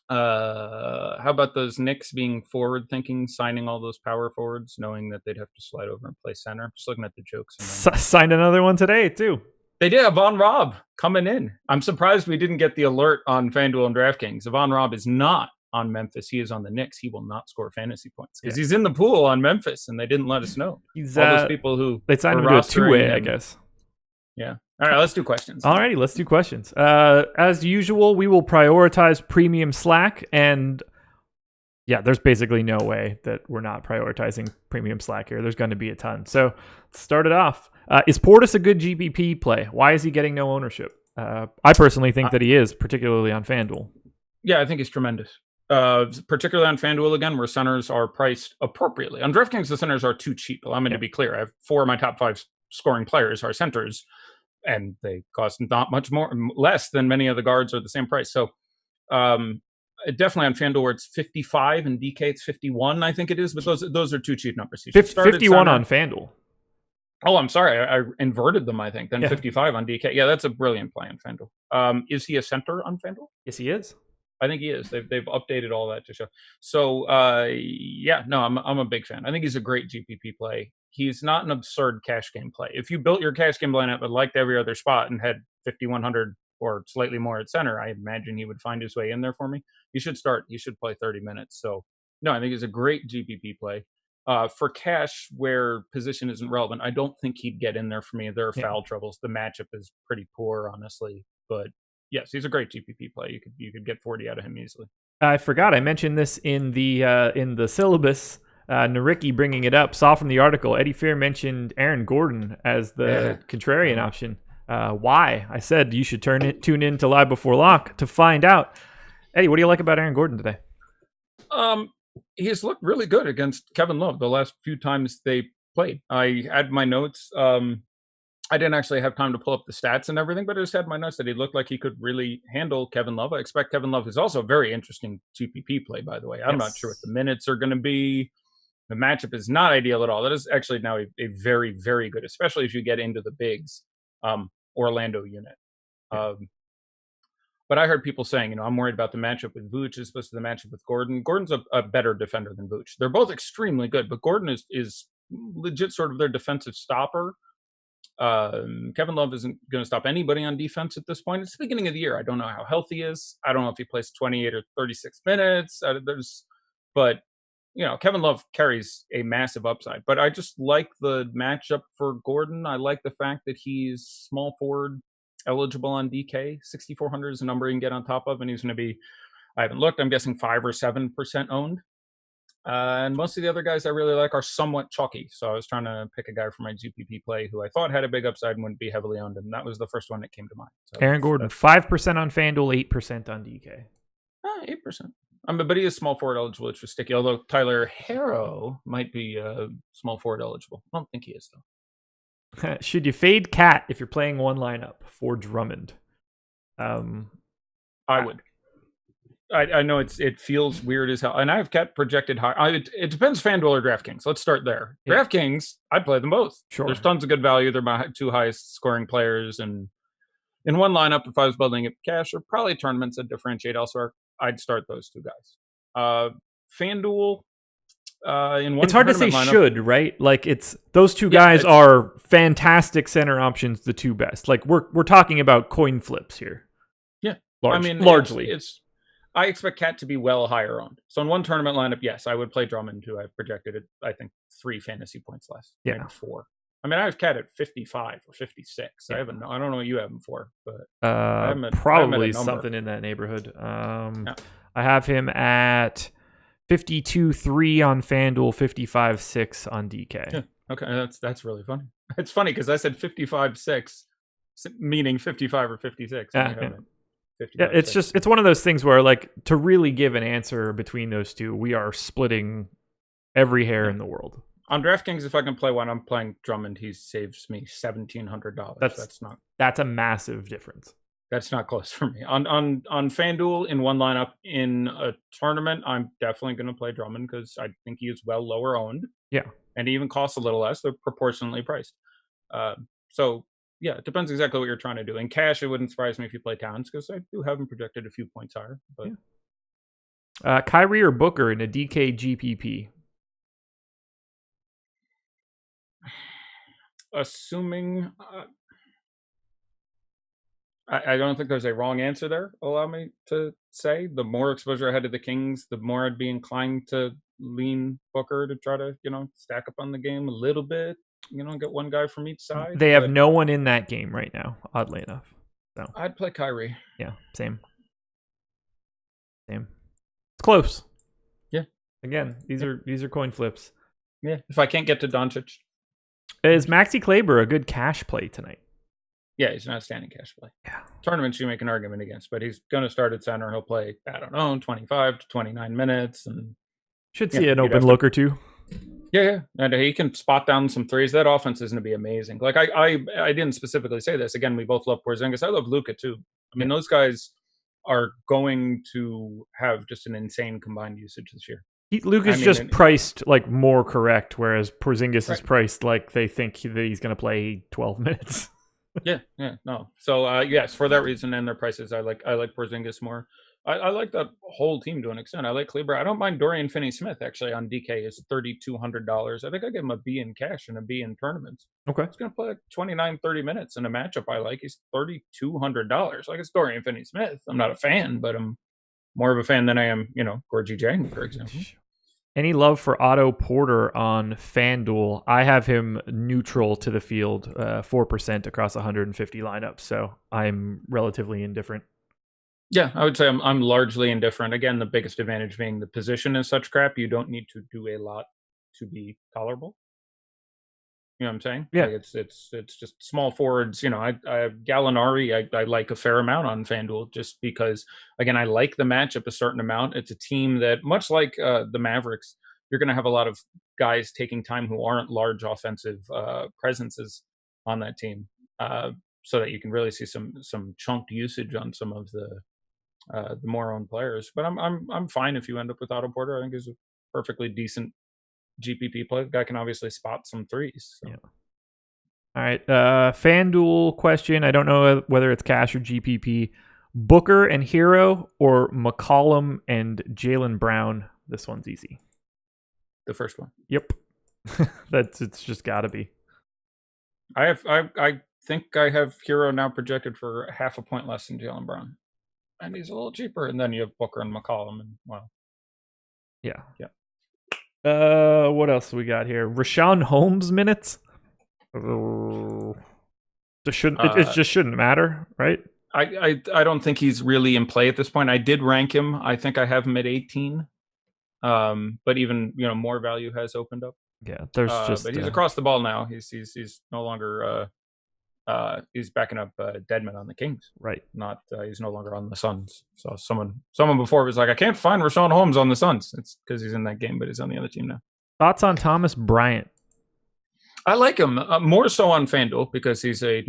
how about those Knicks being forward-thinking, signing all those power forwards, knowing that they'd have to slide over and play center? Just looking at the jokes. Signed another one today, too. They did. Von Rob coming in. I'm surprised we didn't get the alert on FanDuel and DraftKings. Von Rob is not on Memphis. He is on the Knicks. He will not score fantasy points because he's in the pool on Memphis, and they didn't let us know. He's all those people who they signed him to a two-way, I guess. Yeah. All right, let's do questions. Alrighty, let's do questions. As usual, we will prioritize premium Slack, and there's basically no way that we're not prioritizing premium Slack here. There's going to be a ton. So let's start it off. Is Portis a good GPP play? Why is he getting no ownership? I personally think that he is, particularly on FanDuel. Yeah, I think he's tremendous. Particularly on FanDuel again, where centers are priced appropriately. On DraftKings, the centers are too cheap. Allow me to be clear. I have 4 of my top 5 scoring players are centers, and they cost not much less than many of the guards are the same price. So definitely on FanDuel where it's 55 and DK it's 51, I think it is. But those are too cheap numbers. 51 on FanDuel. Oh, I'm sorry. I inverted them, I think. Then 55 on DK. Yeah, that's a brilliant play on FanDuel. Is he a center on FanDuel? Yes, he is. I think he is. They've updated all that to show. So I'm a big fan. I think he's a great GPP play. He's not an absurd cash game play. If you built your cash game lineup but liked every other spot and had 5,100 or slightly more at center, I imagine he would find his way in there for me. He should start. He should play 30 minutes. So no, I think he's a great GPP play. For cash where position isn't relevant, I don't think he'd get in there for me. There are foul troubles. The matchup is pretty poor, honestly, but yes, he's a great GPP play. You could get 40 out of him easily. I forgot I mentioned this in the syllabus. Nariki bringing it up. Saw from the article. Eddie Fear mentioned Aaron Gordon as the contrarian option. Why? I said you should tune in to Live Before Lock to find out. Eddie, what do you like about Aaron Gordon today? He's looked really good against Kevin Love the last few times they played. I had my notes. I didn't actually have time to pull up the stats and everything, but I just had my notes that he looked like he could really handle Kevin Love. I expect Kevin Love is also a very interesting GPP play, by the way. I'm not sure what the minutes are going to be. The matchup is not ideal at all. That is actually now a very, very good, especially if you get into the bigs, Orlando unit. But I heard people saying, I'm worried about the matchup with Vooch as opposed to the matchup with Gordon. Gordon's a better defender than Vooch. They're both extremely good, but Gordon is legit sort of their defensive stopper. Kevin Love isn't going to stop anybody on defense at this point. It's the beginning of the year. I don't know how healthy he is. I don't know if he plays 28 or 36 minutes. But Kevin Love carries a massive upside. But I just like the matchup for Gordon. I like the fact that he's small forward eligible on DK. 6,400 is a number you can get on top of, and he's going to be, I haven't looked, I'm guessing 5 or 7% owned. And most of the other guys I really like are somewhat chalky. So I was trying to pick a guy for my GPP play who I thought had a big upside and wouldn't be heavily owned, and that was the first one that came to mind. So Aaron Gordon, 5% on FanDuel, 8% on DK. 8%. But he is small forward eligible, which was sticky. Although Tyler Harrow might be small forward eligible. I don't think he is, though. Should you fade Cat if you're playing one lineup for Drummond? I would. I know it feels weird as hell, and I have Cat projected high. It depends, FanDuel or DraftKings. Let's start there. Yeah. DraftKings, I'd play them both. Sure, there's tons of good value. They're my 2 highest scoring players, and in one lineup, if I was building it cash or probably tournaments that differentiate elsewhere, I'd start those 2 guys. FanDuel. In one it's hard to say lineup, should, right? Like it's those 2 guys are fantastic center options, the 2 best. Like we're talking about coin flips here. Yeah, largely. I expect Cat to be well higher owned. So in one tournament lineup, yes, I would play Drummond, who I've projected at, I think, 3 fantasy points less. Yeah, maybe 4. I mean, I have Cat at 55 or 56. Yeah. I don't know what you have him for, but probably something in that neighborhood. I have him at 52.3 on FanDuel, 55.6 on DK. Yeah. Okay, that's really funny. It's funny because I said 55.6, meaning 55 or 56. Yeah, it's one of those things where, like, to really give an answer between those 2, we are splitting every hair in the world. On DraftKings, if I can play one, I'm playing Drummond. He saves me $1,700. That's a massive difference. That's not close for me. On FanDuel, in one lineup in a tournament, I'm definitely going to play Drummond because I think he is well lower owned. Yeah, and he even costs a little less. They're proportionally priced. So yeah, it depends exactly what you're trying to do. In cash, it wouldn't surprise me if you play Towns because I do have him projected a few points higher. But Kyrie or Booker in a DK GPP. Assuming. I don't think there's a wrong answer there, allow me to say. The more exposure I had to the Kings, the more I'd be inclined to lean Booker to try to, stack up on the game a little bit, get one guy from each side. They have no one in that game right now, oddly enough. So I'd play Kyrie. Yeah, same. It's close. Yeah. Again, these are coin flips. Yeah. If I can't get to Doncic. Is Maxi Kleber a good cash play tonight? Yeah, he's an outstanding cash play. Yeah. Tournaments you make an argument against, but he's going to start at center. He'll play, 25 to 29 minutes. And should see an open look or 2. Yeah. And he can spot down some threes. That offense is going to be amazing. Like, I didn't specifically say this. Again, we both love Porzingis. I love Luka, too. I mean, those guys are going to have just an insane combined usage this year. Luka's just priced like more correct, whereas Porzingis is priced like they think that he's going to play 12 minutes. No. So yes, for that reason and their prices, I like Porzingis more. I like that whole team to an extent. I like Kleber. I don't mind Dorian Finney-Smith actually on DK is $3,200. I think I give him a B in cash and a B in tournaments. Okay, he's gonna play like 29, 30 minutes in a matchup I like. He's $3,200. Like it's Dorian Finney-Smith. I'm not a fan, but I'm more of a fan than I am, Gorgie Jang, for example. Any love for Otto Porter on FanDuel? I have him neutral to the field, 4% across 150 lineups, so I'm relatively indifferent. Yeah, I would say I'm largely indifferent. Again, the biggest advantage being the position is such crap. You don't need to do a lot to be tolerable. You know what I'm saying? Yeah. Like it's just small forwards. I have Gallinari. I like a fair amount on FanDuel just because, again, I like the matchup a certain amount. It's a team that, much like the Mavericks, you're going to have a lot of guys taking time who aren't large offensive presences on that team, so that you can really see some chunked usage on some of the more owned players. But I'm fine if you end up with Otto Porter. I think he's a perfectly decent GPP play. The guy can obviously spot some threes. So. Yeah. All right. FanDuel question. I don't know whether it's cash or GPP. Booker and Hero or McCollum and Jaylen Brown? This one's easy. The first one. Yep. It's just got to be. I think I have Hero now projected for half a point less than Jaylen Brown. And he's a little cheaper. And then you have Booker and McCollum. And wow. Yeah. Yeah. What else we got here? Rashawn Holmes minutes? It just shouldn't matter, right? I don't think he's really in play at this point. I did rank him. I think I have him at 18. But even more value has opened up. Yeah, there's but he's across the ball now. He's no longer he's backing up Deadman on the Kings. Right. Not he's no longer on the Suns. So someone before was like, I can't find Rashawn Holmes on the Suns. It's because he's in that game, but he's on the other team now. Thoughts on Thomas Bryant? I like him more so on FanDuel because he's a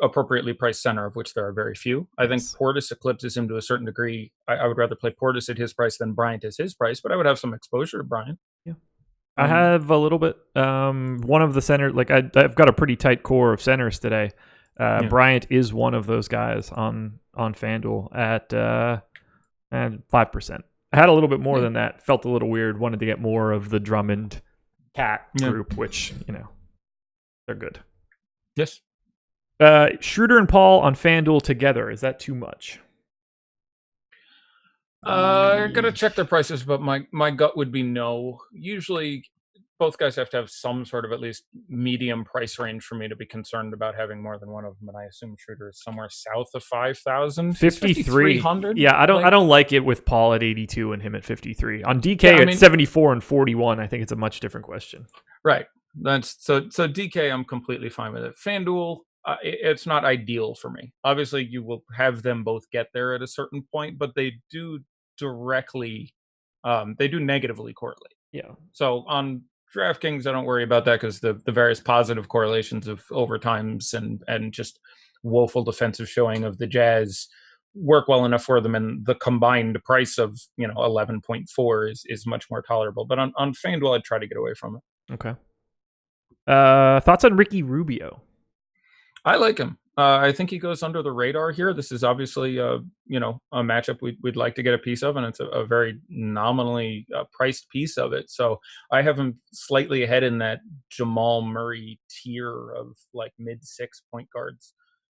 appropriately priced center, of which there are very few. I think Portis eclipses him to a certain degree. I would rather play Portis at his price than Bryant at his price, but I would have some exposure to Bryant. Yeah. I have a little bit. One of the center, like I've got a pretty tight core of centers today. Bryant is one of those guys on FanDuel at 5%. I had a little bit more than that. Felt a little weird. Wanted to get more of the Drummond Cat group, which they're good. Yes. Schroeder and Paul on FanDuel together. Is that too much? I gotta check their prices, but my gut would be no. Usually, both guys have to have some sort of at least medium price range for me to be concerned about having more than one of them. And I assume Schroeder is somewhere south of 5,000, 5,300. Yeah, I don't like it with Paul at 82 and him at 53. On DK at 74 and 41. I think it's a much different question. Right. That's so DK. I'm completely fine with it. FanDuel. It's not ideal for me. Obviously, you will have them both get there at a certain point, but they do negatively correlate. Yeah. So on DraftKings, I don't worry about that because the various positive correlations of overtimes and just woeful defensive showing of the Jazz work well enough for them, and the combined price of 11.4 is much more tolerable. But on FanDuel, I'd try to get away from it. Okay. Thoughts on Ricky Rubio? I like him. I think he goes under the radar here. This is obviously, a matchup we'd like to get a piece of, and it's a very nominally priced piece of it. So I have him slightly ahead in that Jamal Murray tier of like mid-6 point guards.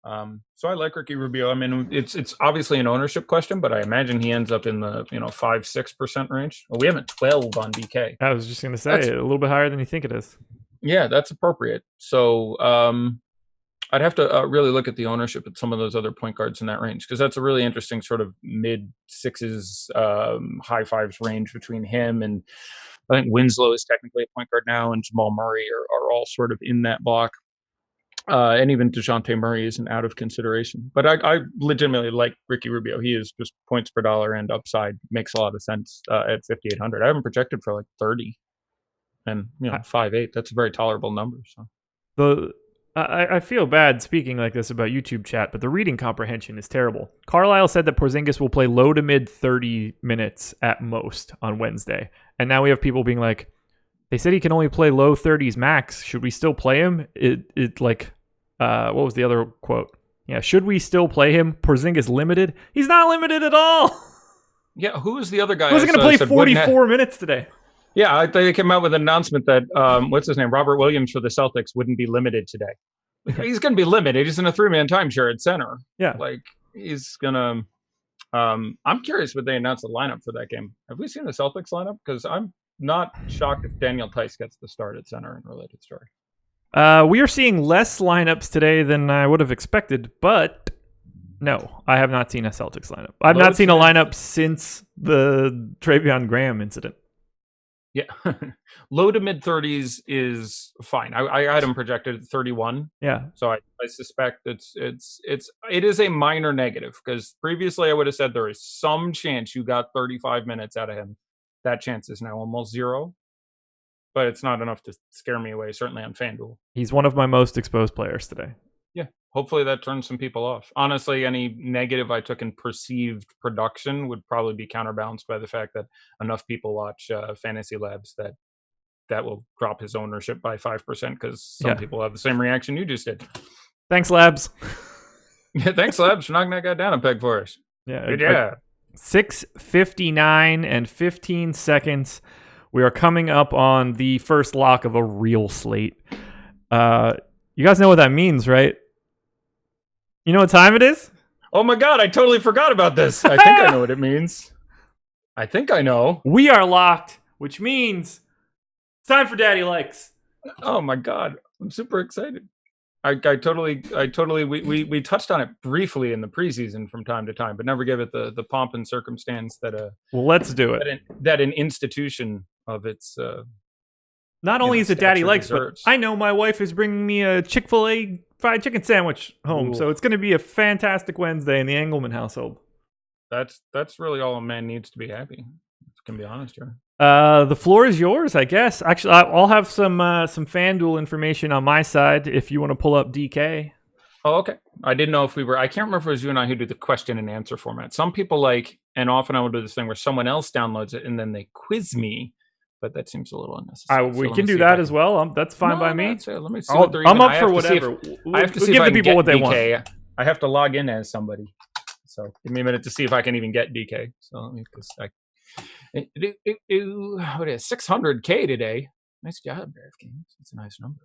So I like Ricky Rubio. I mean, it's obviously an ownership question, but I imagine he ends up in the 5-6% range. Well, we have 12 on DK. I was just going to say a little bit higher than you think it is. Yeah, that's appropriate. So I'd have to really look at the ownership at some of those other point guards in that range, because that's a really interesting sort of mid-6s, high 5s range between him and I think Winslow is technically a point guard now, and Jamal Murray are all sort of in that block. And even DeJounte Murray isn't out of consideration. But I legitimately like Ricky Rubio. He is just points per dollar and upside. Makes a lot of sense at 5,800. I haven't projected for like 30. And 5.8. That's a very tolerable number. So I feel bad speaking like this about YouTube chat, but the reading comprehension is terrible. Carlisle said that Porzingis will play low to mid 30 minutes at most on Wednesday. And now we have people being like, they said he can only play low 30s max. Should we still play him? What was the other quote? Yeah, should we still play him? Porzingis limited? He's not limited at all. Yeah, who was the other guy? Who's going to play 44 minutes today? Yeah, they came out with an announcement that, what's his name? Robert Williams for the Celtics wouldn't be limited today. He's going to be limited. He's in a 3-man timeshare at center. Yeah. Like, he's going to... I'm curious what they announced the lineup for that game. Have we seen the Celtics lineup? Because I'm not shocked if Daniel Tice gets the start at center in related story. We are seeing less lineups today than I would have expected, but no, I have not seen a Celtics lineup. I've not seen a lineup since the Travion Graham incident. Yeah. Low to mid 30s is fine. I had him projected at 31. Yeah. So I suspect it is a minor negative, because previously I would have said there is some chance you got 35 minutes out of him. That chance is now almost zero, but it's not enough to scare me away, certainly on FanDuel. He's one of my most exposed players today. Yeah. Hopefully that turns some people off. Honestly, any negative I took in perceived production would probably be counterbalanced by the fact that enough people watch Fantasy Labs that that will drop his ownership by 5% because some people have the same reaction you just did. Thanks, Labs. Yeah, thanks, Labs, for knocking that guy down a peg for us. Yeah, good job. 6:59 and 15 seconds. We are coming up on the first lock of a real slate. You guys know what that means, right? You know what time it is? Oh my God, I totally forgot about this. I think I know what it means. I think I know. We are locked, which means it's time for Daddy Likes. Oh my God, I'm super excited. I totally we touched on it briefly in the preseason from time to time, but never gave it the pomp and circumstance that well, let's do it. That an institution of its not only is it Daddy Likes, deserves. But I know my wife is bringing me a Chick-fil-A fried chicken sandwich home, so it's going to be a fantastic Wednesday in the Engelman household. That's really all a man needs to be happy. Can be honest here. The floor is yours, I guess. Actually, I'll have some FanDuel information on my side if you want to pull up DK. Oh, okay. I didn't know if we were. I can't remember if it was you and I who did the question and answer format. Some people and often I will do this thing where someone else downloads it and then they quiz me, but that seems a little unnecessary. We can do that as well. That's fine by me. Let me see. I'm up for whatever. I have to see give if the people what they DK. want. I have to log in as somebody. So give me a minute to see if I can even get DK. So let me what is 600K today? Nice job, DraftKings. That's a nice number.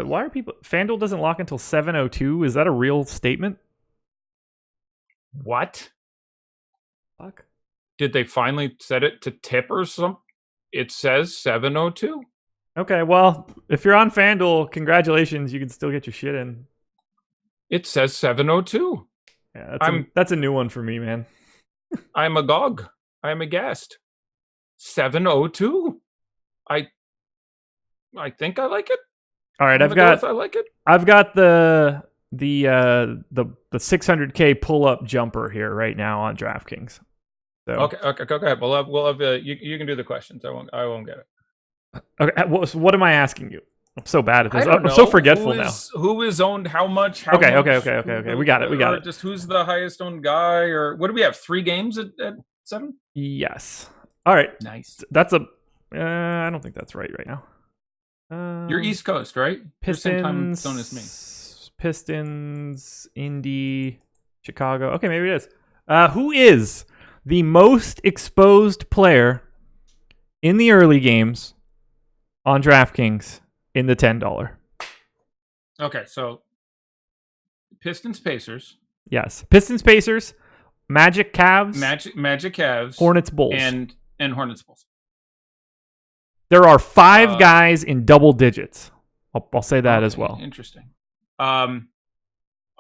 Why are people? FanDuel doesn't lock until 7:02. Is that a real statement? What? Fuck. Did they finally set it to tip or something? It says 7:02. Okay, well, if you're on FanDuel, congratulations. You can still get your shit in. It says 7:02. Yeah, that's a new one for me, man. I'm agog. I'm aghast. 7:02. I think I like it. All right, I like it. I've got the 600K pull up jumper here right now on DraftKings. So. Okay. Go ahead. We'll have you can do the questions. I won't get it. Okay. So what am I asking you? I'm so bad at this. I'm so forgetful now. Who is owned how much? Okay. Much, We got it. Or just who's the highest owned guy? Or what do we have? 3 games at 7? Yes. All right. Nice. That's a. I don't think that's right now. You're East Coast, right? Pistons. You're same time zone as me. Pistons, Indy, Chicago. Okay, maybe it is. Who is the most exposed player in the early games on DraftKings in the $10? Okay, so Pistons, Pacers. Yes, Pistons, Pacers, Magic, Cavs, Magic, Cavs, Hornets, Bulls, and Hornets, Bulls. There are 5 guys in double digits. I'll say that as well. Interesting. All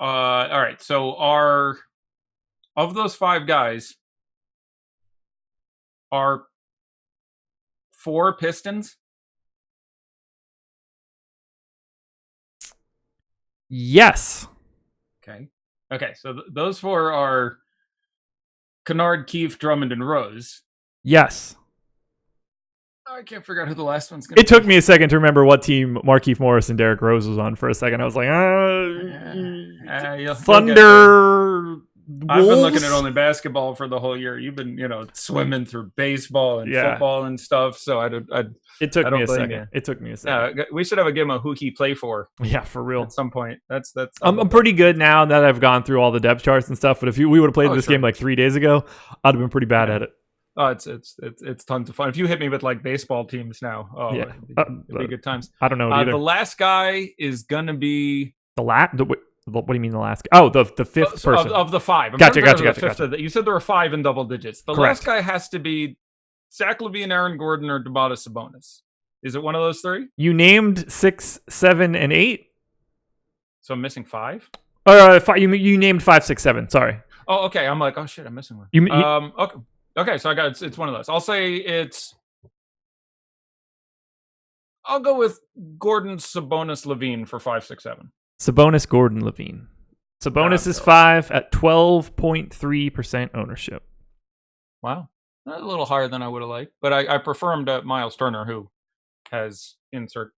right. So of those 5 guys, are 4 Pistons? Yes. Okay. So those 4 are Kennard, Keefe, Drummond, and Rose. Yes. I can't figure out who the last one's going to be. It took me a second to remember what team Markieff Morris and Derrick Rose was on for a second. I was like, Thunder. I've been looking at only basketball for the whole year. You've been, swimming through baseball and football and stuff. So it took me a second. It took me a second. We should have a game of who he play for. Yeah, for real. At some point. That's. I'm pretty good now that I've gone through all the depth charts and stuff. But if we would have played this game like 3 days ago, I'd have been pretty bad at it. Oh, it's tons of fun. If you hit me with like baseball teams now, it'd be good times. I don't know either. The last guy is gonna be what do you mean the last guy? Oh, the fifth person of the 5. Gotcha. You said there were 5 in double digits. The Correct. last guy has to be Zach LaVine, Aaron Gordon, or Domantas Sabonis. Is it one of those 3? You named 6, 7, and 8. So I'm missing 5. You named 5, 6, 7. Sorry. Oh, okay. I'm like, oh shit, I'm missing one. Okay. Okay, so I got it's one of those. I'll say I'll go with Gordon, Sabonis, LaVine for 5, 6, 7. Sabonis, Gordon, LaVine. Sabonis is 5 at 12.3% ownership. Wow, that's a little higher than I would have liked, but I prefer him to Miles Turner, who has insert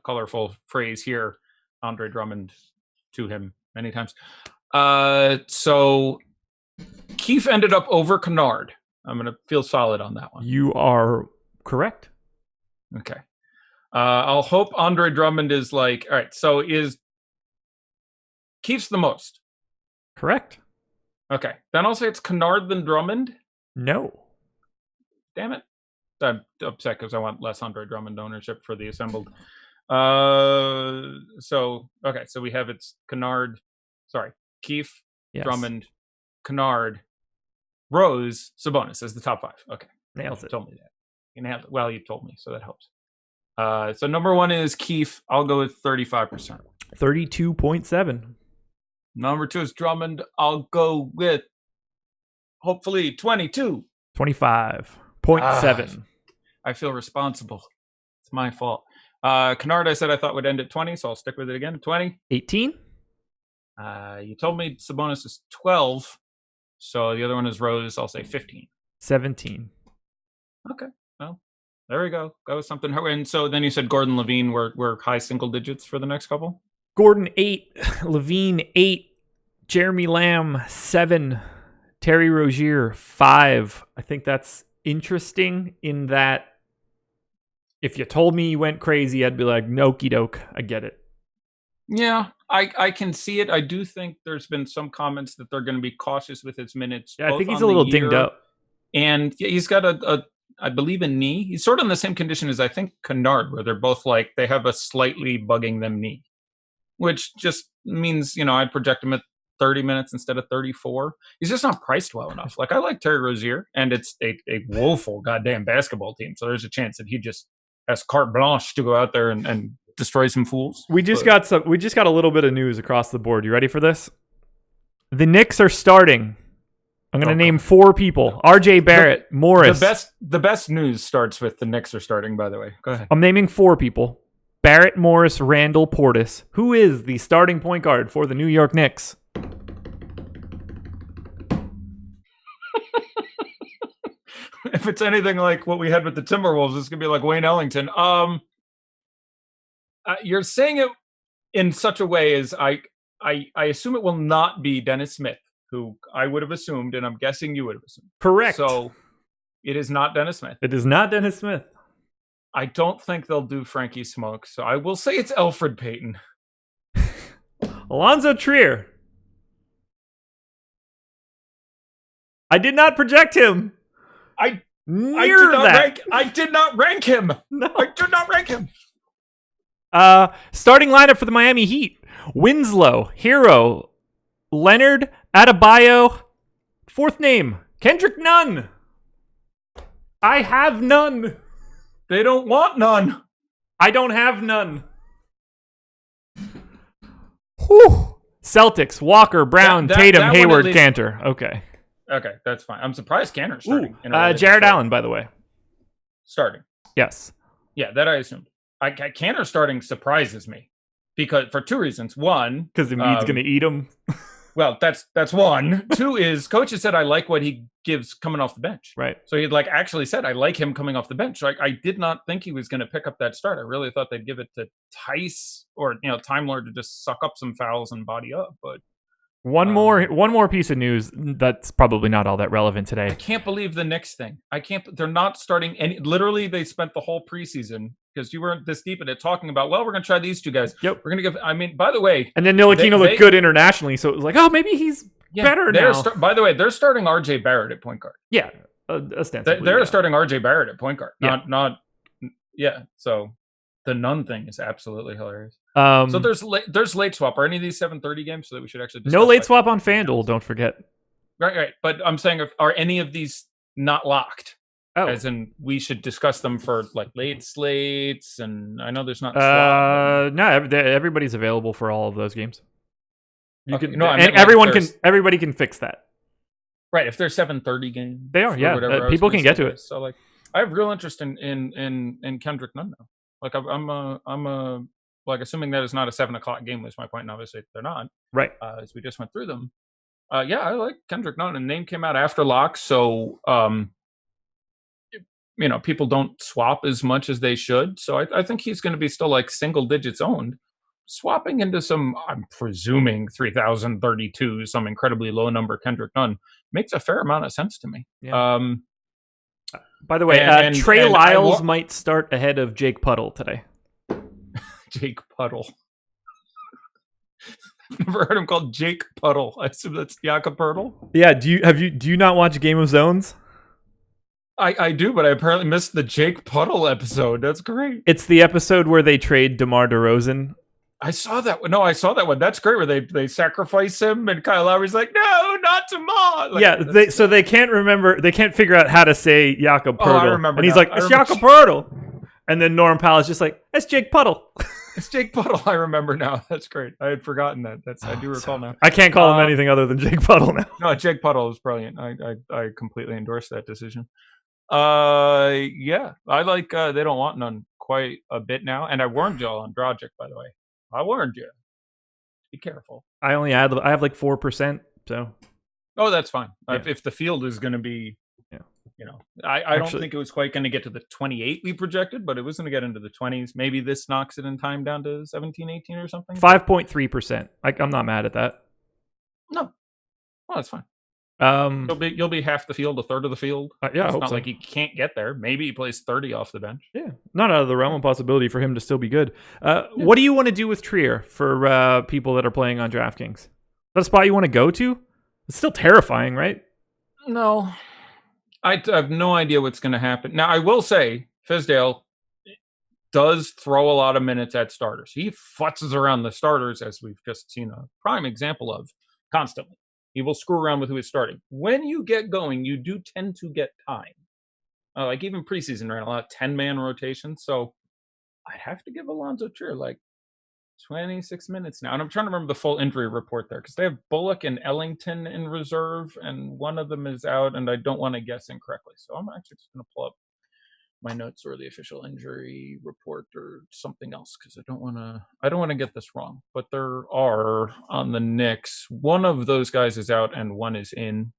colorful phrase here, Andre Drummond to him many times. So Keefe ended up over Kennard. I'm going to feel solid on that one. You are Correct. Okay. I'll hope Andre Drummond is like, all right, so is Keith's the most? Correct. Okay. Then I'll say it's Kennard than Drummond. No. Damn it. I'm upset because I want less Andre Drummond ownership for the assembled. So we have it's Kennard, Keith, Yes. Drummond, Kennard, Rose, Sabonis as the top 5. Okay. Nails You it. told me that. You told me, so that helps. So number 1 is Keith. I'll go with 35%. 32.7. Number 2 is Drummond. I'll go with hopefully 22. 25.7. I feel responsible. It's my fault. Kennard, I said I thought would end at 20, so I'll stick with it again. 20. 18. You told me Sabonis is 12, so the other one is Rose. I'll say 15. 17. Okay. Well, there we go. Go with something. And so then you said Gordon Levine were high single digits for the next couple? Gordon 8, Levine 8, Jeremy Lamb 7, Terry Rozier 5. I think that's interesting in that if you told me you went crazy, I'd be like, okie doke, I get it. Yeah, I can see it. I do think there's been some comments that they're going to be cautious with his minutes. Yeah, I think he's a little dinged up. And he's got I believe, a knee. He's sort of in the same condition as I think Kennard, where they're both like, they have a slightly bugging them knee, which just means, I'd project him at 30 minutes instead of 34. He's just not priced well enough. Like, I like Terry Rozier, and it's a woeful goddamn basketball team. So there's a chance that he just has carte blanche to go out there and destroy some fools. We just got a little bit of news across the board. You ready for this? The Knicks are starting. I'm going to name 4 people. RJ Barrett, Morris. The best news starts with the Knicks are starting, by the way. Go ahead. I'm naming 4 people. Barrett, Morris, Randall, Portis. Who is the starting point guard for the New York Knicks? If it's anything like what we had with the Timberwolves, it's going to be like Wayne Ellington. You're saying it in such a way as I assume it will not be Dennis Smith, who I would have assumed, and I'm guessing you would have assumed. Correct. So it is not Dennis Smith. It is not Dennis Smith. I don't think they'll do Frankie Smoke, so I will say it's Elfrid Payton. Alonzo Trier. I did not project him. I did not rank him. No. I did not rank him. Starting lineup for the Miami Heat. Winslow, Hero, Leonard, Adebayo. 4th name, Kendrick Nunn. I have none. They don't want none. I don't have none. Whew. Celtics, Walker, Brown, Tatum, Hayward, Cantor. Okay, that's fine. I'm surprised Cantor's starting. Jared Allen, by the way. Starting. Yes. Yeah, that I assumed. Cantor starting surprises me because for 2 reasons. One, because Embiid's going to eat him. Well, that's one. 2 is coach has said I like what he gives coming off the bench. Right. So he'd actually said I like him coming off the bench. I did not think he was going to pick up that start. I really thought they'd give it to Tice or Time Lord to just suck up some fouls and body up. But one more piece of news that's probably not all that relevant today. I can't believe the Knicks thing. They're not starting any. Literally, they spent the whole preseason because you weren't this deep in it talking about. Well, we're going to try these 2 guys. Yep. We're going to give. I mean, by the way, and then Ntilikina looked good internationally, so it was like, oh, maybe he's better now. By the way, they're starting RJ Barrett at point guard. Yeah, ostensibly. They're starting RJ Barrett at point guard. Yeah. So the Nunn thing is absolutely hilarious. So there's late swap. Are any of these 7:30 games so that we should actually discuss? No late swap on FanDuel, don't forget. Right. But I'm saying, are any of these not locked? Oh. As in, we should discuss them for late slates, and I know there's not. No, everybody's available for all of those games. Everybody can fix that. Right, if they're 7:30 games, they are. Yeah, people can get to it. So I have real interest in Kendrick Nunn now. I'm assuming that is not a 7:00 game was my point, and obviously they're not. Right. As we just went through them. I like Kendrick Nunn, and the name came out after lock, so people don't swap as much as they should. So I think he's going to be still single digits owned. Swapping into some, I'm presuming 3,032, some incredibly low number Kendrick Nunn makes a fair amount of sense to me. Yeah. By the way, And Trey Lyles might start ahead of Jake Puddle today. Jake Puddle. I've never heard him called Jake Puddle. I assume that's Jakob Puddle. Yeah, do you not watch Game of Zones? I do, but I apparently missed the Jake Puddle episode. That's great. It's the episode where they trade DeMar DeRozan. I saw that one. No, I saw that one. That's great. Where they sacrifice him, and Kyle Lowry's like, "No, not DeMar." Like, yeah, they can't remember. They can't figure out how to say Jakob Puddle. I remember. And he's like, "It's Jakob Puddle," and then Norm Powell's just like, "It's Jake Puddle." It's Jake Puddle. I remember now. That's great. I had forgotten that. I do recall now. I can't call him anything other than Jake Puddle now. No, Jake Puddle is brilliant. I completely endorse that decision. Yeah, I like. They don't want none quite a bit now, and I warned y'all on Dragic, by the way. I warned you. Be careful. I have like 4%, so. Oh, that's fine. Yeah. If the field is going to be, I don't think it was quite going to get to the 28 we projected, but it was going to get into the 20s. Maybe this knocks it in time down to 17, 18 or something. 5.3%. I'm not mad at that. No, well, that's fine. You'll be half the field, a third of the field. Yeah, it's I hope not so. like he can't get there. Maybe he plays 30 off the bench. Yeah, not out of the realm of possibility for him to still be good. What do you want to do with Trier for people that are playing on DraftKings? Is that a spot you want to go to? It's still terrifying, right? No, I have no idea what's going to happen. Now, I will say, Fizdale does throw a lot of minutes at starters. He futzes around the starters, as we've just seen a prime example of, constantly. He will screw around with who is starting. When you get going, you do tend to get time. Like even preseason ran a lot of 10-man rotations. So I'd have to give Alonzo Trier like 26 minutes now. And I'm trying to remember the full injury report there because they have Bullock and Ellington in reserve, and one of them is out, and I don't want to guess incorrectly. So I'm actually just going to pull up my notes or the official injury report or something else because I don't want to get this wrong. But there are on the Knicks, one of those guys is out and one is in,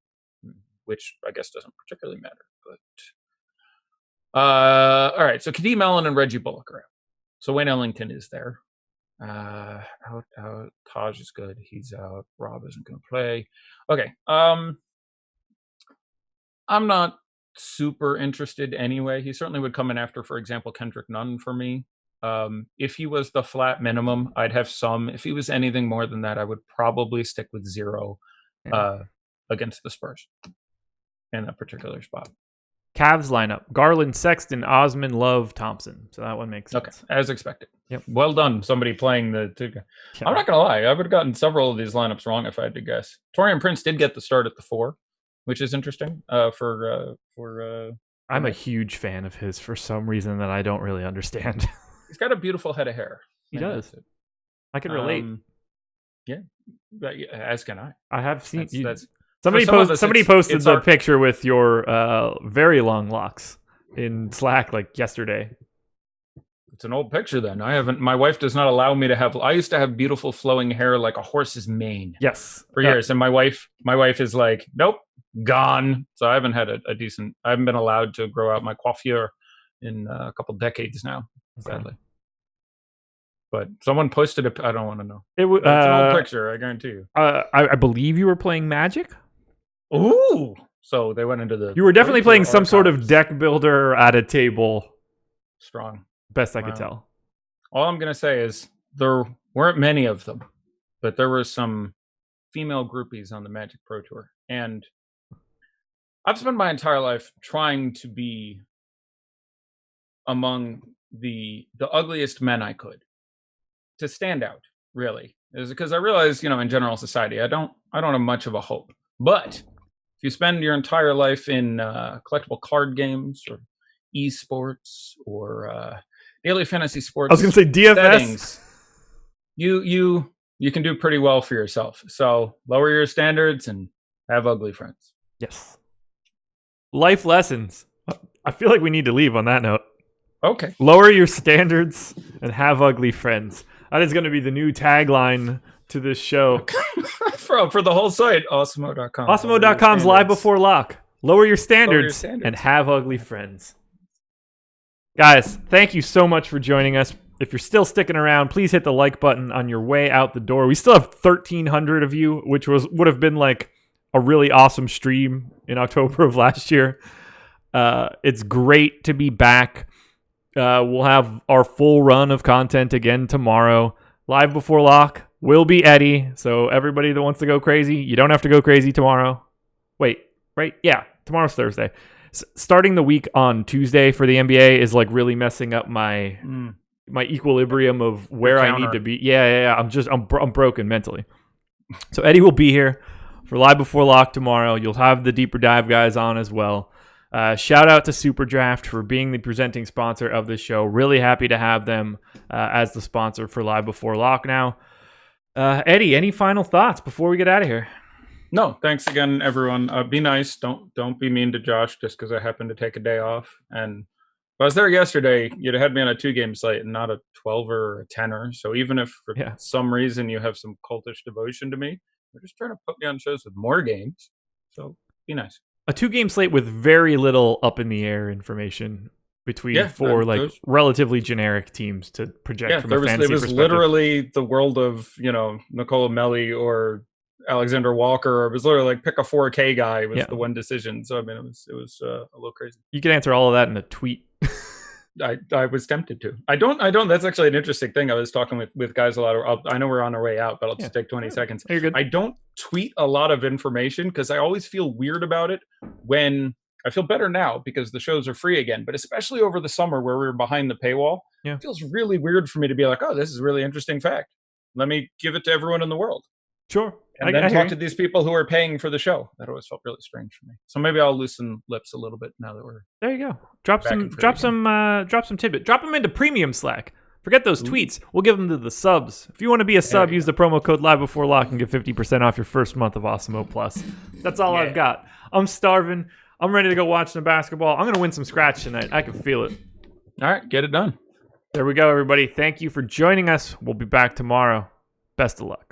which I guess doesn't particularly matter. But all right, so Kadeem Allen and Reggie Bullock are out. So Wayne Ellington is there. Out. Taj is good. He's out. Rob isn't going to play. Okay. I'm not super interested anyway. He certainly would come in after, for example, Kendrick Nunn for me. If he was the flat minimum, I'd have some. If he was anything more than that, I would probably stick with 0 against the Spurs in that particular spot. Cavs lineup: Garland, Sexton, Osman, Love, Thompson. So that one makes sense. Okay, as expected. Yep. Well done. Somebody playing the two guys. Yeah. I'm not gonna lie. I would have gotten several of these lineups wrong if I had to guess. Torian Prince did get the start at the 4, which is interesting. I'm a huge fan of his for some reason that I don't really understand. He's got a beautiful head of hair. He does. I can relate. Yeah, as can I. I have seen. Somebody posted the picture with your very long locks in Slack like yesterday. It's an old picture then. I haven't. My wife does not allow me to have. I used to have beautiful flowing hair like a horse's mane. Yes, for years, and my wife is like, nope, gone. So I haven't had a decent. I haven't been allowed to grow out my coiffure in a couple decades now, sadly. But someone posted it. I don't want to know. It's an old picture. I guarantee you. I believe you were playing Magic. Ooh! So they went into the. You were definitely playing some sort of deck builder at a table. Strong. Best I could tell. All I'm gonna say is there weren't many of them, but there were some female groupies on the Magic Pro Tour, and I've spent my entire life trying to be among the ugliest men I could, to stand out. Really, is because I realize, in general society, I don't have much of a hope, but if you spend your entire life in collectible card games or esports or daily fantasy sports, I was going to say DFS, settings, you can do pretty well for yourself. So lower your standards and have ugly friends. Yes. Life lessons. I feel like we need to leave on that note. Okay. Lower your standards and have ugly friends. That is going to be the new tagline to this show. For the whole site, Awesemo.com. Awesemo.com's live before lock. Lower your standards and have ugly friends. Guys, thank you so much for joining us. If you're still sticking around, please hit the like button on your way out the door. We still have 1,300 of you, which would have been like a really awesome stream in October of last year. It's great to be back. We'll have our full run of content again tomorrow. Live before lock will be Eddie. So everybody that wants to go crazy, you don't have to go crazy tomorrow. Wait, right? Yeah, tomorrow's Thursday. Starting the week on Tuesday for the NBA is like really messing up my equilibrium of where I need to be. Yeah. I'm broken mentally. So Eddie will be here for Live Before Lock tomorrow. You'll have the Deeper Dive guys on as well. Shout out to Super Draft for being the presenting sponsor of this show. Really happy to have them as the sponsor for Live Before Lock now. Eddie, any final thoughts before we get out of here? No, thanks again, everyone. Be nice. Don't be mean to Josh just because I happened to take a day off. And if I was there yesterday, you'd have had me on a 2-game slate and not a 12er or a 10er. So even if for some reason you have some cultish devotion to me, they're just trying to put me on shows with more games. So be nice. A 2-game slate with very little up in the air information between four relatively generic teams to project from a fantasy perspective. It was literally the world of, Nicola Melli or Alexander Walker. It was literally like pick a 4K guy was the one decision. So I mean, it was a little crazy. You can answer all of that in a tweet. I was tempted to. I don't. That's actually an interesting thing. I was talking with guys a lot. I know we're on our way out, but I'll just take 20 seconds. You're good. I don't tweet a lot of information because I always feel weird about it. When I feel better now because the shows are free again, but especially over the summer where we were behind the paywall, it feels really weird for me to be like, oh, this is a really interesting fact. Let me give it to everyone in the world. Sure. And then talk to these people who are paying for the show. That always felt really strange for me. So maybe I'll loosen lips a little bit now that we're there. You go. Drop some tidbit. Drop them into premium Slack. Forget those tweets. We'll give them to the subs. If you want to be a sub, use the promo code Live Before Lock and get 50% off your first month of Awesemo Plus. That's all I've got. I'm starving. I'm ready to go watch some basketball. I'm going to win some scratch tonight. I can feel it. All right, get it done. There we go, everybody. Thank you for joining us. We'll be back tomorrow. Best of luck.